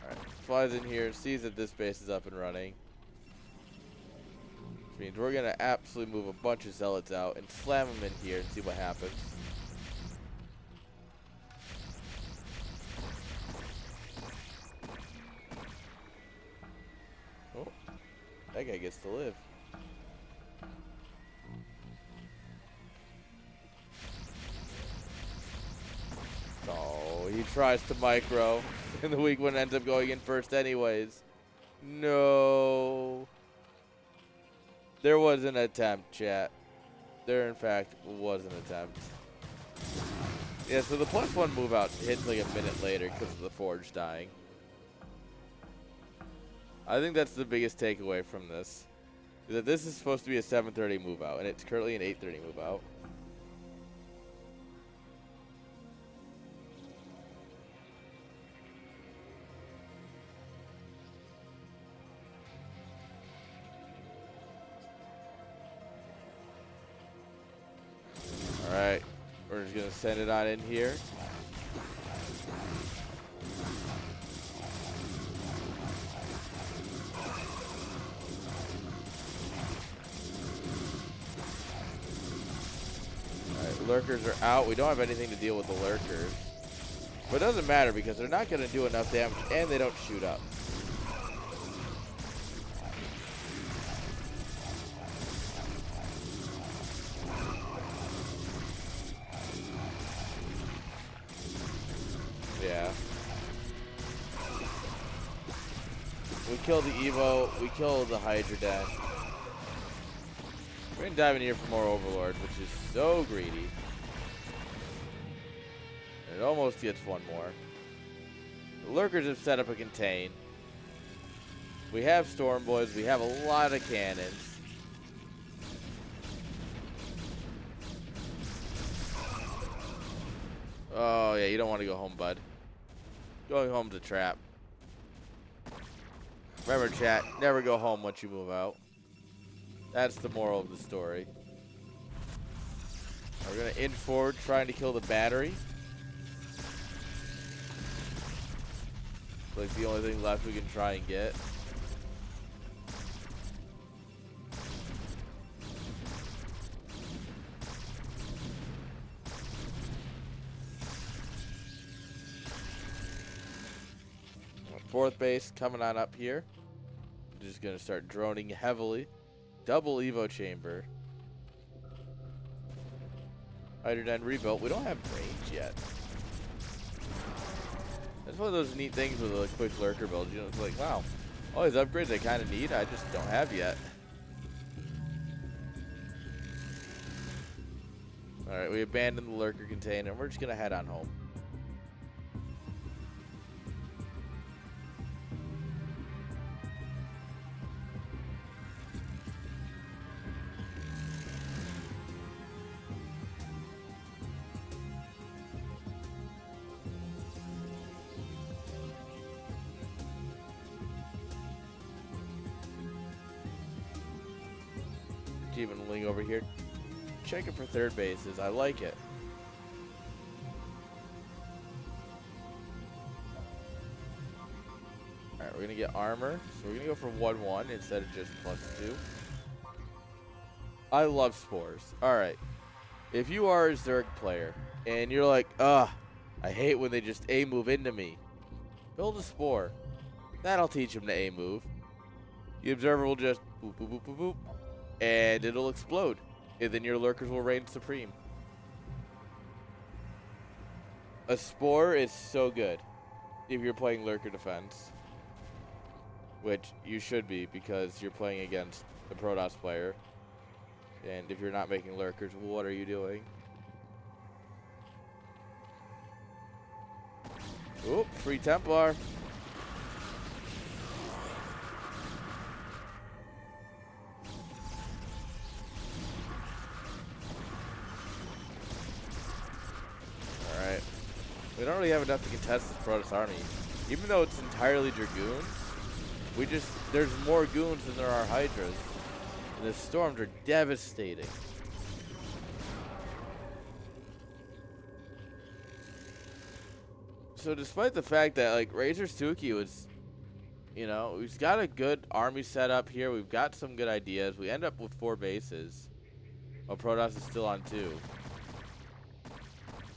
Alright, flies in here, sees that this base is up and running. Which means we're going to absolutely move a bunch of Zealots out and slam them in here and see what happens. Oh, that guy gets to live. Oh, he tries to micro, and the weak one ends up going in first anyways. No. There was an attempt, chat. There, in fact, was an attempt. Yeah, so the +1 move out hits like a minute later because of the Forge dying. I think that's the biggest takeaway from this. Is that this is supposed to be a 7:30 move out, and it's currently an 8:30 move out. Alright, we're just going to send it on in here. Alright, lurkers are out. We don't have anything to deal with the lurkers. But it doesn't matter because they're not going to do enough damage and they don't shoot up. Yeah. We killed the Evo. We killed the Hydroden. We're going to dive in here for more Overlord, which is so greedy. And it almost gets one more. The Lurkers have set up a contain. We have Storm Boys. We have a lot of cannons. Oh, yeah, you don't want to go home, bud. Going home's a trap. Remember, chat, never go home once you move out. That's the moral of the story. We're going to inch forward, trying to kill the battery. Like the only thing left we can try and get. Fourth base coming on up here. Just going to start droning heavily. Double Evo chamber. Hydroden rebuilt. We don't have range yet. That's one of those neat things with a quick lurker build. You know, it's like, wow, all these upgrades I kind of need, I just don't have yet. Alright, we abandoned the lurker container. We're just going to head on home. Even Ling over here. Check it for third bases. I like it. Alright, we're going to get armor. So we're going to go for 1-1 instead of just +2. I love spores. Alright. If you are a Zerg player and you're like, ugh, I hate when they just A-move into me. Build a spore. That'll teach them to A-move. The observer will just boop, boop, boop, boop, boop. And it'll explode. And then your lurkers will reign supreme. A spore is so good if you're playing lurker defense. which you should be because you're playing against the Protoss player. And if you're not making lurkers, what are you doing? Oop, free Templar. Alright. We don't really have enough to contest this Protoss army. Even though it's entirely Dragoons, there's more goons than there are Hydras. And the storms are devastating. So despite the fact that like razorsuke was, we've got a good army set up here. We've got some good ideas. We end up with 4 bases, while Protoss is still on 2.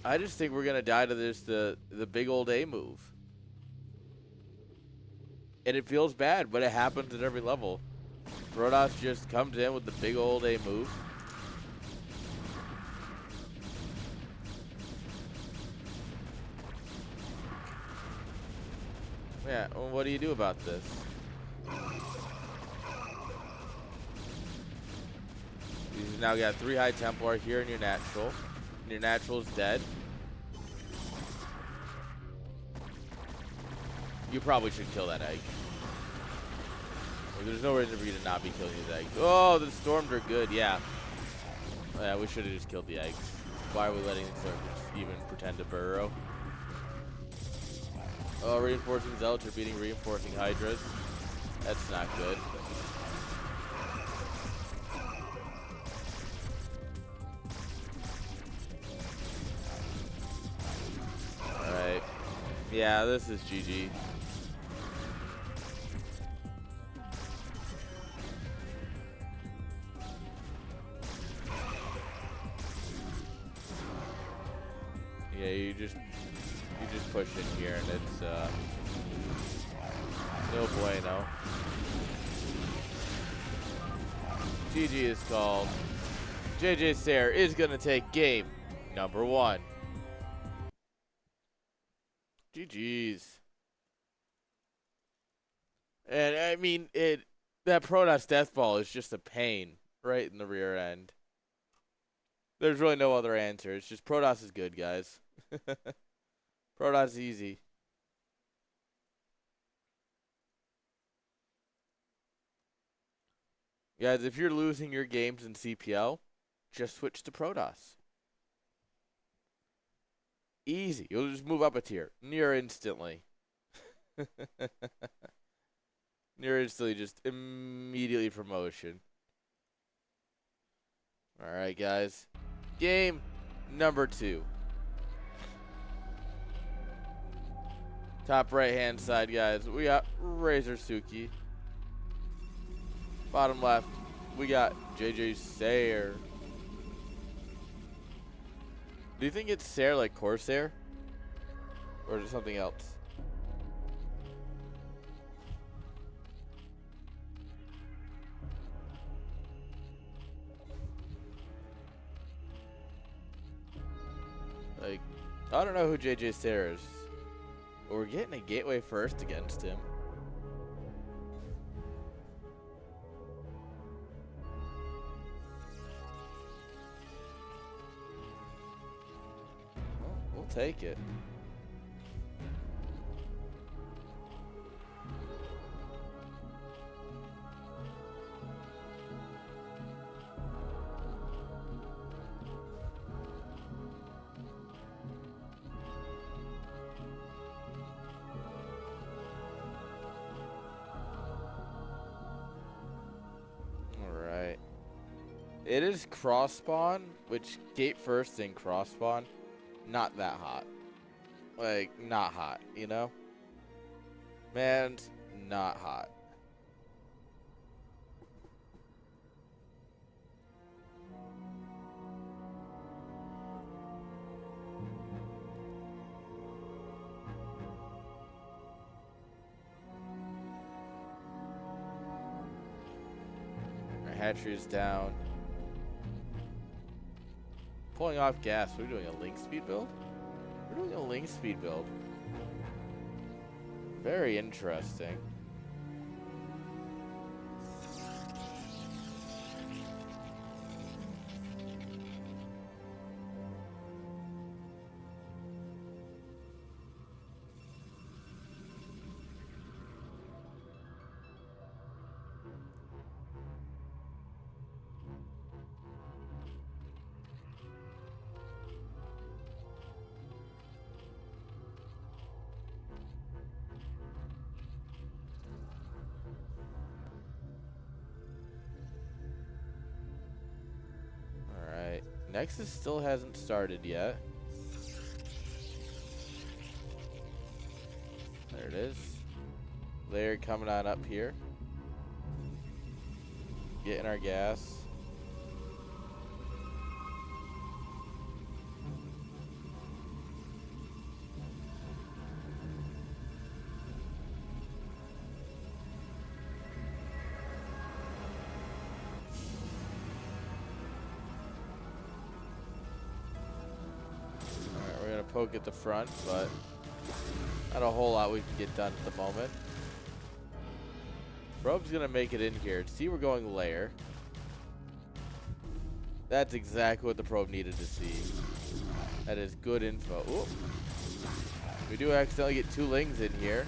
I just think we're gonna die to the big old A move, and it feels bad, but it happens at every level. Protoss just comes in with the big old A move. Yeah, well, what do you do about this? You've now got 3 High Templar here in your natural. And your natural is dead. You probably should kill that egg. Like, there's no reason for you to not be killing these eggs. Oh, the storms are good, yeah. Yeah, we should have just killed the eggs. Why are we letting these lurkers even pretend to burrow? Oh, reinforcing zealots are beating reinforcing hydras. That's not good. Alright. Yeah, this is GG. Yeah, you just push in here and it's no bueno. GG is called. jjsair is gonna take game number 1. GG's. And I mean that Protoss death ball is just a pain right in the rear end. There's really no other answer. It's just Protoss is good, guys. Protoss is easy. Guys, if you're losing your games in CPL, just switch to Protoss. Easy. You'll just move up a tier. Near instantly. Near instantly, just immediately promotion. Alright, guys. Game number 2. Top right hand side, guys, we got razorsuke. Bottom left, we got jjsair. Do you think it's Sair like Corsair? Or is it something else? Like, I don't know who jjsair is. But we're getting a gateway first against him. Well, we'll take it. It is cross spawn, which gate first and cross spawn, not that hot. Like, not hot, you know? Man's not hot. Our hatchery is down. Pulling off gas. We're doing a link speed build? We're doing a link speed build. Very interesting. Nexus still hasn't started yet. There it is. Lair coming on up here. Getting our gas. Alright, we're gonna poke at the front, but not a whole lot we can get done at the moment. Probe's gonna make it in here. See, we're going lair. That's exactly what the probe needed to see. That is good info. Ooh. We do accidentally get 2 lings in here.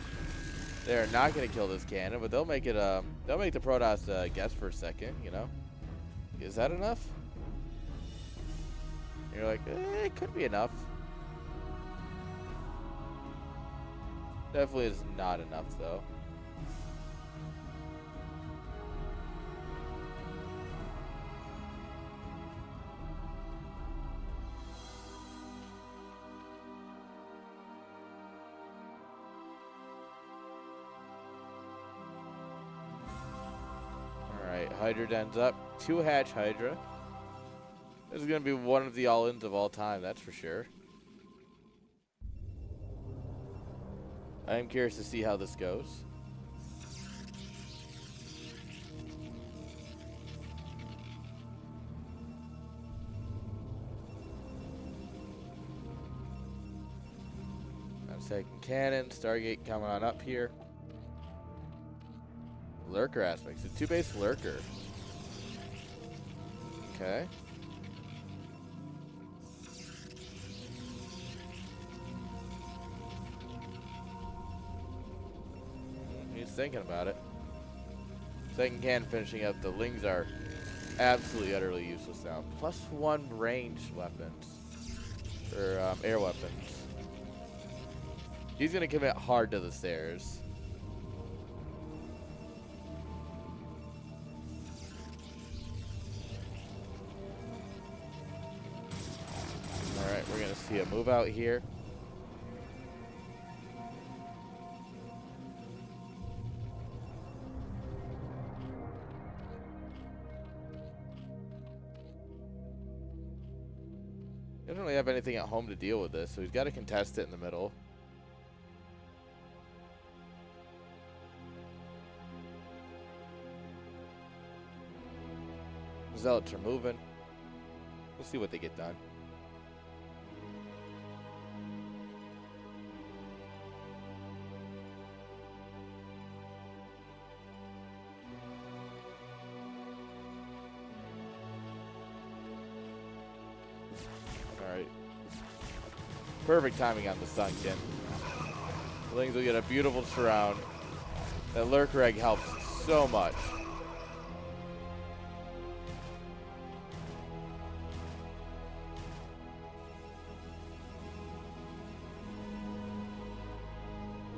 They're not gonna kill this cannon, but they'll make it. They'll make the Protoss guess for a second. You know, is that enough? And you're like, it could be enough. Definitely is not enough though. Hydra ends up. 2 hatch Hydra. This is going to be one of the all-ins of all time, that's for sure. I am curious to see how this goes. Second cannon, Stargate coming on up here. Lurker aspects. A 2-base lurker. Okay. He's thinking about it. Second cannon finishing up. The lings are absolutely utterly useless now. +1 ranged weapons. Or air weapons. He's gonna commit hard to the stairs. Alright, we're gonna see a move out here. He doesn't really have anything at home to deal with this, so he's got to contest it in the middle. Zealots are moving. We'll see what they get done. Alright. Perfect timing on the sunken. The Lings will get a beautiful surround. That lurker egg helps so much.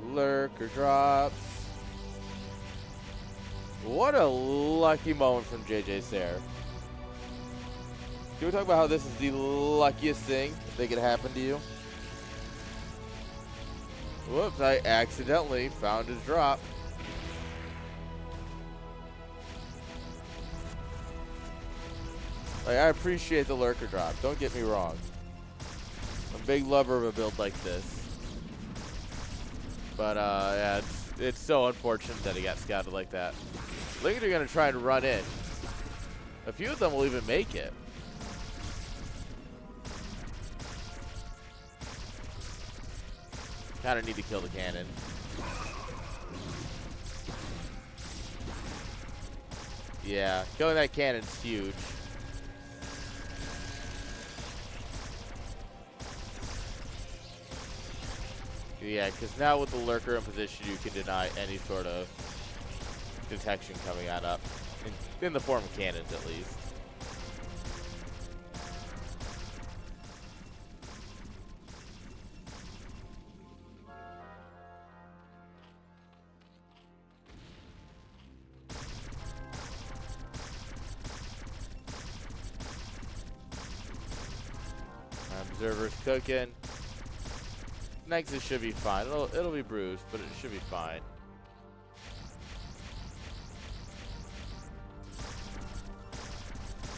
Lurker drops. What a lucky moment from jjsair. Can we talk about how this is the luckiest thing that could happen to you? Whoops, I accidentally found his drop. Like, I appreciate the lurker drop, don't get me wrong. I'm a big lover of a build like this. But, yeah, it's so unfortunate that he got scouted like that. Lings are going to try and run in. A few of them will even make it. Kind of need to kill the cannon. Yeah, killing that cannon's huge. Yeah, because now with the lurker in position, you can deny any sort of detection coming on up. In the form of cannons, at least. Server's cooking. Nexus should be fine. It'll be bruised, but it should be fine.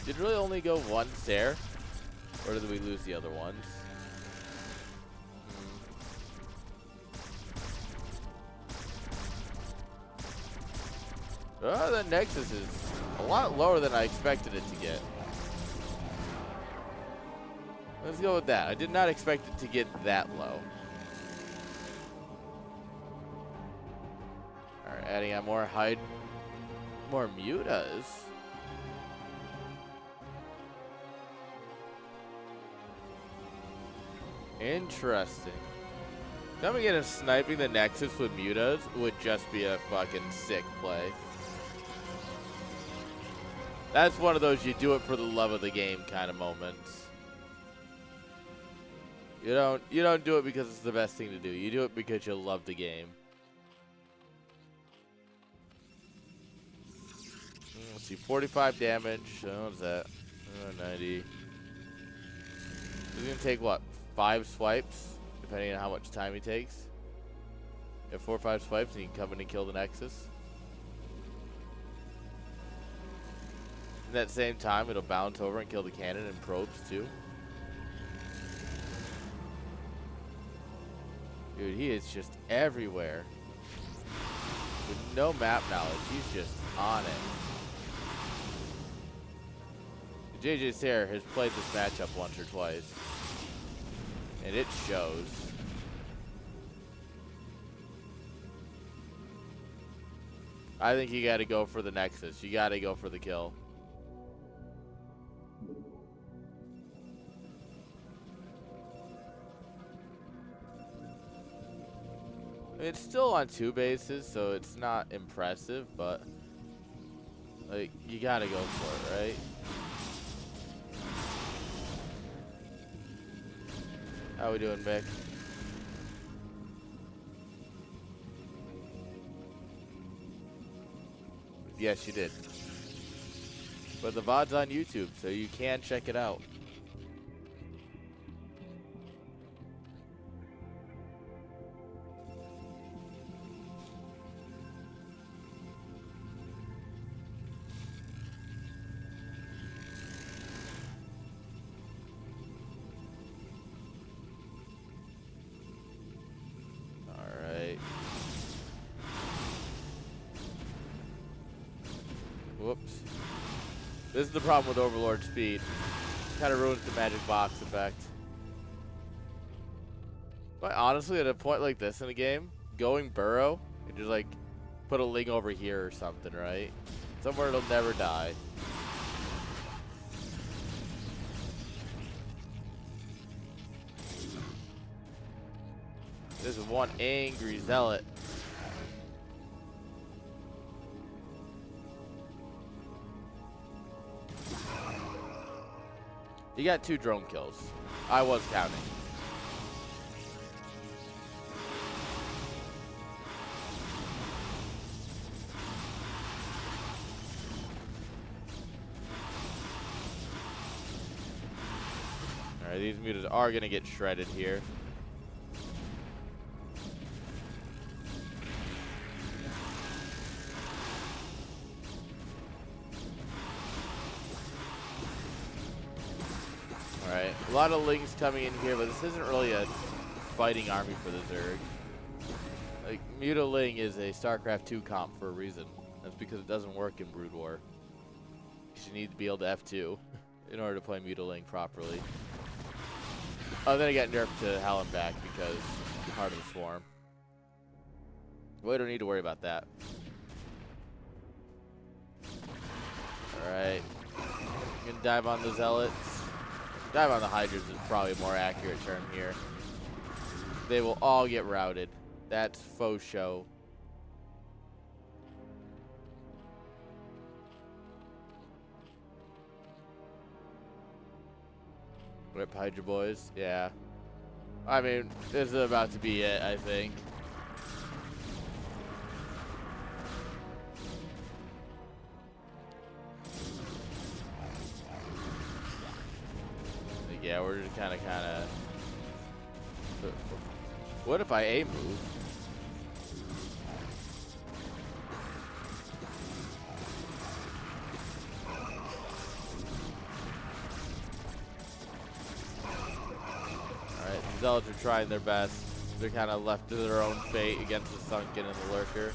Did it really only go one Sair? Or did we lose the other ones? Oh, the Nexus is a lot lower than I expected it to get. Let's go with that. I did not expect it to get that low. Alright, adding on more mutas. Interesting. Coming in and sniping the Nexus with mutas would just be a fucking sick play. That's one of those you do it for the love of the game kind of moments. You don't do it because it's the best thing to do. You do it because you love the game. Let's see, 45 damage. What's that? 90. He's gonna take what? 5 swipes, depending on how much time he takes. If 4 or 5 swipes, and you can come in and kill the Nexus. In that same time, it'll bounce over and kill the cannon and probes too. Dude, he is just everywhere. With no map knowledge, he's just on it. jjsair has played this matchup once or twice. And it shows. I think you gotta go for the Nexus. You gotta go for the kill. It's still on 2 bases, so it's not impressive, but like you gotta go for it, right? How we doing, Mick? Yes, you did. But the VOD's on YouTube, so you can check it out. Whoops. This is the problem with Overlord speed. Kind of ruins the magic box effect. But honestly, at a point like this in a game, going burrow and just like put a Ling over here or something, right? Somewhere it'll never die. This is one angry zealot. You got 2 drone kills. I was counting. Alright, these mutas are gonna get shredded here. Alright, a lot of Lings coming in here, but this isn't really a fighting army for the Zerg. Like, Muta Ling is a Starcraft 2 comp for a reason. That's because it doesn't work in Brood War. You need to be able to F2 in order to play Muta Ling properly. Oh, then I got nerfed to Hell and back because Heart of the Swarm. We don't need to worry about that. Alright. You can dive on the Zealots. Dive on the Hydras is probably a more accurate term here. They will all get routed. That's faux show. Rip Hydra boys, yeah. I mean, this is about to be it, I think. yeah, we're just kind of. What if I A move? Alright, the Zealots are trying their best. They're kind of left to their own fate against the Sunken and the Lurker.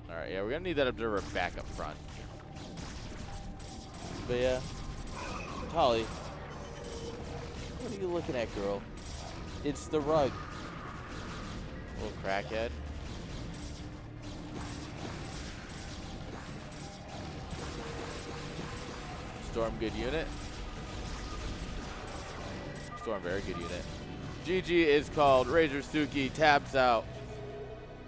Alright, yeah, we're gonna need that Observer back up front. But yeah, Tolly, what are you looking at, girl? It's the rug. Little crackhead. Storm, good unit. Storm, very good unit. GG is called. razorsuke tabs out.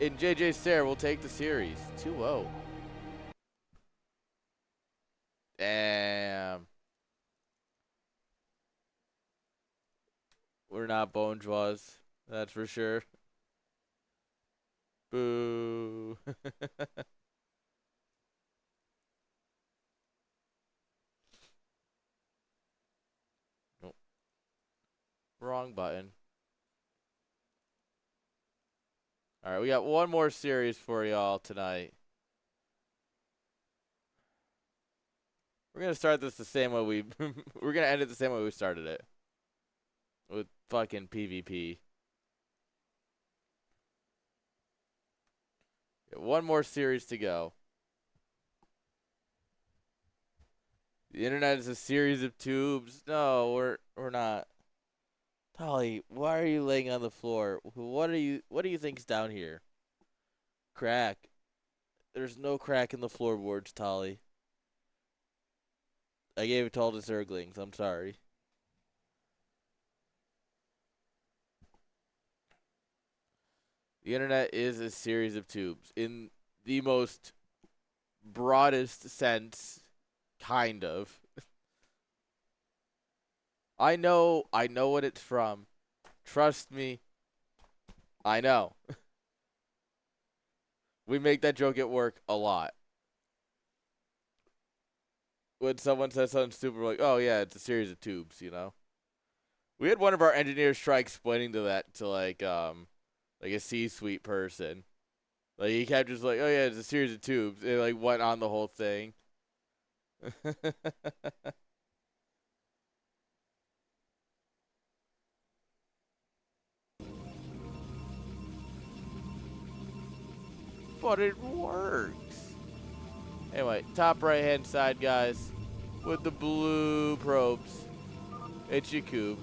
And jjsair will take the series. 2-0. Damn. We're not Bonjwas. That's for sure. Boo. Nope. Wrong button. All right, we got one more series for y'all tonight. We're gonna start this the same way we. We're gonna end it the same way we started it. With fucking PvP. One more series to go. The internet is a series of tubes. No, we're not. Tolly, why are you laying on the floor? What do you think's down here? Crack. There's no crack in the floorboards, Tolly. I gave it to all the Zerglings. I'm sorry. The internet is a series of tubes. In the most broadest sense, kind of. I know what it's from. Trust me. I know. We make that joke at work a lot. When someone says something stupid, we're like, oh yeah, it's a series of tubes, you know? We had one of our engineers try explaining that to like a C-suite person. Like he kept just like, oh yeah, it's a series of tubes. It like went on the whole thing. But it works. Anyway, top right hand side, guys, with the blue probes. It's Yaqoob.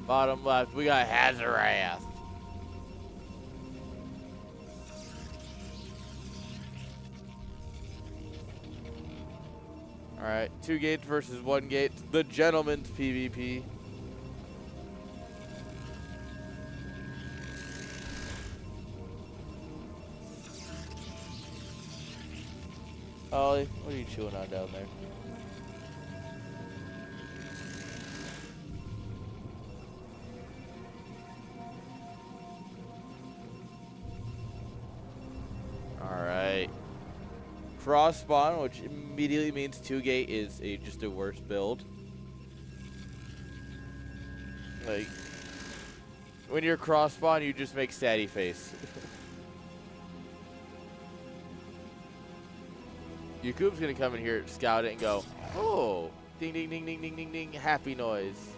Bottom left, we got Hazorath. Alright, 2 gates versus 1 gate. The gentleman's PvP. Ollie, what are you chewing on down there? Alright. Cross spawn, which immediately means 2 gate is just a worse build. Like, when you're cross spawn, you just make Satty face. Yaqoob's gonna come in here, scout it, and go, oh, ding, ding, ding, ding, ding, ding, ding, happy noise.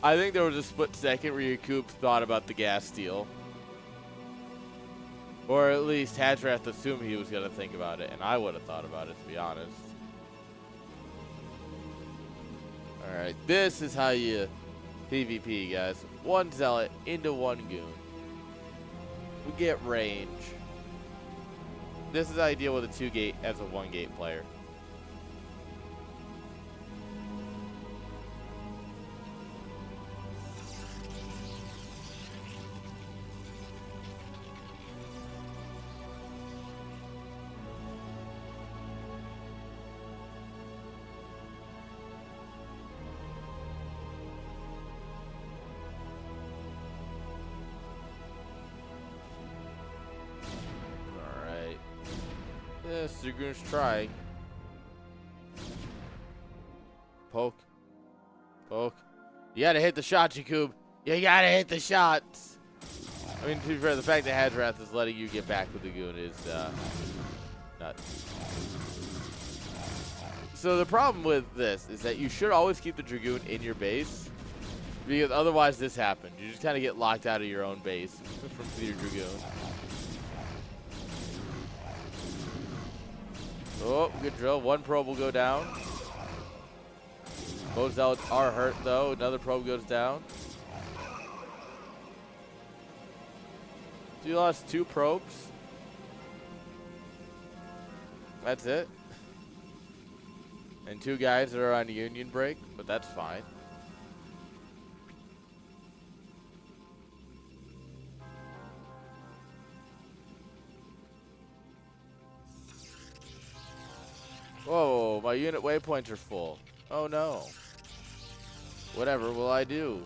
I think there was a split second where Yaqoob thought about the gas steal. Or at least Hazorath assumed he was gonna think about it, and I would have thought about it, to be honest. Alright, this is how you PvP, guys. 1 zealot into 1 goon. We get range. This is ideal with a 2 gate as a 1 gate player. honest, Dragoon's trying. Poke. Poke. You gotta hit the shot, Yaqoob. You gotta hit the shots. I mean, to be fair, the fact that Hazorath is letting you get back with the goon is nuts. So the problem with this is that you should always keep the Dragoon in your base, because otherwise this happens. You just kind of get locked out of your own base from your Dragoon. Oh, good drill. One probe will go down. Both zealots are hurt, though. Another probe goes down. So you lost 2 probes. That's it. And 2 guys that are on union break, but that's fine. Whoa, my unit waypoints are full. Oh no. Whatever will I do?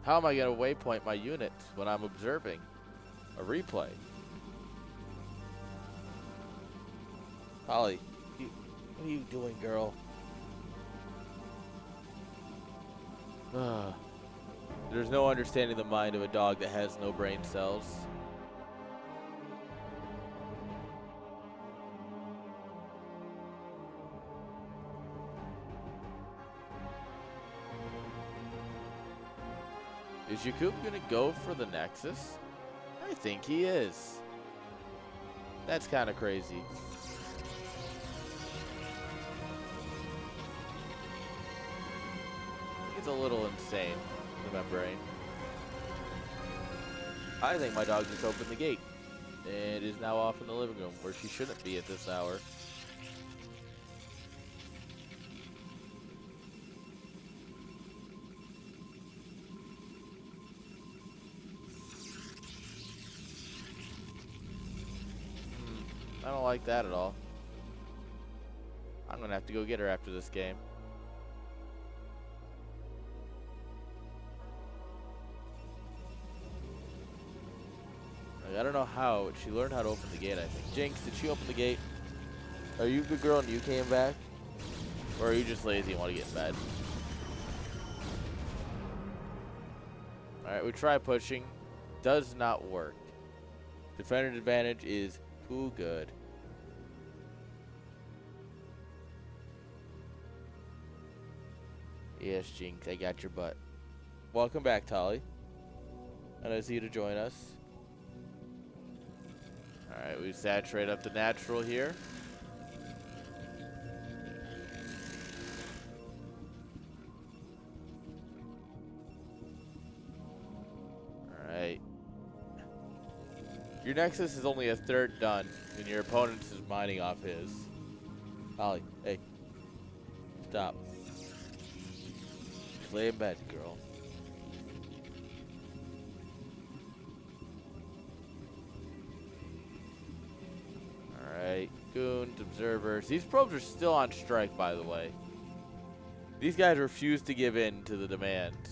How am I going to waypoint my units when I'm observing a replay? Holly, what are you doing, girl? There's no understanding the mind of a dog that has no brain cells. Is Yaqoob gonna go for the Nexus? I think he is. That's kind of crazy. It's a little insane in my brain. I think my dog just opened the gate and is now off in the living room where she shouldn't be at this hour. I don't like that at all. I'm gonna have to go get her after this game. Like, I don't know how, but she learned how to open the gate, I think. Jinx, did she open the gate? Are you the girl and you came back? Or are you just lazy and want to get in bed? Alright, we try pushing. Does not work. Defender advantage is too good. Yes, Jinx, I got your butt. Welcome back, Tolly. And I see you to join us. Alright, we saturate up the natural here. Alright. Your Nexus is only a third done, and your opponent's is mining off his. Ollie, hey. Stop. Just lay in bed, girl. Alright. Goons, observers. These probes are still on strike, by the way. These guys refuse to give in to the demands.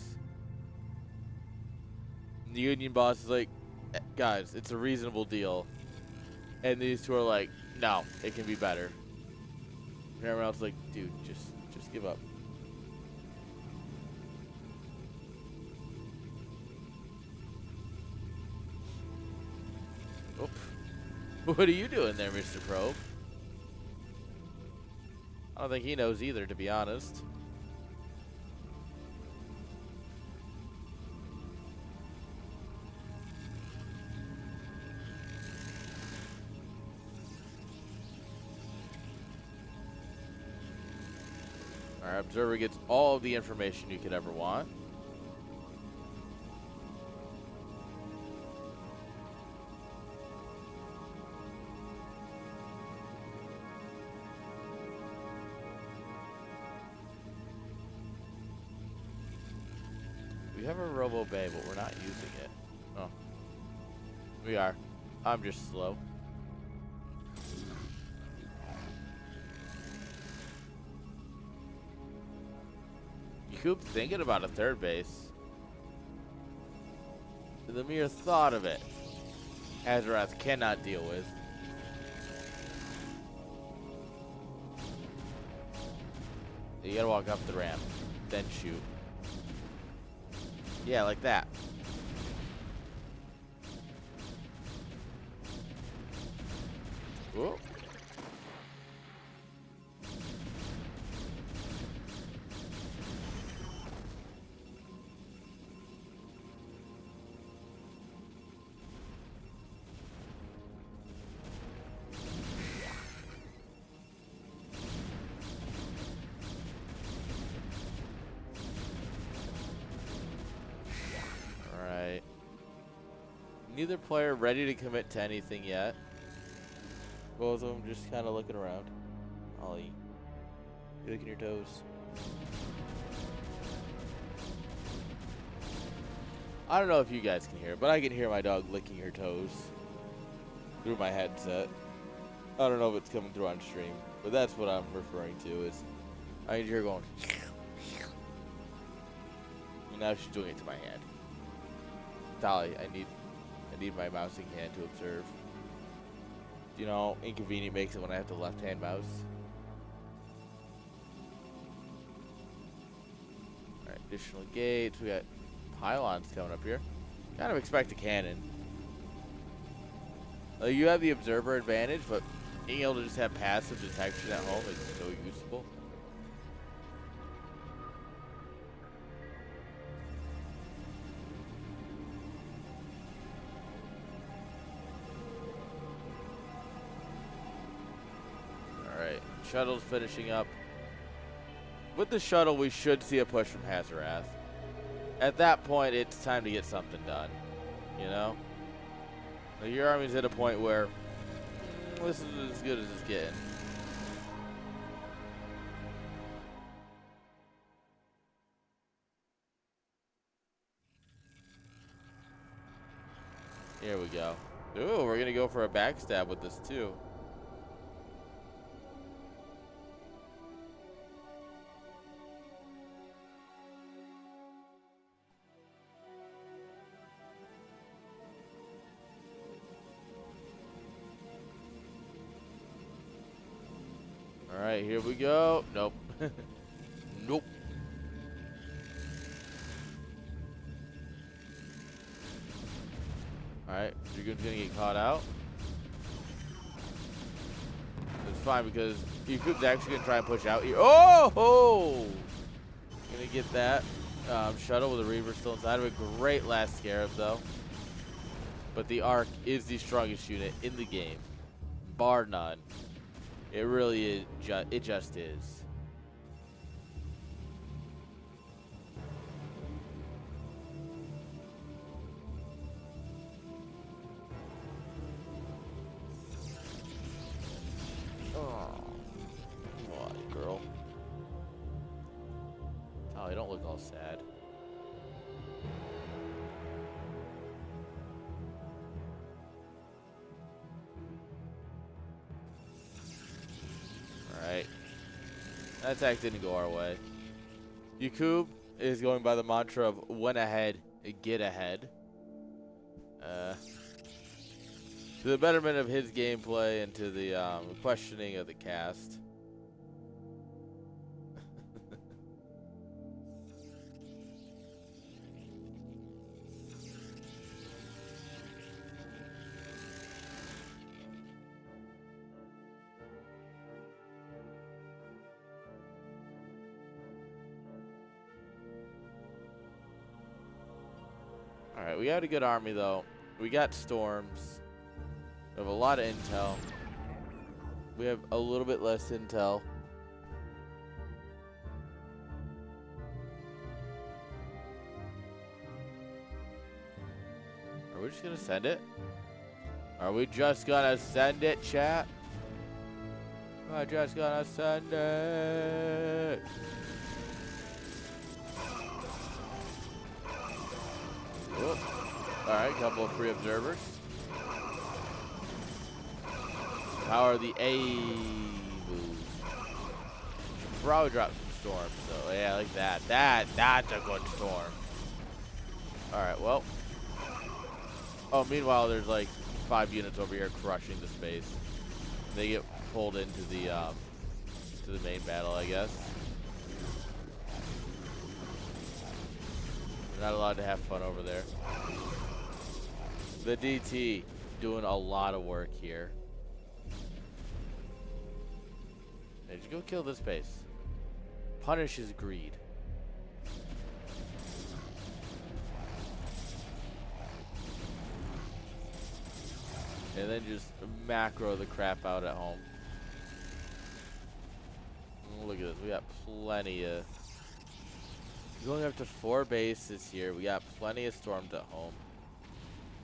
And the Union boss is like, guys, it's a reasonable deal. And these two are like, no, it can be better. And everyone else is like, dude, just give up. Oop. What are you doing there, Mr. Probe? I don't think he knows either, to be honest. Our observer gets all of the information you could ever want. We have a Robo Bay, but we're not using it. Oh. We are. I'm just slow. Yaqoob thinking about a third base. The mere thought of it Hazorath cannot deal with. You gotta walk up the ramp, then shoot. Yeah, like that. Whoa. Alright. Neither player ready to commit to anything yet. Both of them just kind of looking around. Ollie, you licking your toes. I don't know if you guys can hear it, but I can hear my dog licking her toes through my headset. I don't know if it's coming through on stream, but that's what I'm referring to. Is I can hear her going. And now she's doing it to my hand. Dolly, I need my mousing hand to observe. You know, inconvenient makes it when I have the left-hand mouse. Alright, additional gates. We got pylons coming up here. Kind of expect a cannon. You have the observer advantage, but being able to just have passive detection at home is so useful. Shuttle's finishing up. With the shuttle, we should see a push from Hazorath. At that point, it's time to get something done. You know? Now, your army's at a point where this is as good as it's getting. Here we go. Ooh, we're going to go for a backstab with this, too. Alright, here we go. Nope. Nope. Alright, Dragoon's gonna get caught out. It's fine because Yaqoob's actually gonna try and push out here. Oh! Gonna get that. Shuttle with a Reaver still inside of it. Great last Scarab though. But the Arc is the strongest unit in the game. Bar none. It really is. It just is. Oh, come on, girl. Oh, you don't look all sad. Alright. That attack didn't go our way. Yaqoob is going by the mantra of when ahead, get ahead. To the betterment of his gameplay and to the questioning of the cast. Alright, we got a good army though. We got storms. We have a lot of intel. We have a little bit less intel. Are we just gonna send it? Are we just gonna send it, chat? We're just gonna send it. Alright, couple of free observers. Power the A move. Probably drop some storms, so yeah, like that. That's a good storm. Alright, well. Oh, meanwhile, there's like 5 units over here crushing the space. They get pulled into the to the main battle, I guess. They're not allowed to have fun over there. The DT doing a lot of work here. Hey, just go kill this base. Punish his greed. And then just macro the crap out at home. Look at this. We got plenty of... Going up to 4 bases here. We got plenty of storms at home.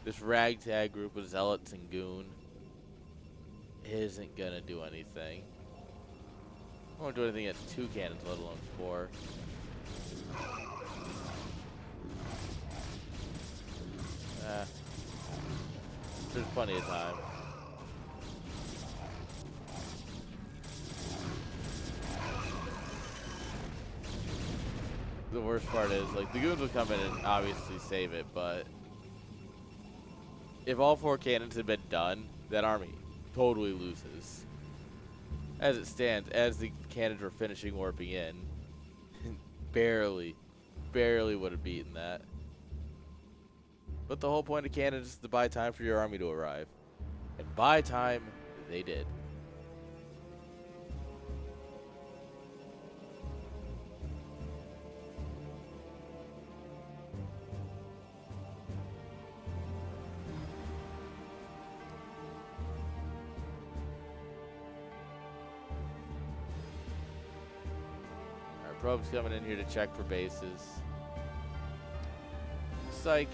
This ragtag group of zealots and goon isn't going to do anything. I won't do anything against 2 cannons, let alone 4. There's plenty of time. The worst part is, like, the goons will come in and obviously save it, but if all 4 cannons had been done, that army totally loses. As it stands, as the cannons were finishing warping in, barely would have beaten that. But the whole point of cannons is to buy time for your army to arrive. And buy time, they did. Our probe's coming in here to check for bases. Psych.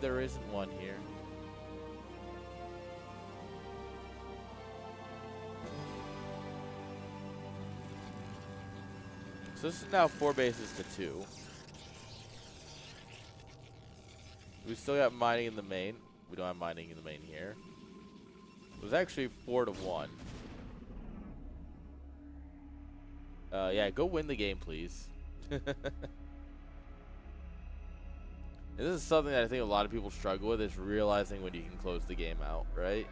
There isn't one here. So this is now 4 bases to 2. We still got mining in the main. We don't have mining in the main here. It was actually 4 to 1. Yeah, go win the game, please. And this is something that I think a lot of people struggle with, is realizing when you can close the game out, right?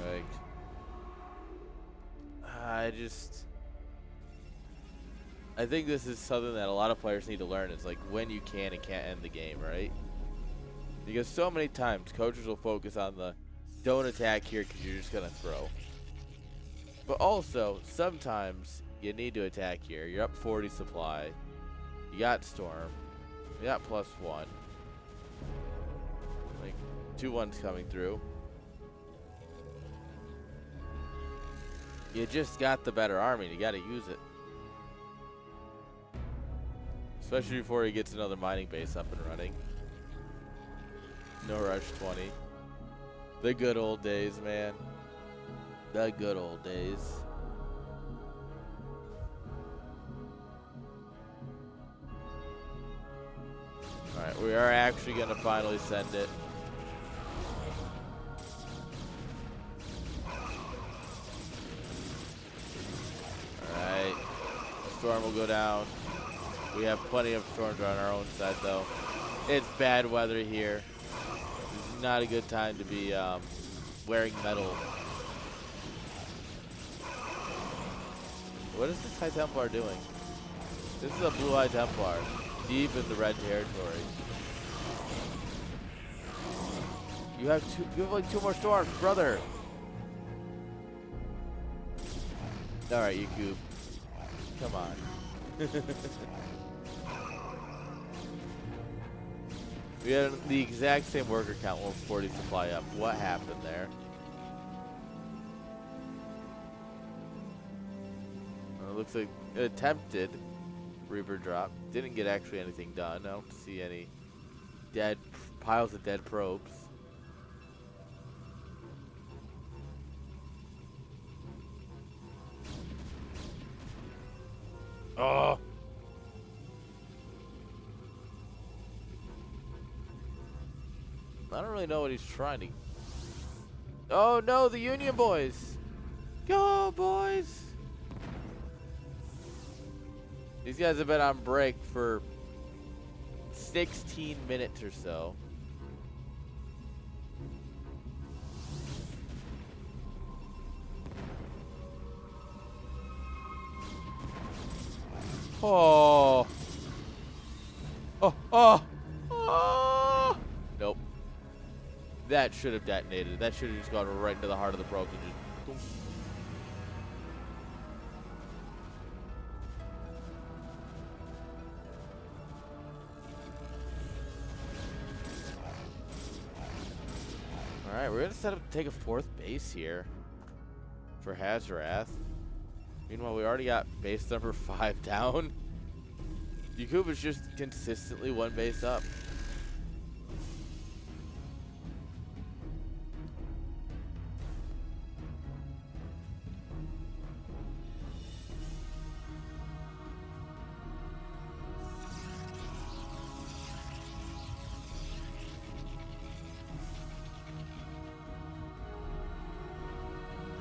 Like, I think this is something that a lot of players need to learn, is like when you can and can't end the game, right? Because so many times coaches will focus on the don't attack here because you're just going to throw. But also, sometimes you need to attack here. You're up 40 supply. You got storm. You got +1. Like, 2-1's coming through. You just got the better army, and you got to use it. Especially before he gets another mining base up and running. No rush 20. The good old days, man. The good old days. Alright, we are actually going to finally send it. Alright. Storm will go down. We have plenty of storms on our own side, though. It's bad weather here. It's not a good time to be wearing metal. What is this High Templar doing? This is a blue High Templar, deep in the red territory. You have like 2 more storms, brother. All right, Yaqoob. Come on. We had the exact same worker count with 40 supply up. What happened there? Looks like it attempted Reaper drop. Didn't get actually anything done. I don't see any piles of dead probes. Oh! I don't really know what he's trying to... Oh no, the Union boys! Go, boys! These guys have been on break for 16 minutes or so. Oh. Oh. Oh. Oh. Nope. That should have detonated. That should have just gone right into the heart of the probes and just boom. Alright, we're going to set up to take a 4th base here for Hazorath. Meanwhile, we already got base number 5 down. Yaqoob is just consistently 1 base up.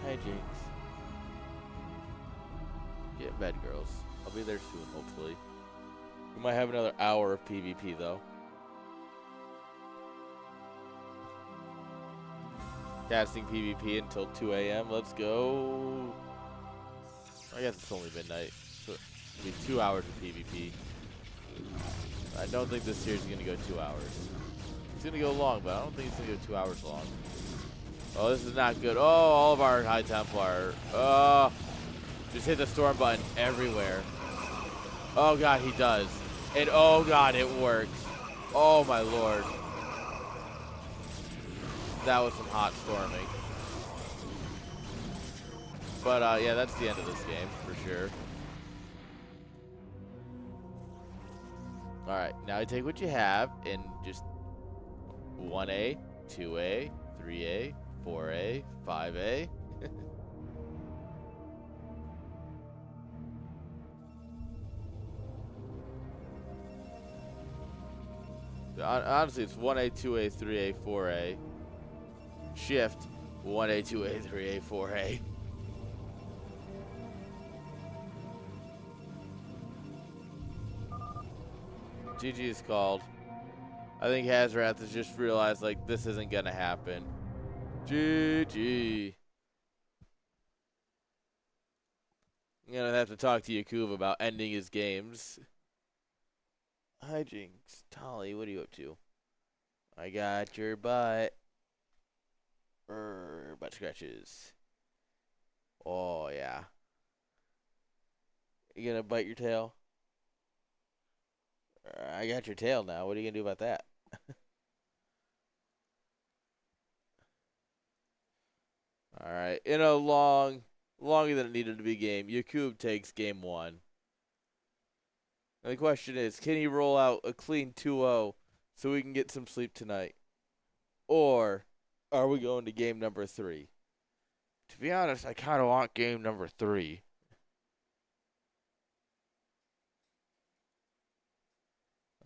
Hi, Jinx. Get in bed, girls. I'll be there soon, hopefully. We might have another hour of PvP, though. Casting PvP until 2 a.m. Let's go. I guess it's only midnight. So it'll be 2 hours of PvP. I don't think this series is going to go 2 hours. It's going to go long, but I don't think it's going to go 2 hours long. Oh, this is not good. Oh, all of our High Templar. Oh, just hit the storm button everywhere. Oh, God, he does. And, oh, God, it works. Oh, my Lord. That was some hot storming. But, yeah, that's the end of this game, for sure. All right, now you take what you have and just 1A, 2A, 3A, 4A, 5A. Honestly, it's 1A, 2A, 3A, 4A. Shift 1A, 2A, 3A, 4A. GG is called. I think Hazorath has just realized, like, this isn't gonna happen. GG. I'm gonna have to talk to Yaqoob about ending his games. Hi, Jinx. Tolly, what are you up to? I got your butt. Butt scratches. Oh, yeah. You gonna bite your tail? I got your tail now. What are you gonna do about that? Alright. In a longer than it needed to be game, Yaqoob takes game 1. And the question is, can he roll out a clean 2-0 so we can get some sleep tonight? Or are we going to game number 3? To be honest, I kind of want game number 3.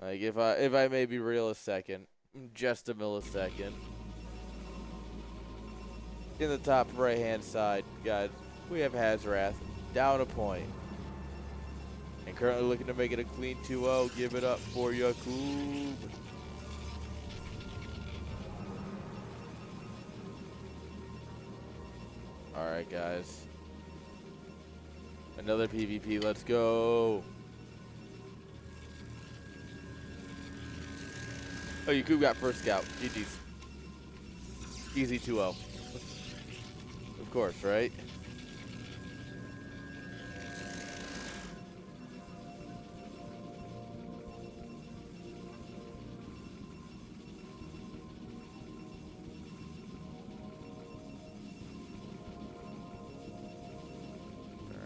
Like, if I may be real a second, just a millisecond. In the top right-hand side, guys, we have Hazorath down a point. And currently looking to make it a clean 2-0. Give it up for Yaqoob. Alright, guys. Another PvP. Let's go. Oh, Yaqoob got first scout. GG's. Easy 2-0. Of course, right?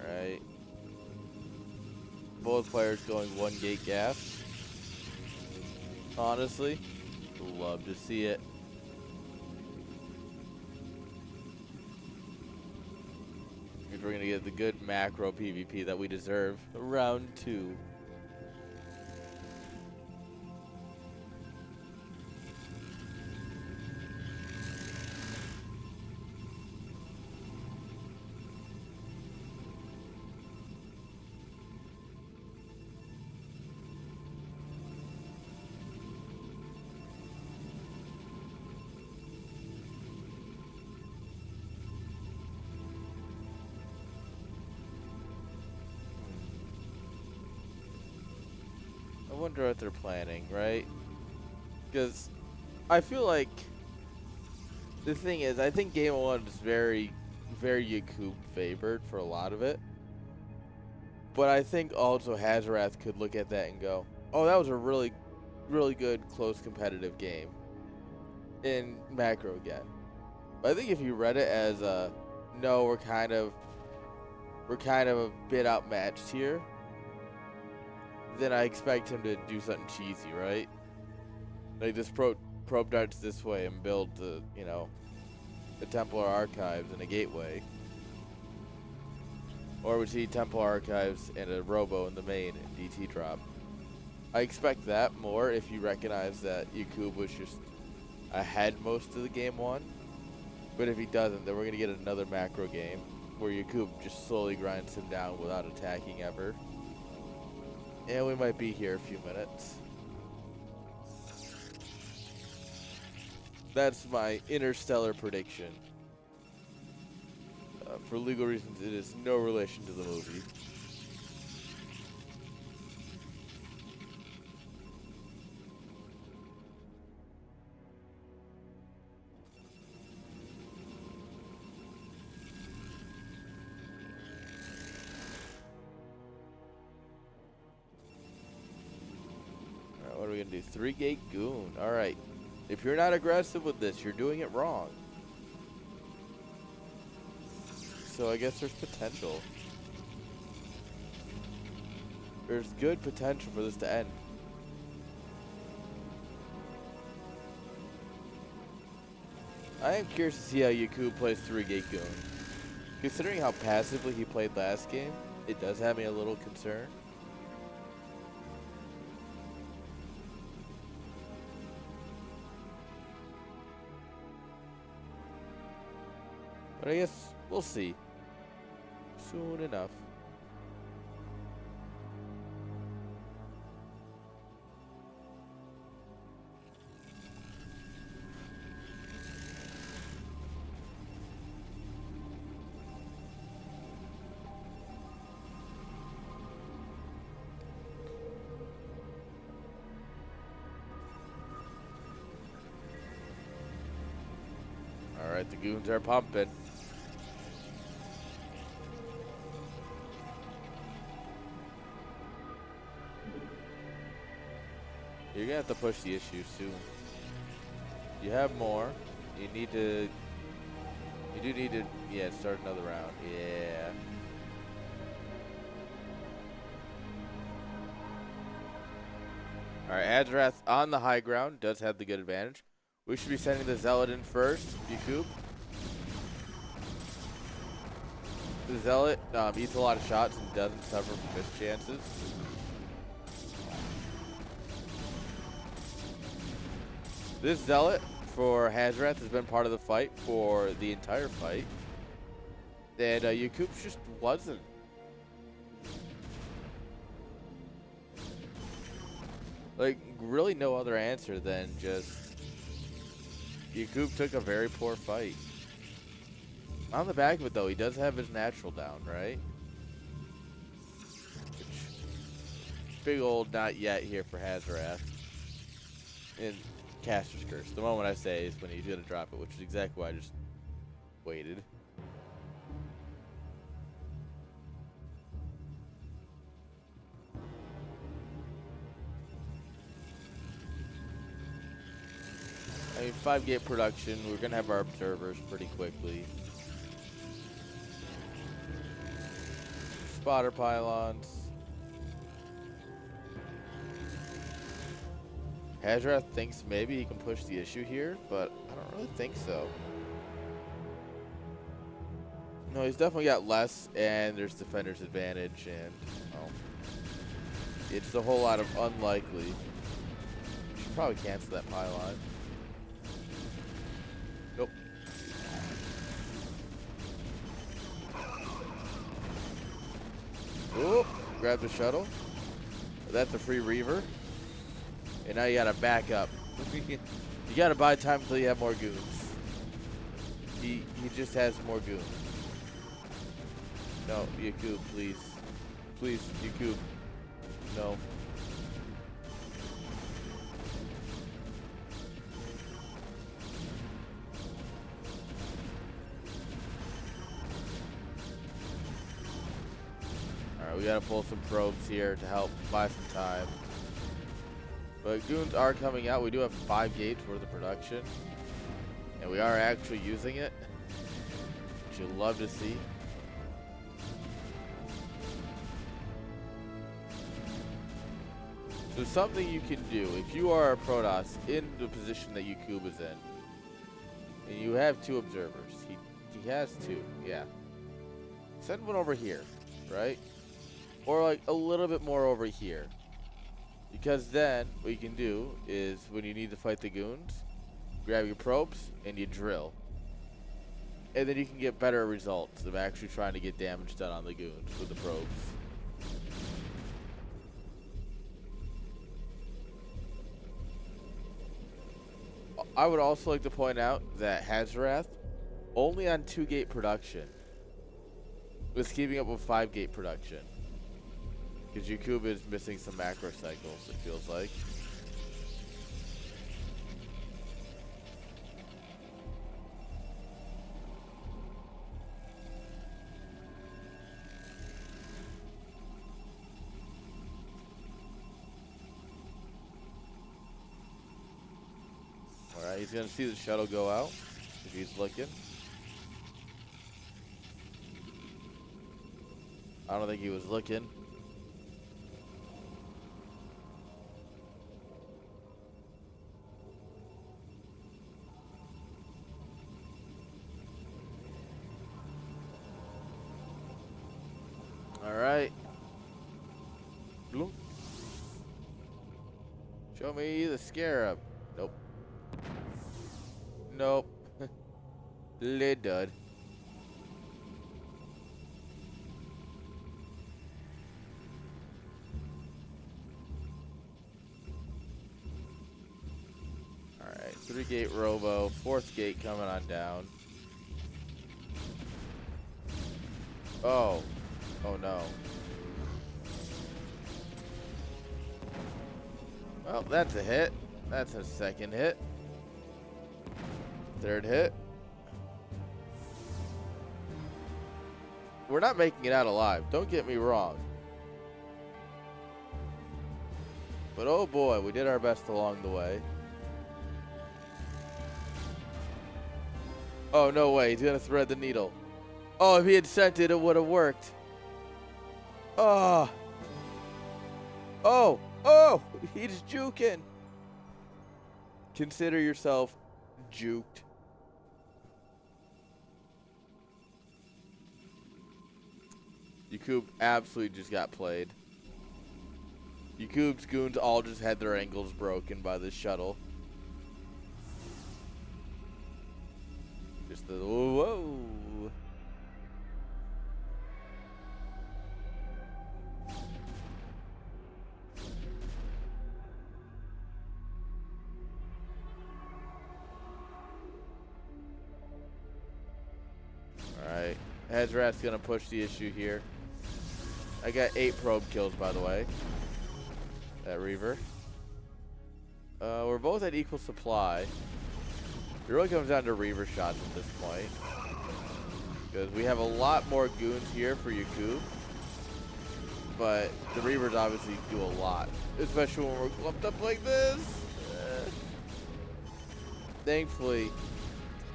Alright. Both players going 1 gate gas. Honestly, love to see it. We're going to get the good macro PvP that we deserve. Round 2. wonder what they're planning, right? Because I feel like the thing is, I think game 1 is very, very Yaqoob favored for a lot of it. But I think also Hazorath could look at that and go, oh, that was a really, really good, close, competitive game in macro again. But I think if you read it as a, no, we're kind of a bit outmatched here, then I expect him to do something cheesy, right? Like just probe darts this way and build the, you know, the Templar Archives and a gateway. Or we see Temple Archives and a Robo in the main and DT drop. I expect that more if you recognize that Yaqoob was just ahead most of the game 1. But if he doesn't, then we're going to get another macro game where Yaqoob just slowly grinds him down without attacking ever. And we might be here a few minutes. That's my interstellar prediction. For legal reasons, it is no relation to the movie. Alright, what are we going to do? 3-gate Goon. Alright. If you're not aggressive with this, you're doing it wrong. So I guess there's potential. There's good potential for this to end. I am curious to see how Yaqoob plays 3-gate Goon. Considering how passively he played last game, it does have me a little concerned. But I guess we'll see. Soon enough. Alright, the goons are pumping. You're gonna have to push the issue soon. You have more. You need to. You do need to. Yeah, start another round. Yeah. All right, Hazorath on the high ground does have the good advantage. We should be sending the Zealot in first. Yaqoob. The Zealot eats a lot of shots and doesn't suffer from missed chances. This Zealot for Hazorath has been part of the fight for the entire fight. And Yaqoob just wasn't. Like, really no other answer than just Yaqoob took a very poor fight. On the back of it, though, he does have his natural down, right? Big old not yet here for Hazorath. And Caster's Curse. The moment I say is when he's going to drop it, which is exactly why I just waited. I mean, 5-gate production. We're going to have our observers pretty quickly. Spotter pylons. Hazorath thinks maybe he can push the issue here, but I don't really think so. No, he's definitely got less, and there's defender's advantage, and it's a whole lot of unlikely. Should probably cancel that pylon. Nope. Oop, grab the shuttle. That's a free Reaver. And now you gotta back up. You gotta buy time until you have more goons. He just has more goons. No, Yaqoob, please. Please, Yaqoob. No. Alright, we gotta pull some probes here to help buy some time. But goons are coming out. We do have 5 gates worth of production. And we are actually using it, which you'll love to see. So something you can do, if you are a Protoss in the position that Yaqoob is in, and you have 2 observers, he has 2, yeah. Send one over here, right? Or like a little bit more over here. Because then, what you can do is, when you need to fight the goons, grab your probes, and you drill. And then you can get better results of actually trying to get damage done on the goons with the probes. I would also like to point out that Hazorath, only on 2-gate production, was keeping up with 5-gate production. Because Yaqoob is missing some macro cycles, it feels like. Alright, he's going to see the shuttle go out, if he's looking. I don't think he was looking. Alright. Show me the scarab. Nope. Nope. Lid dud. Alright, 3-gate robo, 4th gate coming on down. Oh. Oh no. Well, that's a hit. That's a 2nd hit. 3rd hit. We're not making it out alive. Don't get me wrong. But oh boy, we did our best along the way. Oh, no way. He's going to thread the needle. Oh, if he had sent it, it would have worked. Oh. Oh. Oh. He's juking. Consider yourself juked. Yaqoob absolutely just got played. Yakoob's goons all just had their ankles broken by this shuttle. Just the whoa. Alright. Hazorath's gonna push the issue here. I got 8 probe kills, by the way. That Reaver. We're both at equal supply. It really comes down to Reaver shots at this point. Because we have a lot more goons here for Yaqoob. But the Reavers obviously do a lot. Especially when we're clumped up like this. Thankfully,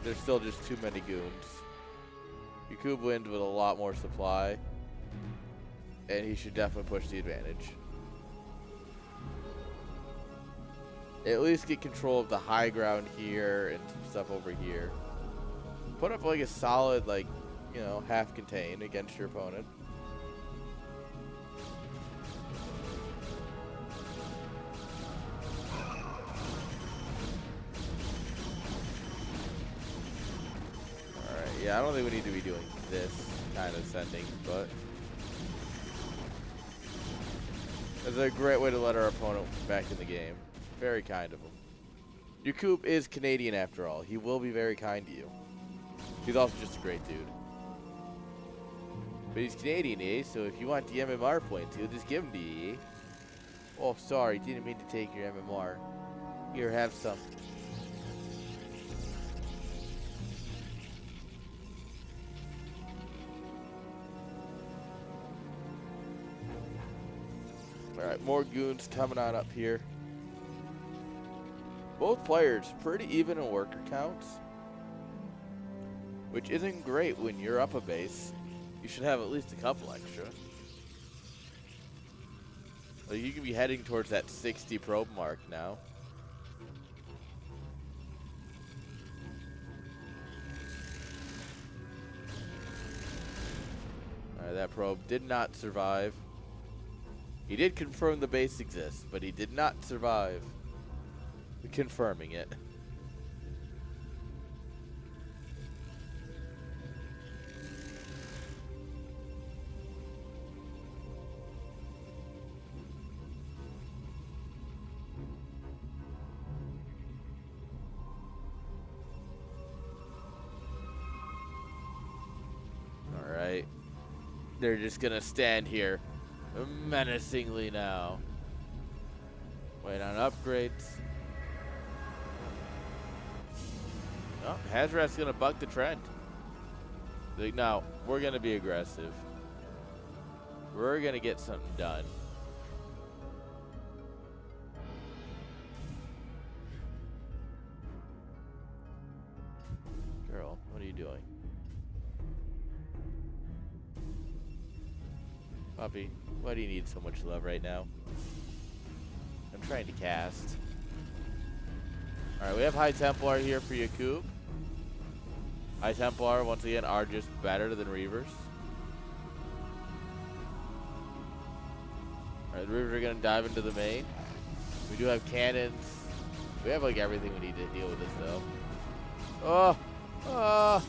there's still just too many goons. Yaqoob wins with a lot more supply. And he should definitely push the advantage. At least get control of the high ground here and some stuff over here. Put up like a solid, like, you know, half contain against your opponent. Alright, yeah, I don't think we need to be doing this kind of sending, but it's a great way to let our opponent back in the game. Very kind of him. Yaqoob is Canadian after all. He will be very kind to you. He's also just a great dude. But he's Canadian, eh? So if you want the MMR points, he'll just give them to you, eh? Oh, sorry. Didn't mean to take your MMR. Here, have some. Alright, more goons coming on up here. Both players pretty even in worker counts, which isn't great when you're up a base. You should have at least a couple extra. Like you can be heading towards that 60 probe mark now. Alright, that probe did not survive. He did confirm the base exists, but he did not survive confirming it. Alright. They're just gonna stand here menacingly now. Wait on upgrades. Oh, Hazorath's gonna buck the trend. Like, no, we're gonna be aggressive. We're gonna get something done. Girl, what are you doing? Puppy, why do you need so much love right now? I'm trying to cast. Alright, we have High Templar here for Yaqoob. High Templar, once again, are just better than Reavers. Alright, the Reavers are going to dive into the main. We do have cannons. We have, like, everything we need to deal with this, though. Oh! Oh!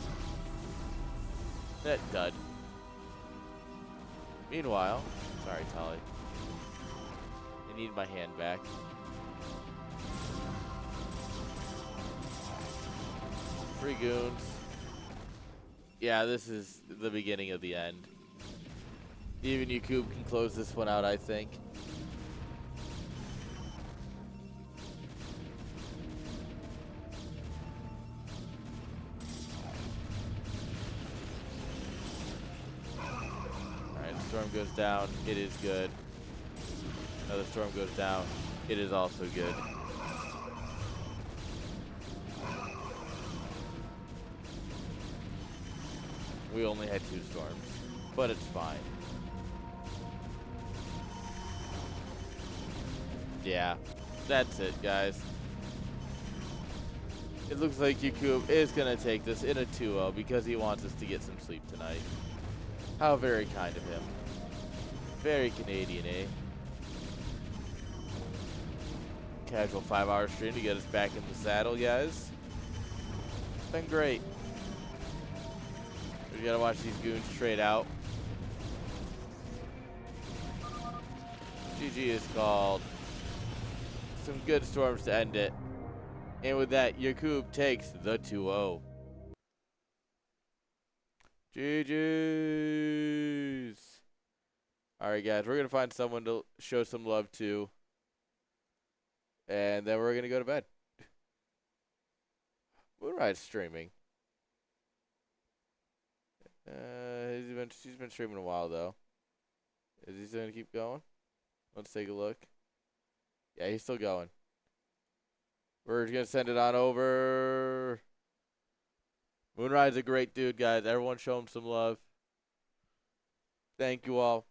That dud. Meanwhile, sorry, Tolly. I need my hand back. Free goons. Yeah, this is the beginning of the end. Even Yaqoob can close this one out, I think. Alright, the storm goes down. It is good. Another storm goes down. It is also good. We only had 2 storms, but it's fine. Yeah, that's it, guys. It looks like Yaqoob is going to take this in a 2-0 because he wants us to get some sleep tonight. How very kind of him. Very Canadian, eh? Casual 5-hour stream to get us back in the saddle, guys. It's been great. We gotta watch these goons trade out. GG is called. Some good storms to end it. And with that, Yaqoob takes the 2-0. GG's. Alright, guys. We're gonna find someone to show some love to. And then we're gonna go to bed. Moonride's streaming. She's been streaming a while though. Is he still gonna keep going? Let's take a look. Yeah, he's still going. We're gonna send it on over. Moonride's a great dude, guys. Everyone show him some love. Thank you all.